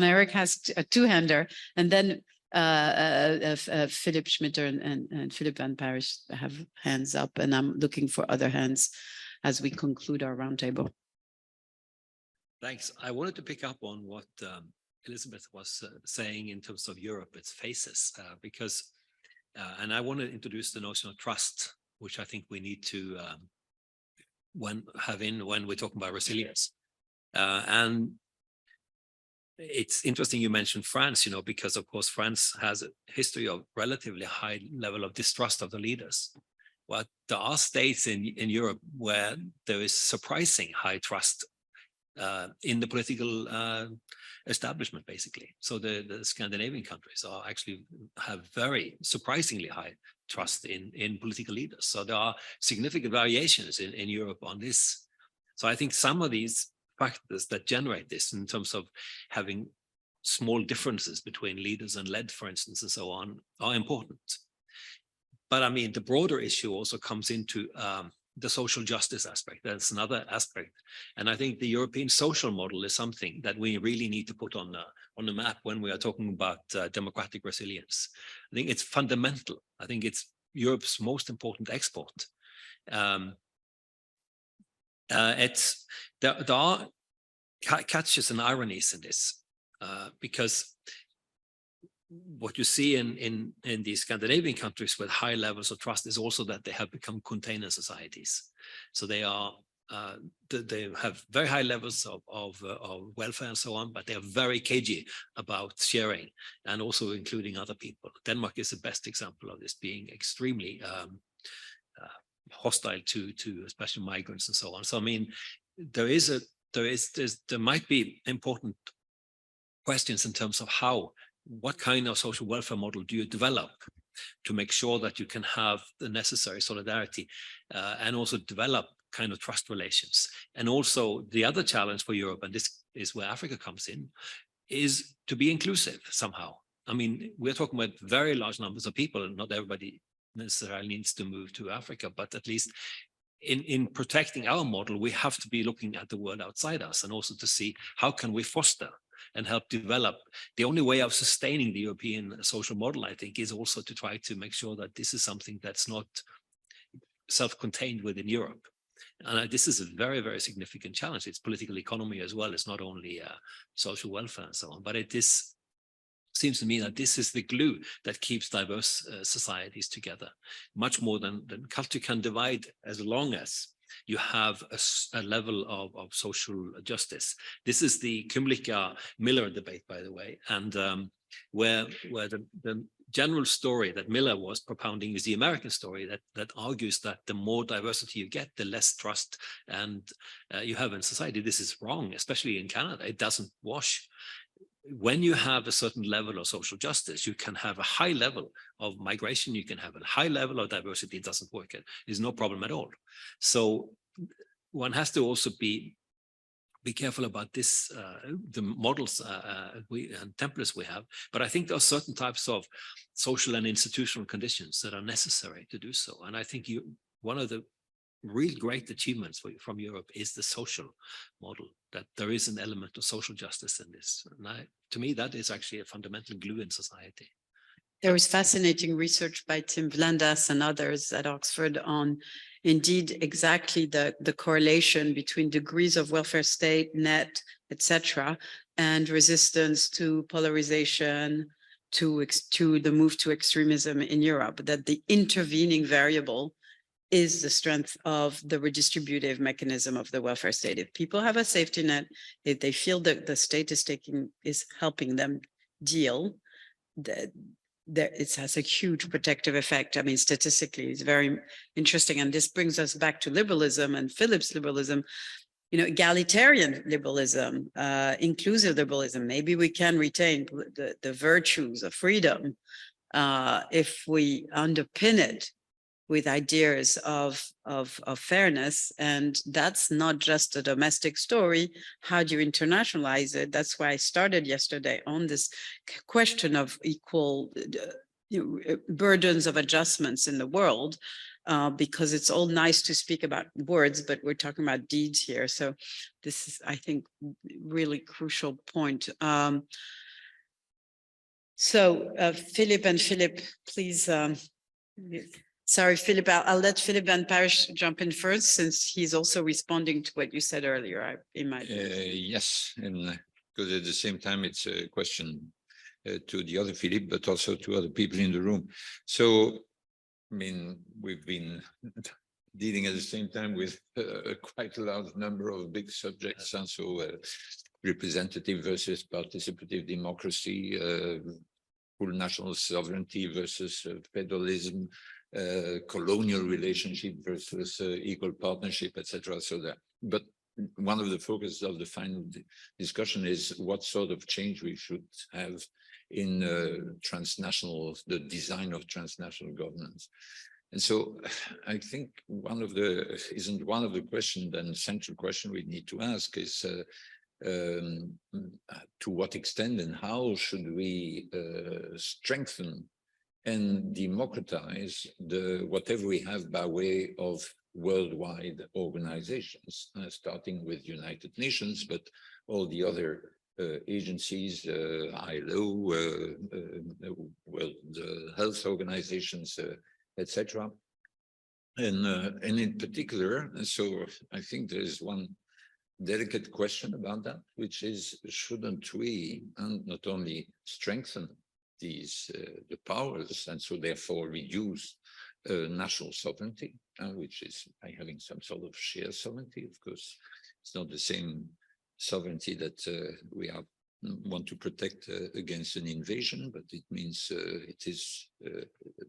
Eric has a two-hander, and then Philip Schmitter and Philip Van Paris have hands up, and I'm looking for other hands as we conclude our roundtable. Thanks. I wanted to pick up on what Elizabeth was saying in terms of Europe, its faces, because, and I want to introduce the notion of trust, which I think we need to when we're talking about resilience. And it's interesting you mentioned France, you know, because of course France has a history of relatively high level of distrust of the leaders. Well, there are states in Europe where there is surprising high trust in the political establishment, basically. So the Scandinavian countries are actually have very surprisingly high trust in political leaders. So there are significant variations in Europe on this. So I think some of these factors that generate this in terms of having small differences between leaders and led, for instance, and so on, are important. But I mean, the broader issue also comes into the social justice aspect. That's another aspect. And I think the European social model is something that we really need to put on the map when we are talking about democratic resilience. I think it's fundamental. I think it's Europe's most important export. There are catches and ironies in this, because what you see in these Scandinavian countries with high levels of trust is also that they have become container societies. So they are they have very high levels of welfare and so on, but they are very cagey about sharing and also including other people. Denmark is the best example of this, being extremely hostile to especially migrants and so on. So I mean, there might be important questions in terms of what kind of social welfare model do you develop to make sure that you can have the necessary solidarity and also develop kind of trust relations. And also the other challenge for Europe, and this is where Africa comes in, is to be inclusive somehow. I mean, we're talking about very large numbers of people, and not everybody necessarily needs to move to Africa, but at least in protecting our model, we have to be looking at the world outside us and also to see how can we foster and help develop. The only way of sustaining the European social model, I think, is also to try to make sure that this is something that's not self-contained within Europe. And this is a very, very significant challenge. It's political economy as well. It's not only social welfare and so on, but it seems to me that this is the glue that keeps diverse societies together, much more than culture can divide, as long as you have a level of social justice. This is the Kymlicka-Miller debate, by the way, and where the general story that Miller was propounding is the American story that argues that the more diversity you get, the less trust and you have in society. This is wrong, especially in Canada. It doesn't wash. When you have a certain level of social justice, you can have a high level of migration, you can have a high level of diversity. It doesn't work. There's no problem at all. So one has to also be careful about this, the models and templates we have. But I think there are certain types of social and institutional conditions that are necessary to do so. And I think one of the real great achievements from Europe is the social model, that there is an element of social justice in this. And to me, that is actually a fundamental glue in society. There was fascinating research by Tim Vlandas and others at Oxford on indeed exactly the correlation between degrees of welfare state, net, etc., and resistance to polarization, to the move to extremism in Europe, that the intervening variable is the strength of the redistributive mechanism of the welfare state. If people have a safety net, if they feel that the state is helping them deal, that it has a huge protective effect. I mean, statistically, it's very interesting. And this brings us back to liberalism and Philip's liberalism, egalitarian liberalism, inclusive liberalism. Maybe we can retain the virtues of freedom if we underpin it with ideas of fairness. And that's not just a domestic story. How do you internationalize it? That's why I started yesterday on this question of equal burdens of adjustments in the world, because it's all nice to speak about words, but we're talking about deeds here. So this is, I think, really crucial point. So Philip and Philip, please. Sorry, Philip, I'll let Philip Van Parish jump in first, since he's also responding to what you said earlier. Yes, and because at the same time, it's a question to the other Philip, but also to other people in the room. So, I mean, we've been dealing at the same time with quite a large number of big subjects, and so representative versus participative democracy, full national sovereignty versus federalism, colonial relationship versus equal partnership, etc. So that, but one of the focuses of the final discussion is what sort of change we should have in the design of transnational governance. And so I think one of the questions, then central question we need to ask is to what extent and how should we strengthen and democratize whatever we have by way of worldwide organizations, starting with United Nations, but all the other agencies, ILO, World Health Organizations, etc. And in particular, so I think there is one delicate question about that, which is, shouldn't we not only strengthen these the powers, and so therefore reduce national sovereignty, which is by having some sort of shared sovereignty. Of course, it's not the same sovereignty that we want to protect against an invasion, but it means it is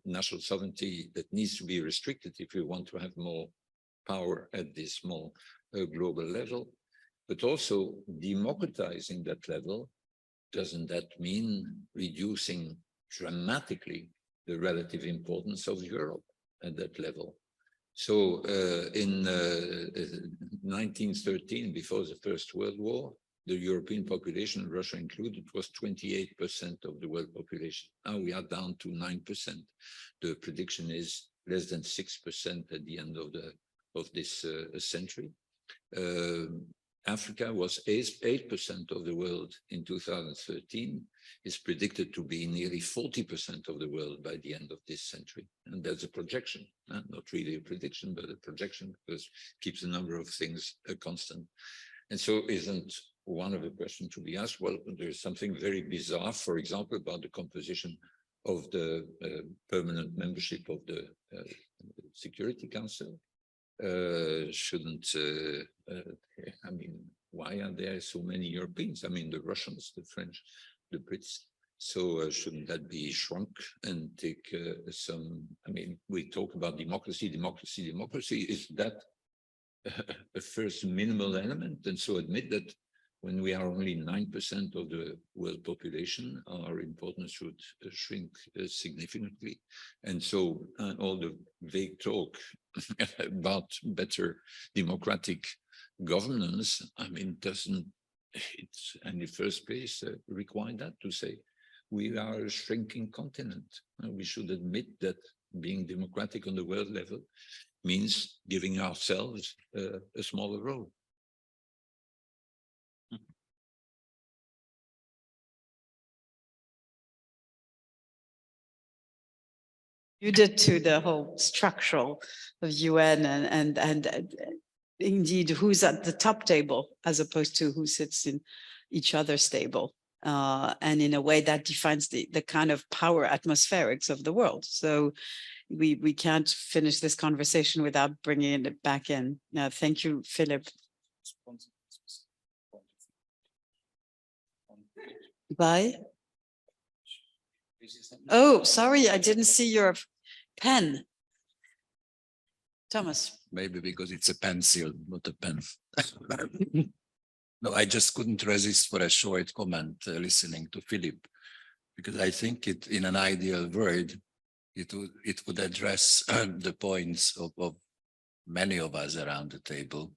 national sovereignty that needs to be restricted if we want to have more power at this more global level. But also democratizing that level, doesn't that mean reducing dramatically the relative importance of Europe at that level? So in 1913, before the First World War, the European population, Russia included, was 28% of the world population. Now we are down to 9%. The prediction is less than 6% at the end of this century. Africa was 8% of the world in 2013, is predicted to be nearly 40% of the world by the end of this century. And that's a projection, not really a prediction, but a projection, because it keeps the number of things constant. And so isn't one of the questions to be asked, well, there's something very bizarre, for example, about the composition of the permanent membership of the Security Council. Shouldn't, I mean, why are there so many Europeans? I mean, the Russians, the French, the Brits. So shouldn't that be shrunk and take some, I mean, we talk about democracy. Is that a first minimal element? And so admit that when we are only 9% of the world population, our importance should shrink significantly. And so all the vague talk about better democratic governance, I mean, doesn't it, in the first place, require that to say we are a shrinking continent? We should admit that being democratic on the world level means giving ourselves a smaller role. You did to the whole structural of UN and indeed who's at the top table as opposed to who sits in each other's table. And in a way that defines the kind of power atmospherics of the world. So we can't finish this conversation without bringing it back in. Now, thank you, Philip. Bye. Oh, sorry, I didn't see your pen. Thomas. Maybe because it's a pencil, not a pen. No, I just couldn't resist for a short comment listening to Philip, because I think it, in an ideal world, it would address the points of many of us around the table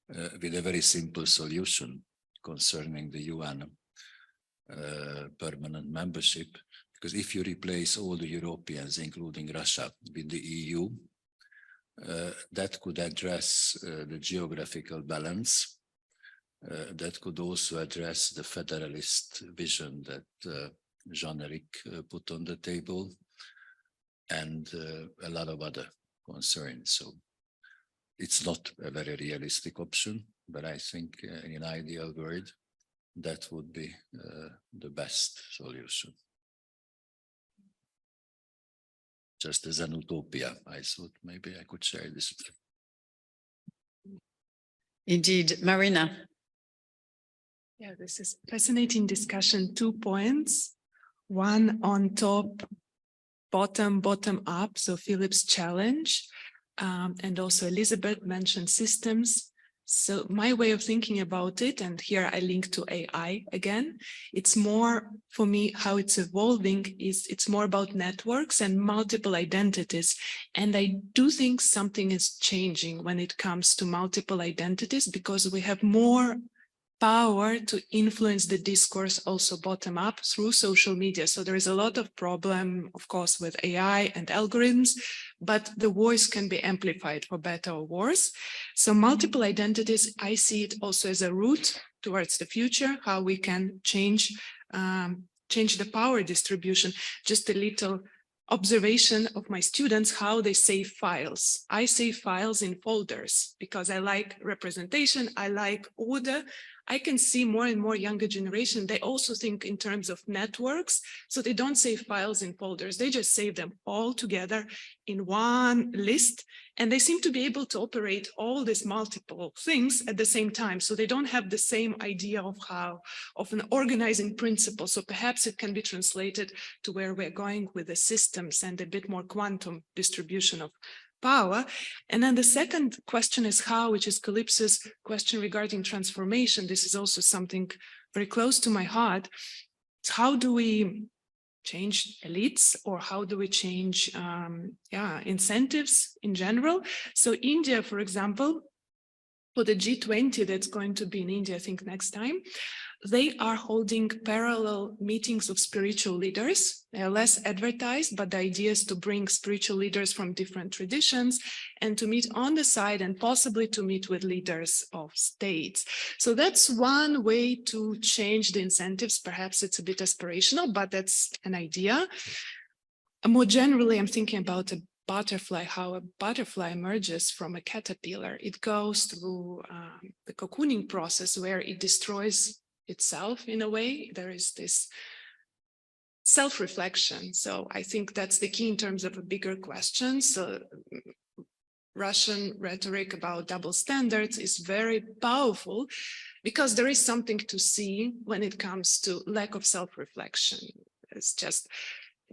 with a very simple solution concerning the UN permanent membership. Because if you replace all the Europeans, including Russia, with the EU, that could address the geographical balance. That could also address the federalist vision that Jean-Eric put on the table, and a lot of other concerns. So it's not a very realistic option, but I think in an ideal world, that would be the best solution. Just as an utopia, I thought maybe I could share this. Indeed, Marina. Yeah, this is fascinating discussion. 2 points. One on top, bottom up. So Philip's challenge. And also Elizabeth mentioned systems. So my way of thinking about it, and here I link to AI again, it's more for me how it's evolving is it's more about networks and multiple identities. And I do think something is changing when it comes to multiple identities because we have more power to influence the discourse also bottom up through social media. So there is a lot of problem, of course, with AI and algorithms, but the voice can be amplified for better or worse. So multiple identities, I see it also as a route towards the future, how we can change the power distribution. Just a little observation of my students, how they save files. I save files in folders because I like representation, I like order. I can see more and more younger generation, they also think in terms of networks. So they don't save files in folders, they just save them all together in one list. And they seem to be able to operate all these multiple things at the same time. So they don't have the same idea of an organizing principle. So perhaps it can be translated to where we're going with the systems and a bit more quantum distribution of power. And then the second question is how, which is Calypso's question regarding transformation. This is also something very close to my heart. It's how do we change elites, or how do we change incentives in general? So India, for example, for the G20 that's going to be in India, I think next time, they are holding parallel meetings of spiritual leaders. They are less advertised, but the idea is to bring spiritual leaders from different traditions and to meet on the side and possibly to meet with leaders of states. So that's one way to change the incentives. Perhaps it's a bit aspirational, but that's an idea. And more generally, I'm thinking about a butterfly, how a butterfly emerges from a caterpillar. It goes through the cocooning process where it destroys itself in a way. There is this self-reflection. So I think that's the key in terms of a bigger question. So Russian rhetoric about double standards is very powerful because there is something to see when it comes to lack of self-reflection. It's just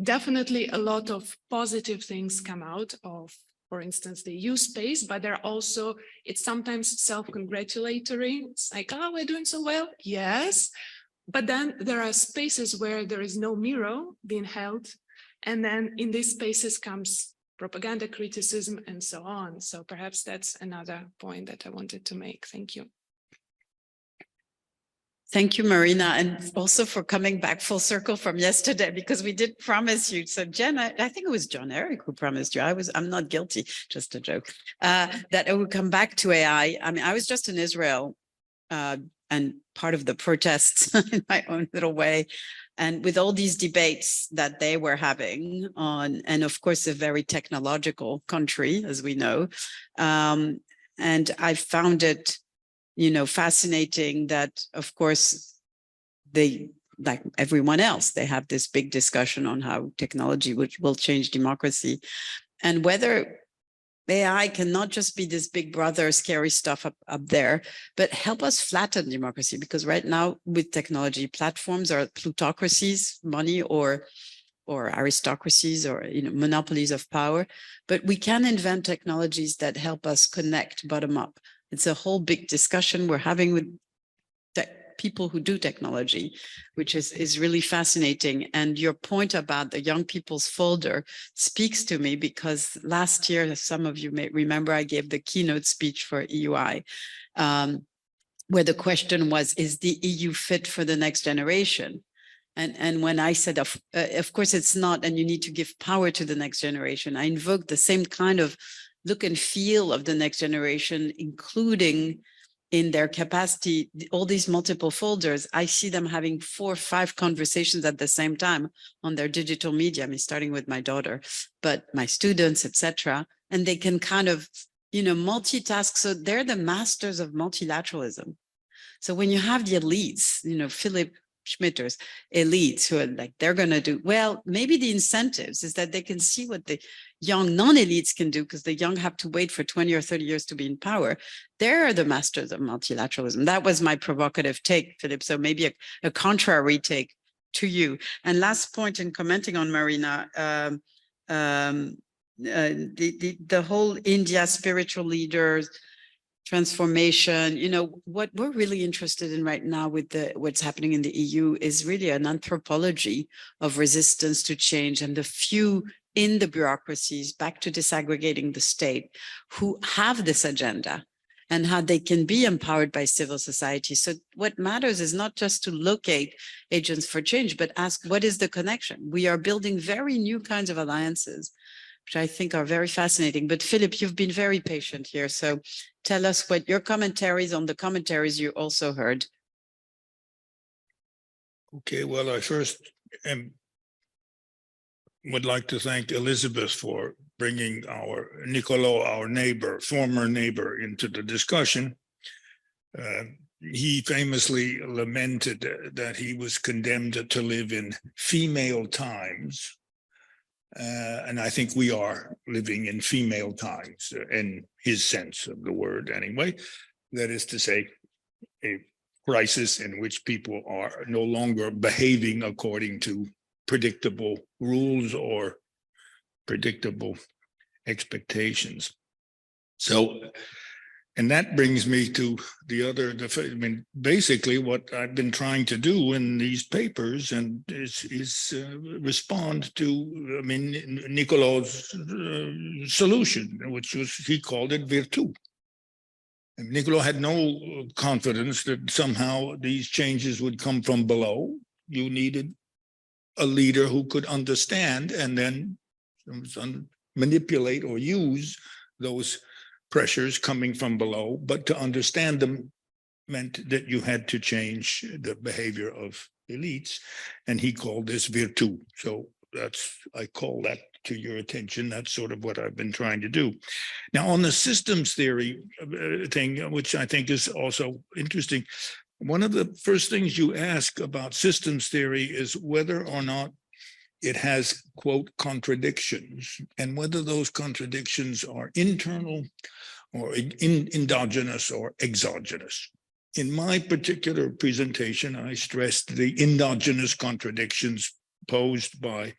definitely a lot of positive things come out of, for instance, the EU space, but there are also, it's sometimes self-congratulatory. It's like, oh, we're doing so well. Yes. But then there are spaces where there is no mirror being held. And then in these spaces comes propaganda, criticism, and so on. So perhaps that's another point that I wanted to make. Thank you. Thank you, Marina, and also for coming back full circle from yesterday, because we did promise you. So Jen, I think it was Jean-Eric who promised you. I'm not guilty, just a joke, that I would come back to AI. I mean, I was just in Israel and part of the protests in my own little way. And with all these debates that they were having on, and of course, a very technological country, as we know. And I found it, fascinating that, of course, they, like everyone else, they have this big discussion on how technology will change democracy, and whether AI can not just be this big brother, scary stuff up there, but help us flatten democracy. Because right now with technology, platforms are plutocracies, money or aristocracies or monopolies of power, but we can invent technologies that help us connect bottom up. It's a whole big discussion we're having with people who do technology, which is really fascinating. And your point about the young people's folder speaks to me, because last year, as some of you may remember, I gave the keynote speech for EUI, where the question was, is the EU fit for the next generation? And when I said, of course it's not, and you need to give power to the next generation, I invoked the same kind of look and feel of the next generation, including in their capacity, all these multiple folders, I see them having 4 or 5 conversations at the same time on their digital media. I mean, starting with my daughter, but my students, etc. And they can kind of, multitask. So they're the masters of multilateralism. So when you have the elites, Philip Schmitter's elites who are like, they're going to do, well, maybe the incentives is that they can see what the young non-elites can do, because the young have to wait for 20 or 30 years to be in power. They're the masters of multilateralism. That was my provocative take, Philip. So maybe a contrary take to you. And last point in commenting on Marina, the whole India spiritual leaders, transformation, what we're really interested in right now with what's happening in the EU is really an anthropology of resistance to change, and the few in the bureaucracies, back to disaggregating the state, who have this agenda and how they can be empowered by civil society. So what matters is not just to locate agents for change, but ask, what is the connection? We are building very new kinds of alliances, which I think are very fascinating. But Philip, you've been very patient here. So tell us what your commentaries on the commentaries you also heard. Okay, well, I first would like to thank Elizabeth for bringing Niccolo, our neighbor, former neighbor, into the discussion. He famously lamented that he was condemned to live in female times. And I think we are living in female times, in his sense of the word anyway. That is to say, a crisis in which people are no longer behaving according to predictable rules or predictable expectations. So, and that brings me to basically what I've been trying to do in these papers, and is respond to, Niccolo's solution, which was, he called it virtù. And Niccolo had no confidence that somehow these changes would come from below. You needed a leader who could understand and then manipulate or use those pressures coming from below, but to understand them meant that you had to change the behavior of elites, and he called this virtù. So I call that to your attention. That's sort of what I've been trying to do. Now, on the systems theory thing, which I think is also interesting, one of the first things you ask about systems theory is whether or not it has, quote, contradictions, and whether those contradictions are internal or endogenous or exogenous. In my particular presentation, I stressed the endogenous contradictions posed by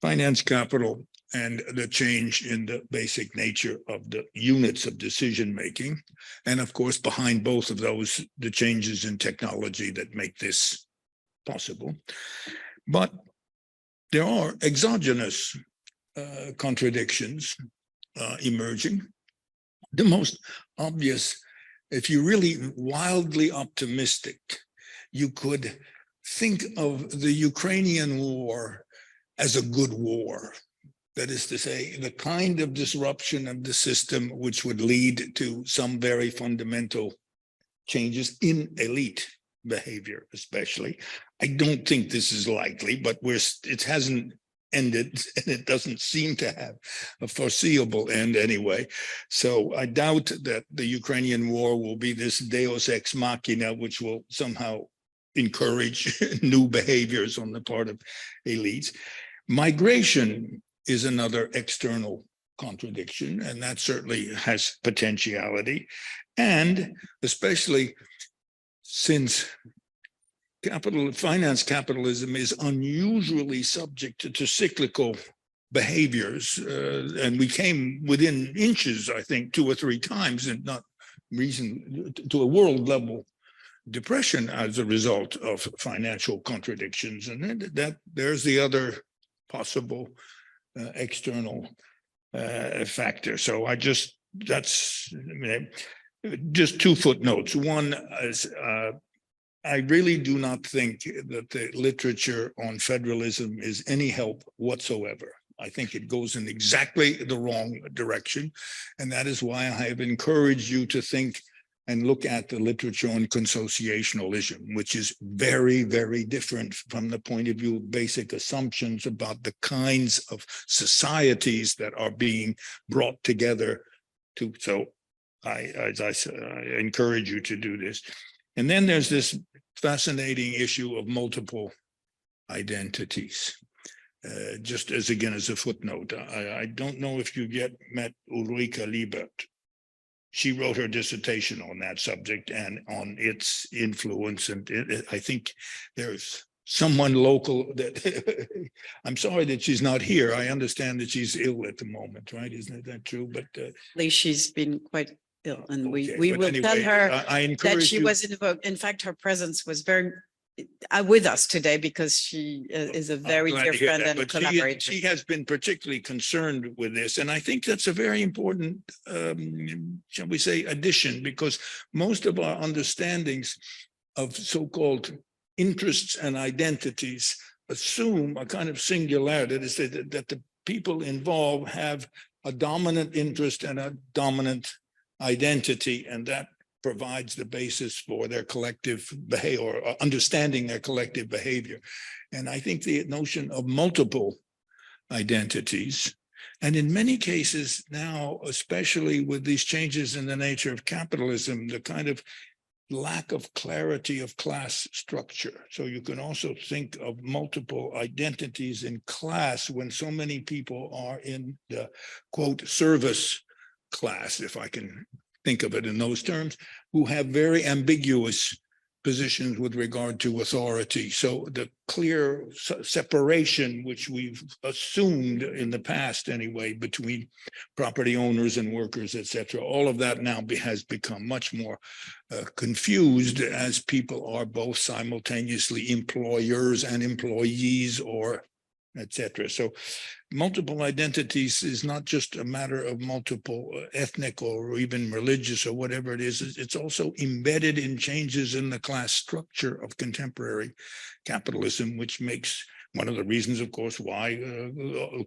finance capital and the change in the basic nature of the units of decision-making. And of course, behind both of those, the changes in technology that make this possible. But there are exogenous contradictions emerging. The most obvious, if you're really wildly optimistic, you could think of the Ukrainian war as a good war. That is to say, the kind of disruption of the system which would lead to some very fundamental changes in elite behavior, especially. I don't think this is likely, but it hasn't ended, and it doesn't seem to have a foreseeable end anyway. So I doubt that the Ukrainian war will be this deus ex machina, which will somehow encourage new behaviors on the part of elites. Migration is another external contradiction, and that certainly has potentiality. And especially since finance capitalism is unusually subject to cyclical behaviors, and we came within inches, I think, 2 or 3 times, and not reason to a world level depression as a result of financial contradictions. And that there's the other possible external factor. So that's just 2 footnotes. One is I really do not think that the literature on federalism is any help whatsoever. I think it goes in exactly the wrong direction. And that is why I have encouraged you to think and look at the literature on consociationalism, which is very, very different from the point of view of basic assumptions about the kinds of societies that are being brought together to. So as I said, I encourage you to do this. And then there's this fascinating issue of multiple identities. Just as again, as a footnote, I don't know if you've yet met Ulrike Liebert. She wrote her dissertation on that subject and on its influence. And I think there's someone local that I'm sorry that she's not here. I understand that she's ill at the moment, right? Isn't that true? But She's been quite ill, and okay, we but will anyway, tell her I that encourage she you. was invoked. In fact, her presence was very with us today because she is a very Glad dear to hear friend that, and but collaborator. she has been particularly concerned with this. And I think that's a very important, shall we say, addition, because most of our understandings of so-called interests and identities assume a kind of singularity, that is that the people involved have a dominant interest and a dominant identity, and that provides the basis for their collective behavior or understanding their collective behavior. And I think the notion of multiple identities, and in many cases now, especially with these changes in the nature of capitalism, the kind of lack of clarity of class structure. So you can also think of multiple identities in class when so many people are in the quote service class, if I can think of it in those terms, who have very ambiguous positions with regard to authority. So the clear separation, which we've assumed in the past anyway, between property owners and workers, et cetera, all of that now has become much more confused as people are both simultaneously employers and employees, or et cetera. So multiple identities is not just a matter of multiple ethnic or even religious or whatever it is. It's also embedded in changes in the class structure of contemporary capitalism, which makes one of the reasons, of course, why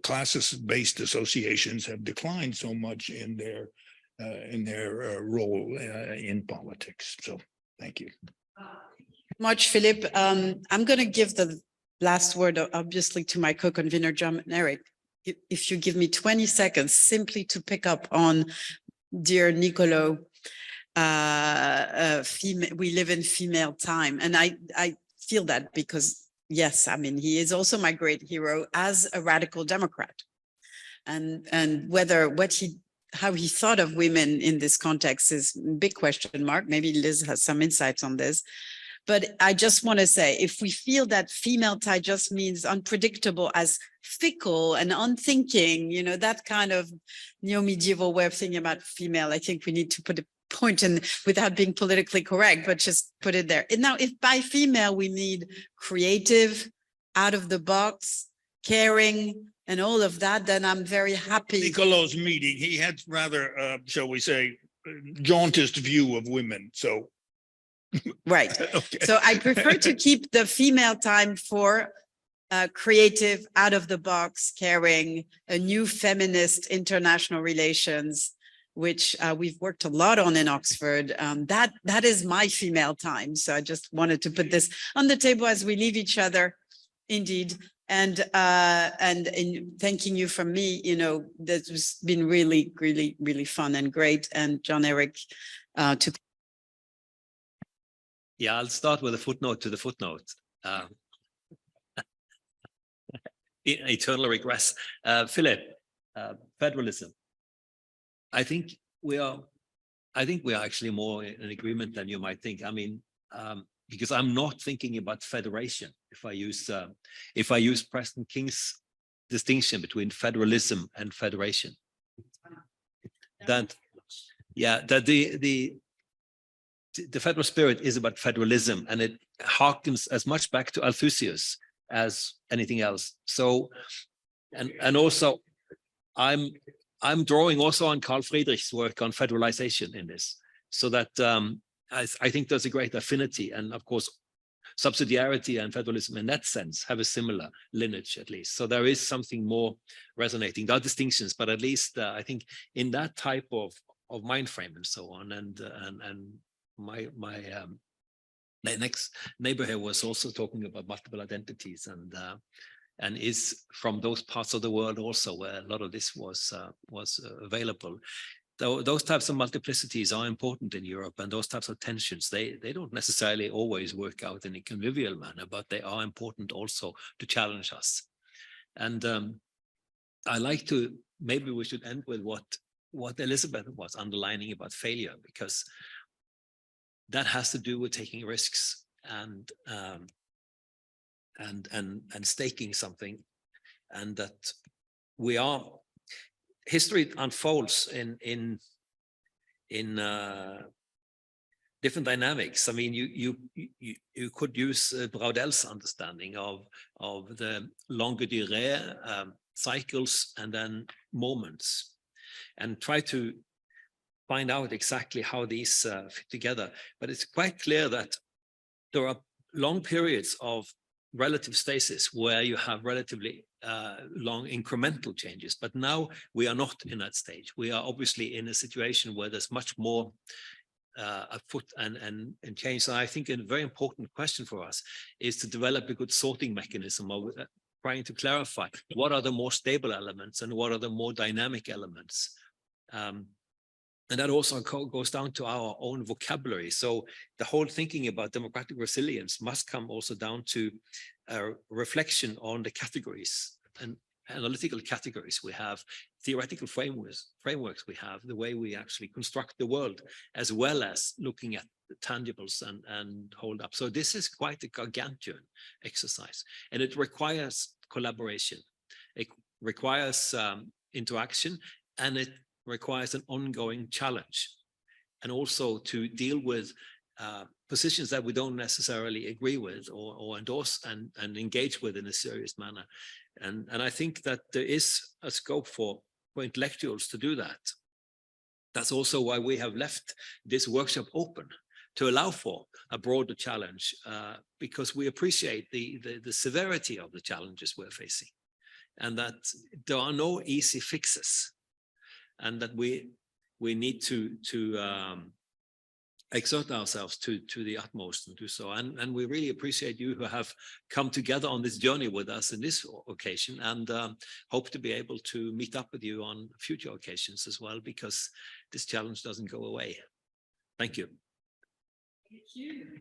class-based associations have declined so much in their role in politics. So thank you. Much, Philip. I'm going to give the last word, obviously, to my co-convener, John and Eric. If you give me 20 seconds simply to pick up on dear Nicolo, we live in female time. And I feel that because, yes, I mean, he is also my great hero as a radical Democrat. And whether how he thought of women in this context is a big question mark. Maybe Liz has some insights on this. But I just want to say, if we feel that female tie just means unpredictable as fickle and unthinking, you know, that kind of neo-medieval way of thinking about female, I think we need to put a point in without being politically correct, but just put it there. And now, if by female we need creative, out of the box, caring, and all of that, then I'm very happy. Nicolo's meeting, he had rather, shall we say, jaundiced view of women. So. Right. Okay. So I prefer to keep the female time for creative, out of the box, caring, a new feminist international relations, which we've worked a lot on in Oxford. That is my female time. So I just wanted to put this on the table as we leave each other, indeed. And in thanking you from me, you know, this has been really, really, really fun and great. And John Eric, to Yeah, I'll start with a footnote to the footnote. Eternal regress. Philip, federalism. I think we are actually more in agreement than you might think. I mean, because I'm not thinking about federation. If I use Preston King's distinction between federalism and federation, that the federal spirit is about federalism, and it harkens as much back to Althusius as anything else. So, and also, I'm drawing also on Carl Friedrich's work on federalization in this, so that I think there's a great affinity, and of course, subsidiarity and federalism in that sense have a similar lineage, at least. So there is something more resonating. There are distinctions, but at least I think in that type of mind frame and so on, and the next neighbor here was also talking about multiple identities, and is from those parts of the world also where a lot of this was available. Those types of multiplicities are important in Europe, and those types of tensions, they don't necessarily always work out in a convivial manner, but they are important also to challenge us. And I like to, maybe we should end with what Elizabeth was underlining about failure, because that has to do with taking risks and staking something, and that history unfolds in different dynamics. I mean, you could use Braudel's understanding of the longue durée, cycles, and then moments, and try to find out exactly how these fit together. But it's quite clear that there are long periods of relative stasis where you have relatively long incremental changes. But now we are not in that stage. We are obviously in a situation where there's much more afoot and change. So I think a very important question for us is to develop a good sorting mechanism of trying to clarify what are the more stable elements and what are the more dynamic elements. And that also goes down to our own vocabulary. So the whole thinking about democratic resilience must come also down to a reflection on the categories and analytical categories we have, theoretical frameworks we have, the way we actually construct the world, as well as looking at the tangibles and hold up. So this is quite a gargantuan exercise, and it requires collaboration. It requires interaction, and it requires an ongoing challenge, and also to deal with positions that we don't necessarily agree with or endorse and engage with in a serious manner. And I think that there is a scope for intellectuals to do that. That's also why we have left this workshop open to allow for a broader challenge, because we appreciate the severity of the challenges we're facing, and that there are no easy fixes, and that we need to exert ourselves to the utmost and do so. And we really appreciate you who have come together on this journey with us in this occasion, and hope to be able to meet up with you on future occasions as well, because this challenge doesn't go away. Thank you. Thank you.